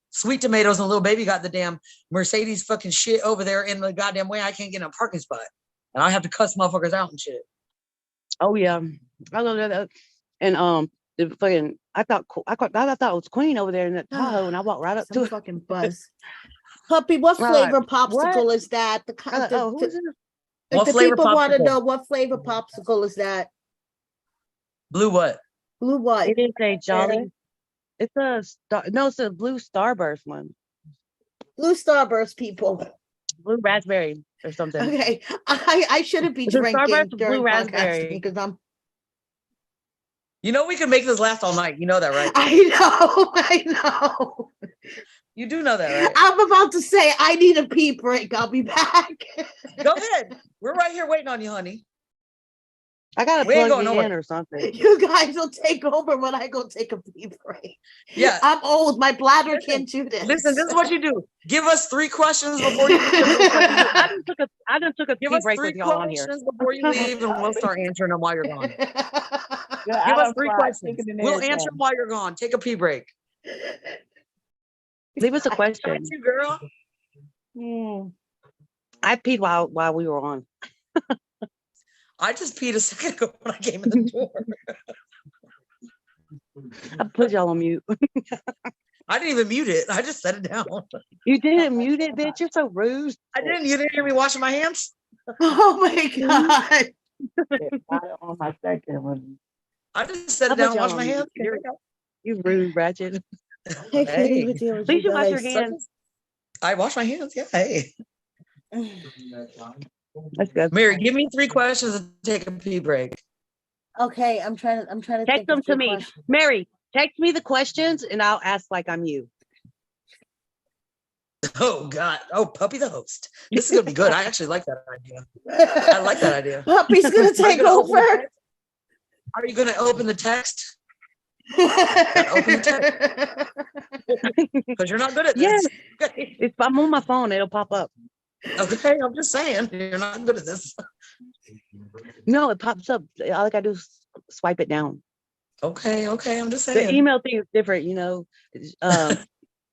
Sweet Tomatoes and Little Baby got the damn Mercedes fucking shit over there in the goddamn way. I can't get in a parking spot, and I have to cuss motherfuckers out and shit. oh yeah, I love that. And the fucking I thought it was Queen over there in that Tahoe, and I walked right up to Some it. fucking buzz. Puppy, what Right. flavor popsicle What? is that? The, I thought, oh, who is it? What the flavor people want to popsicle? know what flavor popsicle is that? Blue what? Blue what? It is a Jolly. It's a star. No, it's a blue Starburst one. Blue Starburst people. Blue raspberry or something. Okay, I shouldn't be Is it drinking Starburst or during blue podcasting raspberry? because I'm. You know we can make this last all night. You know that, right? I know. You do know that, right? I'm about to say I need a pee break. I'll be back. Go ahead. We're right here waiting on you, honey. I gotta We ain't plug going you in nowhere. or something. You guys will take over when I go take a pee break. Yeah. I'm old. My bladder Listen, can't do this. Listen, this is what you do. Give us 3 questions before you leave. And we'll start answering. I just took a Give tea us break 3 with y'all on here. questions before you leave, and we'll start answering them while you're gone. Yeah, Give I us done 3 fried questions. chicken and We'll everything. answer them while you're gone. Take a pee break. Leave us a Got question. you, girl. I peed while we were on. I just peed a second ago when I came in the door. I put y'all on mute. I didn't even mute it. I just set it down. You didn't mute it, bitch. You're so rude. I didn't. You didn't hear me washing my hands? Oh my God. On my second one. I just set I it down put and y'all washed on my mute. hands. You rude, ratchet. I can't Hey. even deal with Please you you wash your guys. hands. I wash my hands. Yeah. Hey. That's good. Mary, give me 3 questions and take a pee break. Okay, I'm trying to Text think them of to three me. questions. Mary, text me the questions and I'll ask like I'm you. Oh God. Oh, Puppy the host. This is gonna be good. I actually like that idea. I like that idea. Puppy's gonna Are you take gonna open the over. text? Are you gonna open the text? Because you're not good at Yes. this. Okay. If I'm on my phone, it'll pop up. Okay, I'm just saying you're not good at this. No, it pops up. All I gotta do is swipe it down. Okay, I'm just The saying. email thing is different, you know.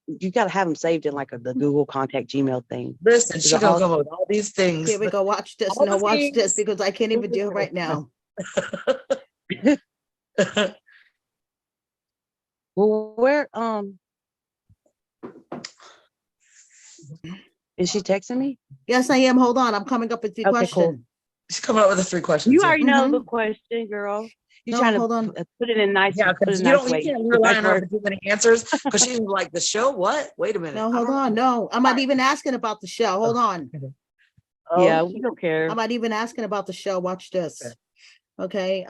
You gotta have them saved in like the Google contact Gmail thing. Listen, Is she it gonna all- come up with all these things. Here we go. Watch this. All No, the watch this things. because I can't even do it right now. Well, where is she texting me? Yes, I am. Hold on. I'm coming up with the Okay, cool. question. She's coming up with the 3 questions. You yeah. already know the question, girl. You're No, trying to hold on. put it in nice, Yeah, put it because in you nice don't. You way. can't Put rely nice on her word. for too many answers. Because she's like the show. What? Wait a minute. No, I hold don't on. know. No, I'm not even asking about the show. Hold on. Yeah, Oh, we don't care. I'm not even asking about the show. Watch this. Okay.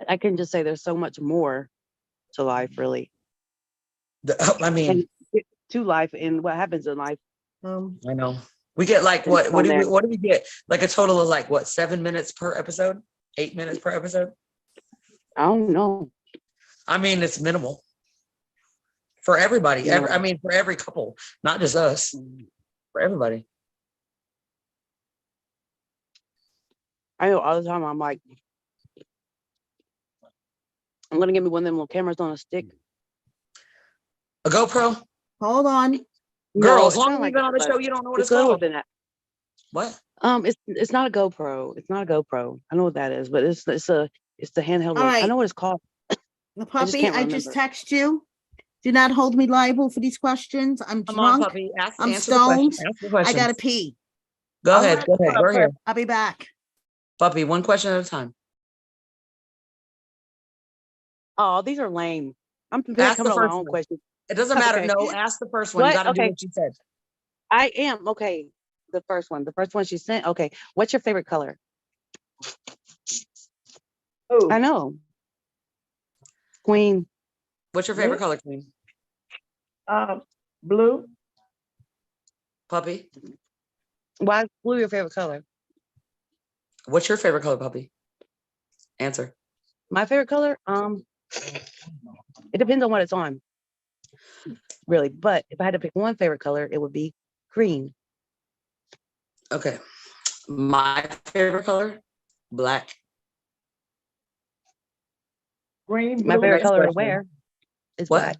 I can just say there's so much more to life, really. I mean, And to life and what happens in life. I know. We get like what? What do we get? Like a total of like what? 7 minutes per episode? 8 minutes per episode? I don't know. I mean, it's minimal for everybody. Yeah. I mean, for every couple, not just us. For everybody. I know all the time I'm like, I'm gonna give me one of them little cameras on a stick. A GoPro? Hold on. Girl, No, as it's long kinda as like you've been on the but show, you don't know what it's littler called. than that. What? It's not a GoPro. It's not a GoPro. I know what that is, but it's the handheld All one. I right. know what it's called. The just puppy, can't I just remember. text you. Do not hold me liable for these questions. I'm Come on, drunk. puppy. I'm Answer the question. stoned. Answer the I question. gotta pee. Go All ahead. right, Go ahead. Go here. I'll be back. Puppy, one question at a time. Oh, these are lame. I'm coming Ask up the with my first own one. questions. It doesn't matter. Okay. No, ask the first one. You What? got to do Okay. what she said. I am okay. The first one she sent. Okay, what's your favorite color? oh, I know, Queen. What's your favorite Me? color, Queen? blue. Puppy. Why is blue your favorite color? What's your favorite color, puppy? Answer. My favorite color? It depends on what it's on, really. But if I had to pick one favorite color, it would be green. Okay. My favorite color, black. Green, My blue. favorite Next color to question. wear is What? black.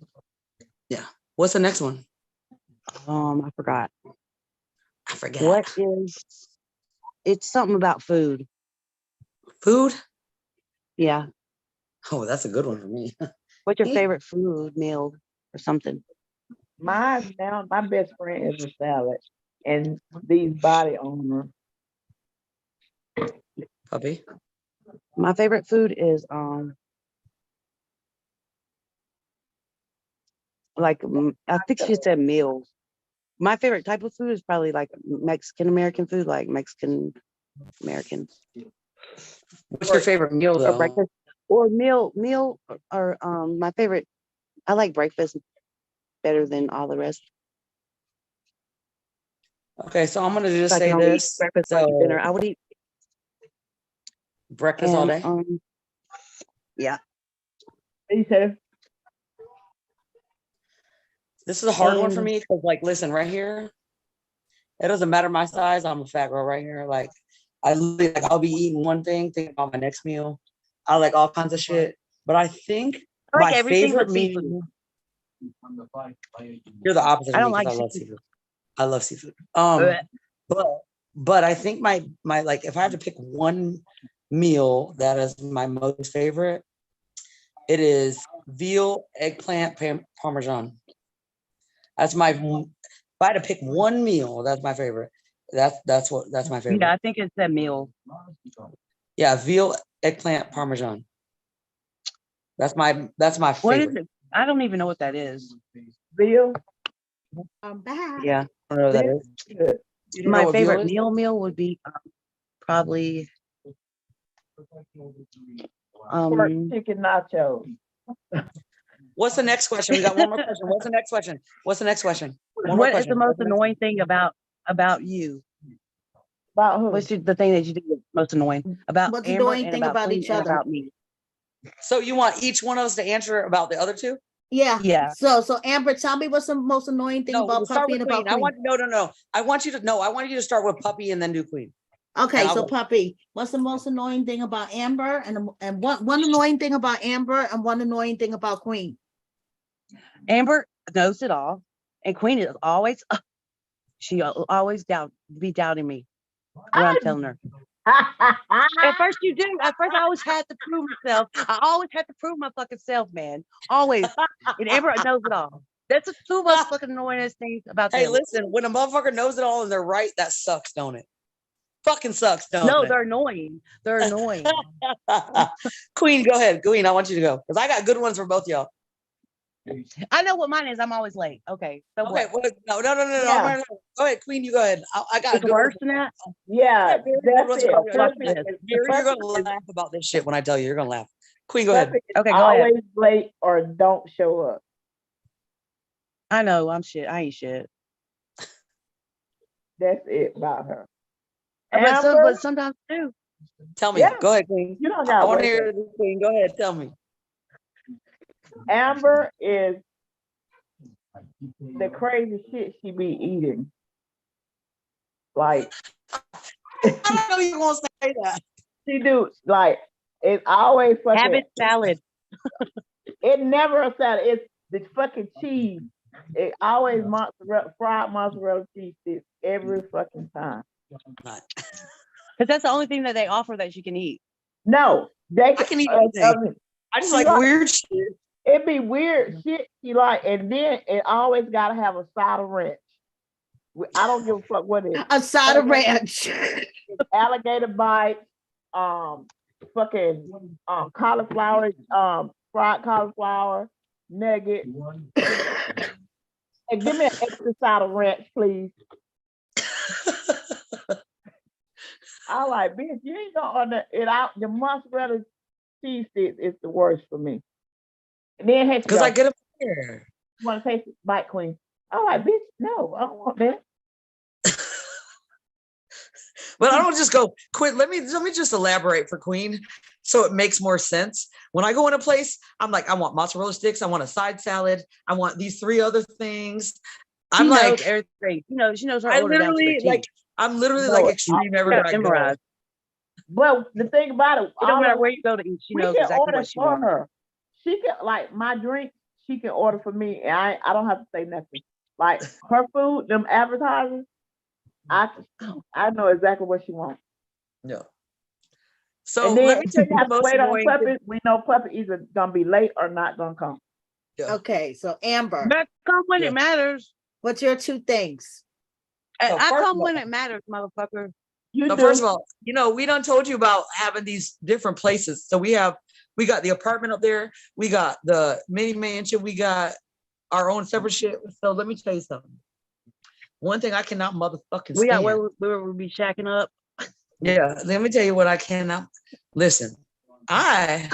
Yeah. What's the next one? I forgot. I forget. What is? It's something about food. Food? Yeah. Oh, that's a good one for me. What's your Yeah. favorite food meal or something? Mine now, my best friend is a salad and these body armor. Puppy. My favorite food is like I think she said meals. My favorite type of food is probably like Mexican American food, like Mexican American. What's your favorite meal or though? breakfast or meal or my favorite. I like breakfast better than all the rest. Okay, so I'm gonna just So I say can only eat this. breakfast, lunch, and dinner. So I would eat breakfast all and day. yeah. He said, This is a hard one for And me because, like, listen, right here, it doesn't matter my size. I'm a fat girl right here. Like, I literally, like, I'll be eating one thing, thinking about my next meal. I like all kinds of shit. But I think I like my everything favorite but seafood. meal. You're the opposite I of don't me like because I love seafood. seafood. I love seafood. Blech. But I think my like if I have to pick one meal that is my most favorite, it is veal eggplant parmesan. That's my. If I had to pick one meal, that's my favorite. That's my favorite. Yeah, I think it's that meal. Yeah, veal eggplant parmesan. That's my What is favorite. it? I don't even know what that is. Bill, I'm back. Yeah. I don't know what that Bill, is. good. You don't know My what veal favorite is? meal would be probably Pork chicken nachos. What's the next question? We got one more question. What's the next question? What's the next question? One more what is question. the most What's next annoying thing about you? About who? What's the thing that you do that's most annoying about What's the Amber annoying and thing about about Queen each and other? about me? So you want each one of us to answer about the other two? Yeah. Yeah. So Amber, tell me what's the most annoying thing No, about we'll start Puppy with and about Queen. I Queen. want no. I want you to start with Puppy and then do Queen. Okay, and I'll so go. Puppy, what's the most annoying thing about Amber and one annoying thing about Amber and one annoying thing about Queen? Amber knows it all, and Queen is always she always be doubting me when I'm telling her. At first you do. At first I always had to prove myself. I always had to prove my fucking self, man. Always. And Amber knows it all. That's the two most fucking annoyingest things about Hey, them. listen, when a motherfucker knows it all and they're right, that sucks, don't it? Fucking sucks, don't No, it? they're annoying. They're annoying. Queen, go ahead. Queen, I want you to go. Because I got good ones for both y'all. I know what mine is. I'm always late. Okay. So Okay, what? no. Yeah. Go ahead, Queen, you go ahead. I got a It's good one. worse than that. Yeah, Very good that's ones it. about Fuck Puppy. this. You're gonna laugh about this shit when I tell you. You're gonna laugh. Queen, go ahead. Puppy is Okay, go ahead. always late or don't show up. I know I'm shit. I ain't shit. That's it about her. But Amber, sometimes too. Tell me. Yeah. Go ahead, Queen. you don't I got want to to hear this, Queen. Go ahead. Tell me. Amber is the crazy shit she be eating. Like I know you won't say that. she do, like it's always fucking. Habit salad. It never a salad. It's the fucking cheese. It always fried mozzarella cheese sticks every fucking time. Not. Because that's the only thing that they offer that you can eat. No, they I can eat anything. I just she like weird shit. it be weird shit she like, and then it always gotta have a side of ranch. I don't give a fuck what it is. A side of ranch. Alligator bites, fucking cauliflower, fried cauliflower, nugget. And give me an extra side of ranch, please. I like, bitch, you ain't gonna order it out. The mozzarella cheese sticks is the worst for me. And then has Because I get them here. You want to taste it, bite queen? I'm like, bitch, no, I don't want that. But I don't just go, Quinn, let me just elaborate for Queen so it makes more sense. When I go in a place, I'm like, I want mozzarella sticks, I want a side salad, I want these 3 other things. She I'm knows like, everything. She knows her I order down to literally the T. like, I'm literally No, like extreme everywhere I go. Memorized. But the thing about it, It don't matter where you go to eat. She we knows can exactly order what she for wants. her. She can, like, my drink, she can order for me, and I don't have to say nothing. Like her food, them advertisers, I know exactly what she wants. Yeah. So And then let me tell you we the have to most wait on annoying Puppy. thing. We know Puppy either gonna be late or not gonna come. Yeah. Okay, so Amber, But come when Yeah. it matters. what's your 2 things? So I first come of when all- it matters, motherfucker. You So do. first of all, we done told you about having these different places. So we got the apartment up there, we got the mini mansion, we got our own separate shit. So let me tell you something. One thing I cannot motherfucking We got stand. where we be shacking up. Yeah, let me tell you what I cannot listen. I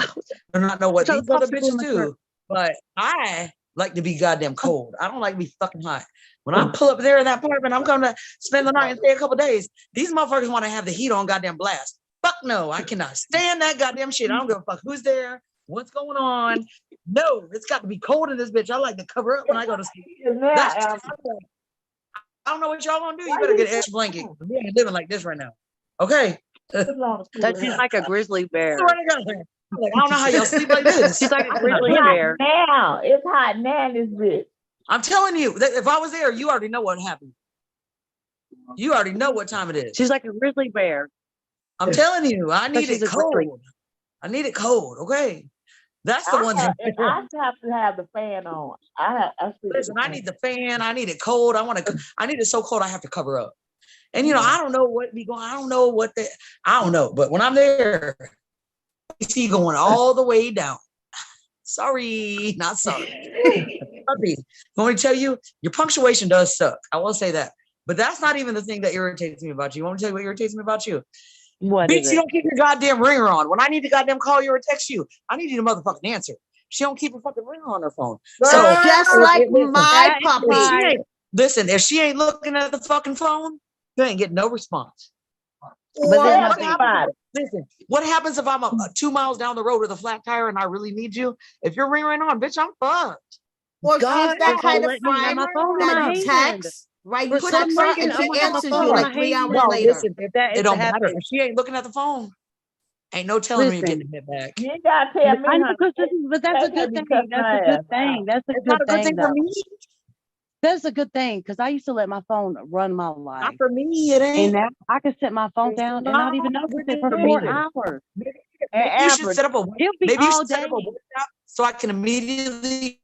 do not know what So these other popsicle in bitches my do, shirt. but I like to be goddamn cold. I don't like to be fucking hot. When I pull up there in that apartment, I'm going to spend the night and stay a couple days. These motherfuckers want to have the heat on goddamn blast. Fuck no, I cannot stand that goddamn shit. I don't give a fuck who's there, what's going on. No, it's got to be cold in this bitch. I like to cover up when I go to sleep. That's just how I like. I don't know what y'all gonna do. You better get an extra blanket. We ain't living like this right now. Okay. That she's like a grizzly bear. Swear to God. I'm like, I don't know how y'all sleep like this. She's like a It's grizzly hot bear. now. It's hot now, this bitch. I'm telling you that if I was there, you already know what happened. You already know what time it is. She's like a grizzly bear. I'm telling you, I need she's it a grizzly. cold. I need it cold. Okay. That's the one thing. I have to have the fan on. I sleep with Listen, the I fan. need the fan. I need it cold. I need it so cold I have to cover up. And I don't know what be going. I don't know what I don't know. But when I'm there, you see going all the way down. Sorry, not sorry. Puppy, let me tell you, your punctuation does suck. I will say that. But that's not even the thing that irritates me about you. You want me to tell you what irritates me about you? What Bitch, is you it? don't keep your goddamn ringer on. When I need to goddamn call you or text you, I need you to motherfucking answer. She don't keep her fucking ringer on her phone. So Just like listen, my that is puppy. why- listen, if she ain't looking at the fucking phone, you ain't getting no response. But then Tell What me happens, about it. listen, what happens if I'm 2 miles down the road with a flat tire and I really need you? If your ringer ain't on, bitch, I'm fucked. Or God she's that is kind of letting me have friend my phone in that my you hand. text, right? For You Put some text her reason, and I'm she gonna have my answers phone you in my like 3 hours hand. No, later. listen, If that it is don't the matter. habit. If she ain't looking at the phone, ain't no telling me you're Listen, getting hit back. You ain't gotta tell me, I know, honey. but that's a They can't good be thing. cussing That's my a good ass thing. out. That's a It's not good a good thing, thing for though. me. That's a good thing because I used to let my phone run my Not life, for me, it and ain't. now I can set my phone It's down and not even not notice it for for me. 4 hours. Maybe And you should Amber, set up a He'll be maybe you all should set up a day. WhatsApp so I can immediately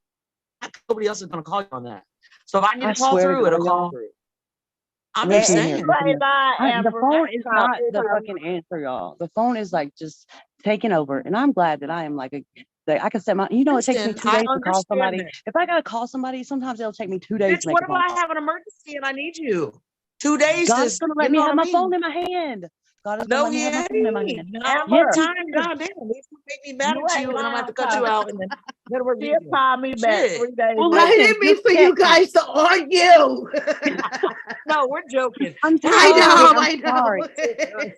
nobody else is gonna call you on that. So if I need I to call swear to through, God, it'll call y'all. through. I'm and just Listen here, saying. you ain't lying, the Amber. phone is I not saw the it. fucking answer, y'all. The phone is like just taking over, and I'm glad that I am like that I can set my. You know, it takes me Listen, 2 I days to call understand somebody. that. If I gotta call somebody, sometimes it'll take me 2 days Bitch, to make what a if phone I call. have an emergency and I need you? 2 days God to, is gonna you let me know what have I my mean? phone in my hand. God is gonna No, let me he have my ain't. phone in my hand. Not Yes, one Amber, he time. is. God damn, it's gonna make me mad you at ain't you, and I'm gonna have to lying, cut you cause out and then better work she'll you. call me back Shit. 3 days Well, later. I didn't mean just for you text me. guys to argue. No, we're joking. I'm This I is good know, shit. I'm I know. sorry.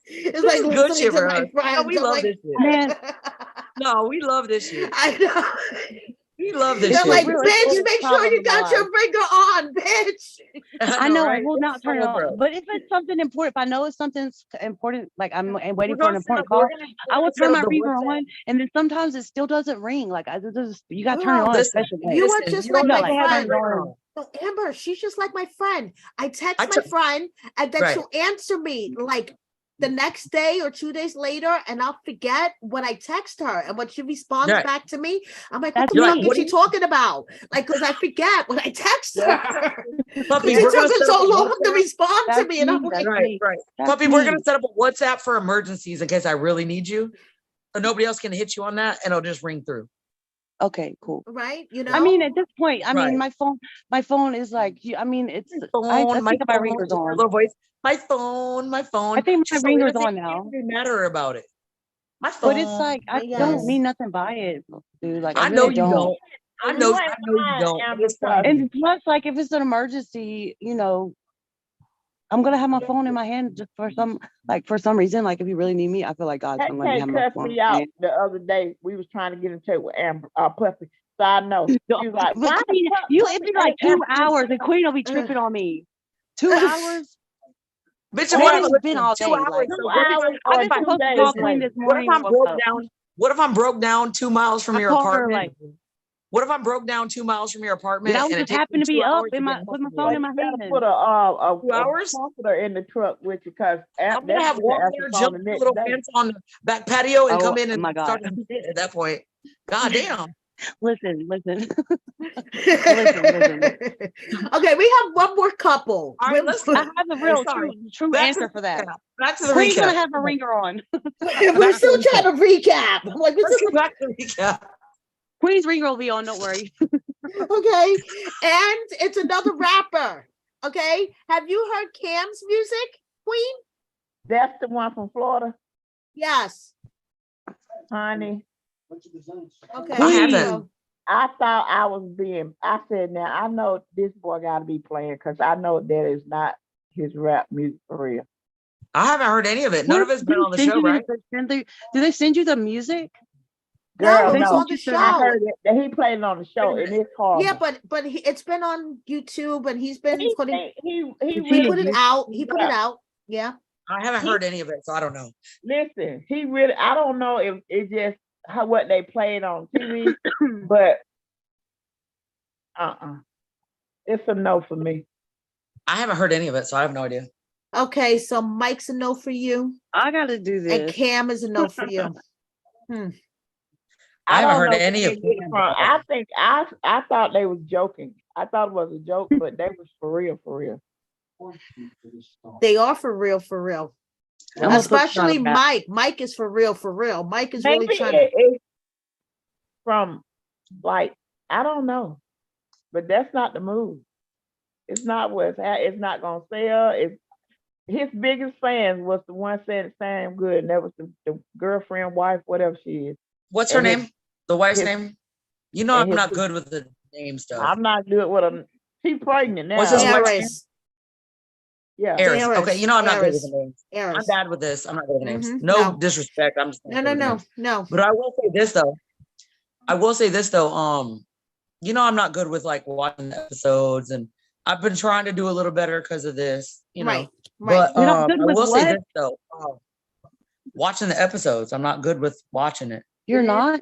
It's This like is good listening shit to for my us. No, friends. we I'm love like, this shit. Man, No, we love this shit. I know. We love this it's They're shit. like, real. This It's is the bitch, cool. biggest make sure problem you in my got your life. ringer on, bitch. I know I right? will This not is turn it fun, on. bro. But if it's something important, if I know it's something important, like I'm We're waiting for an gonna set important up. We're call, gonna I will set turn up my the ringer WhatsApp. on, and then sometimes it still doesn't ring. Like you got to turn it Girl, on a Listen, special you way. are listen. just You like don't No, have my to like have your turn it friend. ringer on. on. No, Amber, she's just like my friend. I text I my took friend and then right. she'll answer me like the next day or 2 days later, and I'll forget when I text her. And when she responds Right. back to me, I'm like, what That's the You're like, fuck me. is what do she you, talking about? Like, because I forget when I text Yes, her. puppy? Because it We're took gonna her set up so a long to WhatsApp. respond to That's me. And I'm me. That's like, Right, me. right. That's Puppy, we're gonna me. set up a WhatsApp for emergencies in case I really need you. So nobody else can hit you on that, and it'll just ring through. Okay, cool. right, you I mean, know? at this point, I Right. mean, my phone is like, I mean, it's, I My think my phone, ringer's just your on. little voice. My phone, my I phone. think my She's so ringer's irritated. on You now. can't even matter about it. My But it's phone. like, I don't Yes. mean nothing by it, dude. Like, I I know really you don't. don't. I and know you you ain't don't. lying, But Amber, it's funny. cause And plus, like, if it's an emergency, you know, I'm gonna have my phone in my hand just for some reason. Like, if you really need me, I feel like God's gonna let me have KK my cussed phone me in my out hand. the other day. We was trying to get in touch with Amber, Puffy. So I know. No, She was like, but why the Queen, fuck it'd Puffy be like ain't 2 answering hours, and Queen will be Ugh. tripping on me. 2 hours? Bitch, Or what maybe if it's been listen, all 2 day. hours? Like, 2 So what if hours I've or been I'm 2 supposed to days call listen? Queen later? this What if morning. I'm Woke broke up. down? What if I'm broke down 2 miles from I your called her apartment? like, What if I'm broke down 2 miles from your and apartment I and it just takes me happened to 2 be up hours to in get with home my from phone you? Well, in you my gotta hand. put 2 hours? comforter in the truck with you, cause I'm that gonna have bitch walk answer there, phone jump the the next little day. fence on the back patio, and Oh come in and my start God. to shit at that point. God damn. Listen. Okay, Listen. we have one more couple. All right, let's I have a real sorry. true Back to answer the for that. recap. Back to the Queen's gonna recap. have her ringer on. We're Back to still the recap. trying to recap. I'm like, Let's go back to the recap. Queen's ringer will be on, don't worry. okay. And it's another rapper. Okay. Have you heard Cam's music, Queen? That's the one from Florida, Yes. honey. Okay. I here you haven't. go. I thought I said, now I know this boy got to be playing because I know that is not his rap music for real. I haven't heard any of it. None of it's been on the show, right? Do they send you the music? No, Girl, it's no. on the show. I heard it that he played it on the show and it's horrible. Yeah, but it's been on YouTube and he's been he putting. he He really put it out. He put it out. Yeah. I haven't heard any of it, so I don't know. listen. He really. I don't know if it's just what they played on TV, but it's a no for me. I haven't heard any of it, so I have no idea. Okay, so Mike's a no for you, I gotta do and this. Cam is a no for you. I haven't don't heard know any where of they get it from. I think I thought they was joking. I thought it was a joke, but they was for real, for real. They are for real, for real. I'm gonna put Especially some on that. Mike. Mike is for real, for real. Mike is really Maybe trying to. it's from like I don't know, but that's not the move. It's not it's not gonna sell. It's his biggest fans was the one saying Sam Good, and that was the girlfriend, wife, whatever she is. What's her And his- name? The wife's his- name? You know I'm and his- not good with the name stuff. I'm not good with them. She's pregnant now. What's his wife's name? Eris. Yeah. Eris. Eris. Okay, you know I'm not good with Eris. the names. I'm Eris. bad with this. I'm not good with names. Mhm. No No. disrespect. I'm just No, no, no, no. But I will say this though. You know I'm not good with like watching the episodes, and I've been trying to do a little better because of this, you know. Right, right. But You're not good I with will say what? this though. Watching the episodes, I'm not good with watching it. You're not?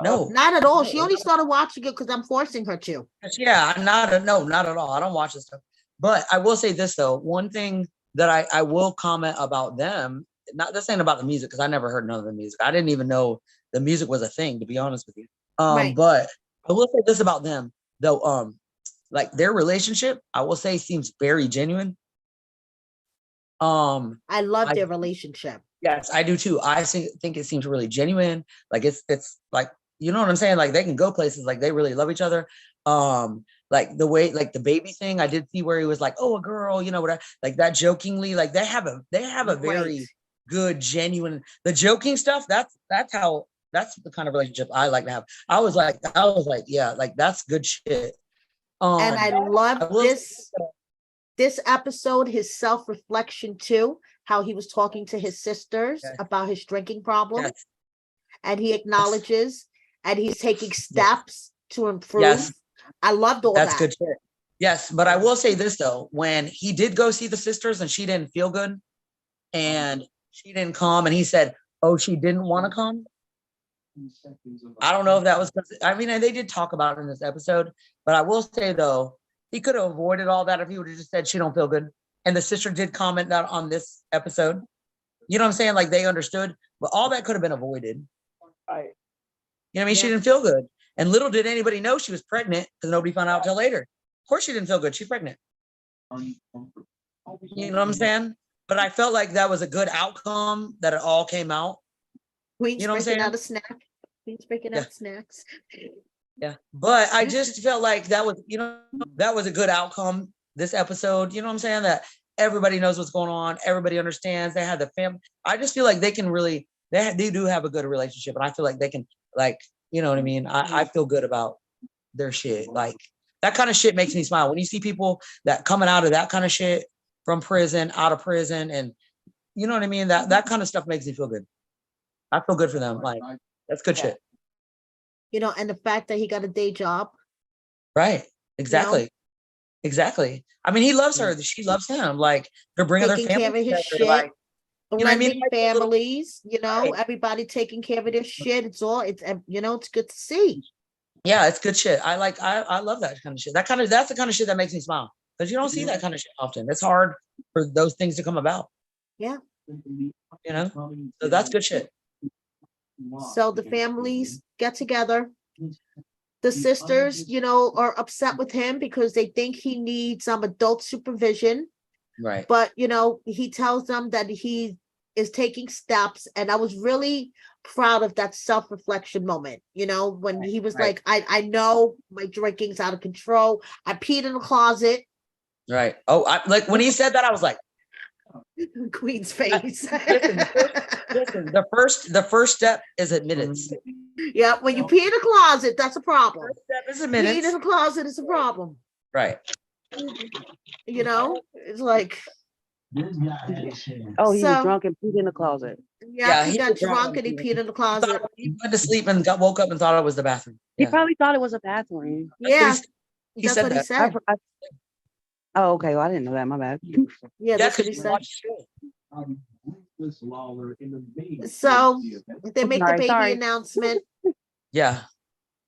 No. Not at all. She only started watching it because I'm forcing her to. Yeah, not at all. I don't watch this stuff. But I will say this though. One thing that I will comment about them, not this ain't about the music, because I never heard none of the music. I didn't even know the music was a thing, to be honest with you. Right. But I will say this about them, though, like their relationship, I will say seems very genuine. I love I- their relationship. Yes, I do too. I think it seems really genuine. Like it's like, you know what I'm saying? Like they can go places, like they really love each other. Like the way, like the baby thing, I did see where he was like, oh, a girl, you know, whatever, like that jokingly, like they have a very Right. good, genuine, the joking stuff. That's the kind of relationship I like to have. I was like, yeah, like that's good shit. And I love I will this episode, his self-reflection too, how he was talking to his sisters Yes. about his drinking problem. Yes. And he acknowledges and he's taking steps to improve. Yes. I loved all That's that. good shit. Yes, but I will say this though, when he did go see the sisters and she didn't feel good and she didn't come and he said, oh, she didn't want to come. I don't know if that was, I mean, they did talk about it in this episode, but I will say though, he could have avoided all that if he would have just said she don't feel good. And the sister did comment that on this episode. You know what I'm saying? Like they understood, but all that could have been avoided. Right. You know what I mean? She Yeah. didn't feel good. And little did anybody know she was pregnant because nobody found out till later. Of course she didn't feel good. She's pregnant. You know what I'm saying? But I felt like that was a good outcome, that it all came out. Queen's You know what I'm breaking saying? out a snack. Queen's breaking Yeah. out snacks. Yeah. But I just felt like that was, you know, that was a good outcome this episode. You know what I'm saying? That everybody knows what's going on. Everybody understands. They had the family. I just feel like they can really, they do have a good relationship. And I feel like they can, like, you know what I mean? I feel good about their shit. Like that kind of shit makes me smile. When you see people that coming out of that kind of shit from prison, out of prison, and you know what I mean? That kind of stuff makes me feel good. I feel good for them. Like that's good shit. You know, and the fact that he got a day job. Right. Exactly. Exactly. I mean, he loves her. She loves him. Like they're bringing their Taking care family of his together, shit. like, you know what I mean? Blending Like a little- families, you know, Right. everybody taking care of their shit. It's you know, it's good to see. yeah, it's good shit. I love that kind of shit. That's the kind of shit that makes me smile. Because you don't see that kind of shit often. It's hard for those things to come about. Yeah. You know? So that's good shit. So the families get together. The sisters, you know, are upset with him because they think he needs some adult supervision. Right. But, you know, he tells them that he is taking steps. And I was really proud of that self-reflection moment, you know, when he was Right. like, I know my drinking's out of control. I peed in the closet. Right. Oh, like when he said that, I was like, Queen's face. Listen, the first step is admittance. Yeah, when you pee in the closet, that's a problem. First step is Peeing in admittance. the closet is a problem. Right. You know, it's like, Oh, he was So- drunk and peed in the closet. yeah, he he got was drunk. drunk and he peed in the He closet. went to sleep and woke up and thought it was the bathroom. He Yeah. probably thought it was a bathroom. Yeah, He that's said what he that. said. Oh, okay. Well, I didn't know that. My bad. Yeah, Yeah, that's what because he you said. watched it. So they make the Sorry, baby sorry. announcement. Yeah.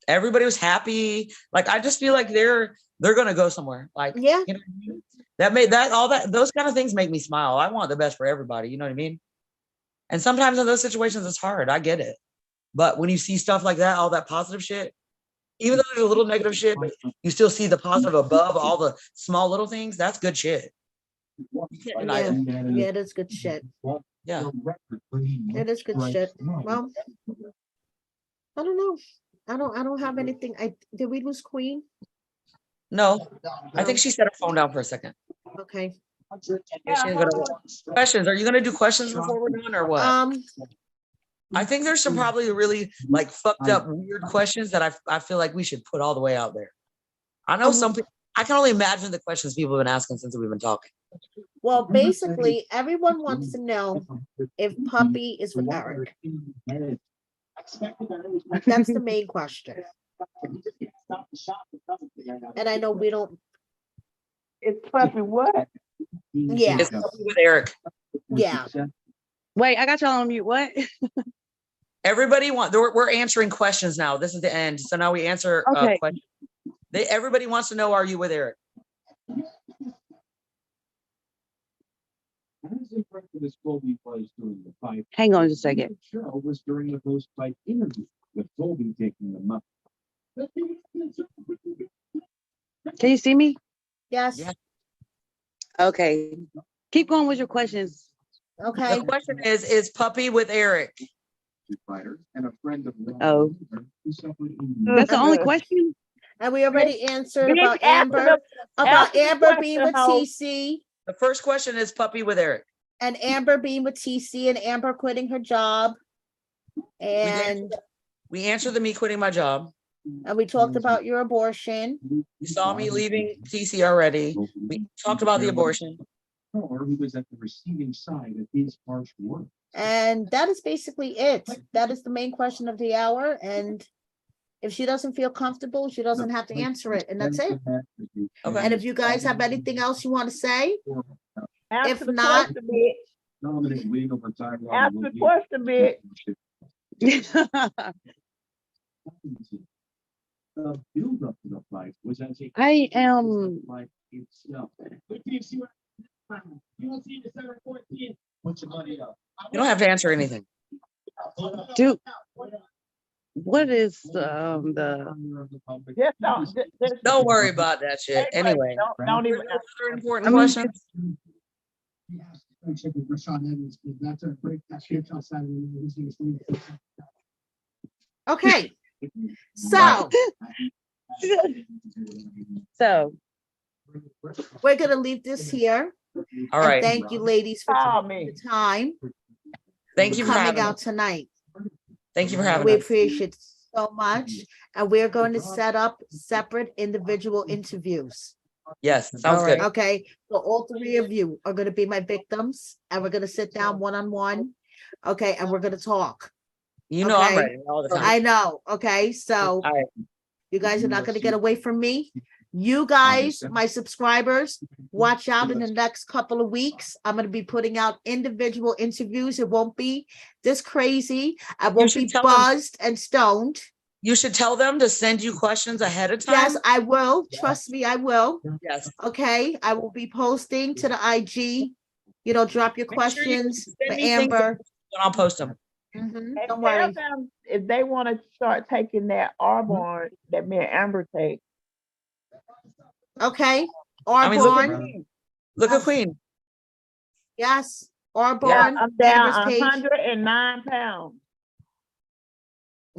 Everybody was happy. Like, I just feel like they're gonna go somewhere. Like, Yeah. you know what I mean? That made that all that those kind of things make me smile. I want the best for everybody, you know what I mean? And sometimes in those situations it's hard. I get it. But when you see stuff like that, all that positive shit, even though there's a little negative shit, but you still see the positive above all the small little things, that's good shit. You can't deny Yeah, that. yeah, that's good shit. Yeah. It is good shit. Well, I don't know. I don't have anything. Did we lose Queen? No, I think she set her phone down for a second. Okay. Yeah, she ain't gonna- questions. Are you gonna do questions before we're done or what? I think there's some probably really like fucked up weird questions that I feel like we should put all the way out there. I know some people, I can only imagine the questions people have been asking since we've been talking. Well, basically, everyone wants to know if Puppy is with Eric. That's the main question. And I know we don't. It's Puppy what? Yeah, It's Puppy with Eric. yeah. Wait, I got y'all on mute. What? Everybody we're answering questions now. This is the end. So now we answer Okay. questions. Everybody wants to know, are you with Eric? Hang on just a second. Show was during the post-fight interview with Colby taking them up. Can you see me? Yes. Yeah. Okay. Keep going with your questions. Okay. The question is Puppy with Eric? Fighter and a friend of Oh. who suffered That's the only question? And we already answered Big about answer Amber, the- about answer the Amber being with question, Ho. TC, The first question is Puppy with Eric. and Amber being with TC, and Amber quitting her job. And We answered the me quitting my job. we talked about your abortion. You saw me leaving TC already. We talked about the abortion. Or he was at the receiving side of his harsh work. And that is basically it. That is the main question of the hour. And if she doesn't feel comfortable, she doesn't have to answer it. And that's it. Okay. And if you guys have anything else you want to say, Answer If the not- question, bitch. Dominant win over Tyrone Answer the Woodley. question, bitch. The build-up to the fight was as a I am fight itself. You don't see the 7-14. Put your money up. You don't have to answer anything. do what is the Just don't. Don't worry about that shit. Anyway, Don't even. other important I mean, questions. okay. So so we're gonna leave this here. All And right. thank you, ladies, for Call taking me. the time Thank you for coming having out us. tonight. Thank you for having We us. appreciate it so much. And we're going to set up separate individual interviews. Yes, sounds All right. good. Okay, so all three of you are gonna be my victims, and we're gonna sit down one-on-one. Okay, and we're gonna talk. You know I'm Okay. ready all the time. I know, okay, so All right. you guys are not gonna get away from me. You guys, my subscribers, watch out in the next couple of weeks. I'm gonna be putting out individual interviews. It won't be this crazy. I won't should be tell them- buzzed and stoned. You should tell them to send you questions ahead of time. Yes, I will. Trust me, I will. Yes. Okay, I will be posting to the IG. You know, drop your Make sure you questions send for me things Amber. And I'll post them. Mhm, And don't tell worry. them if they want to start taking that Arbonne that me and Amber take. Okay, I mean, look at Arbonne, Queen. Look at Queen. yes, Yeah, Arbonne, I'm down Amber's page. 109 pounds.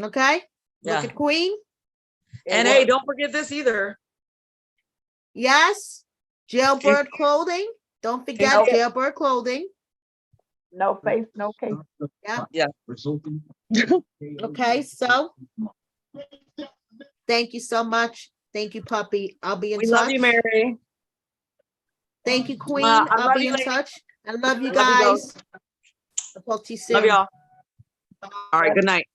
Okay, Yeah. look at Queen, And hey, don't forget this either. yes, Jailbird Clothing, Don't forget Okay. Jailbird Clothing. No face, no case. Yeah. Resulting. Okay, so thank you so much. Thank you, puppy. I'll be in We touch. love you, Mary. Thank you, Queen. I I'll love be you, in lady. touch. I love you I love you guys. both. I'll talk to you soon. Love y'all. All right. Good night.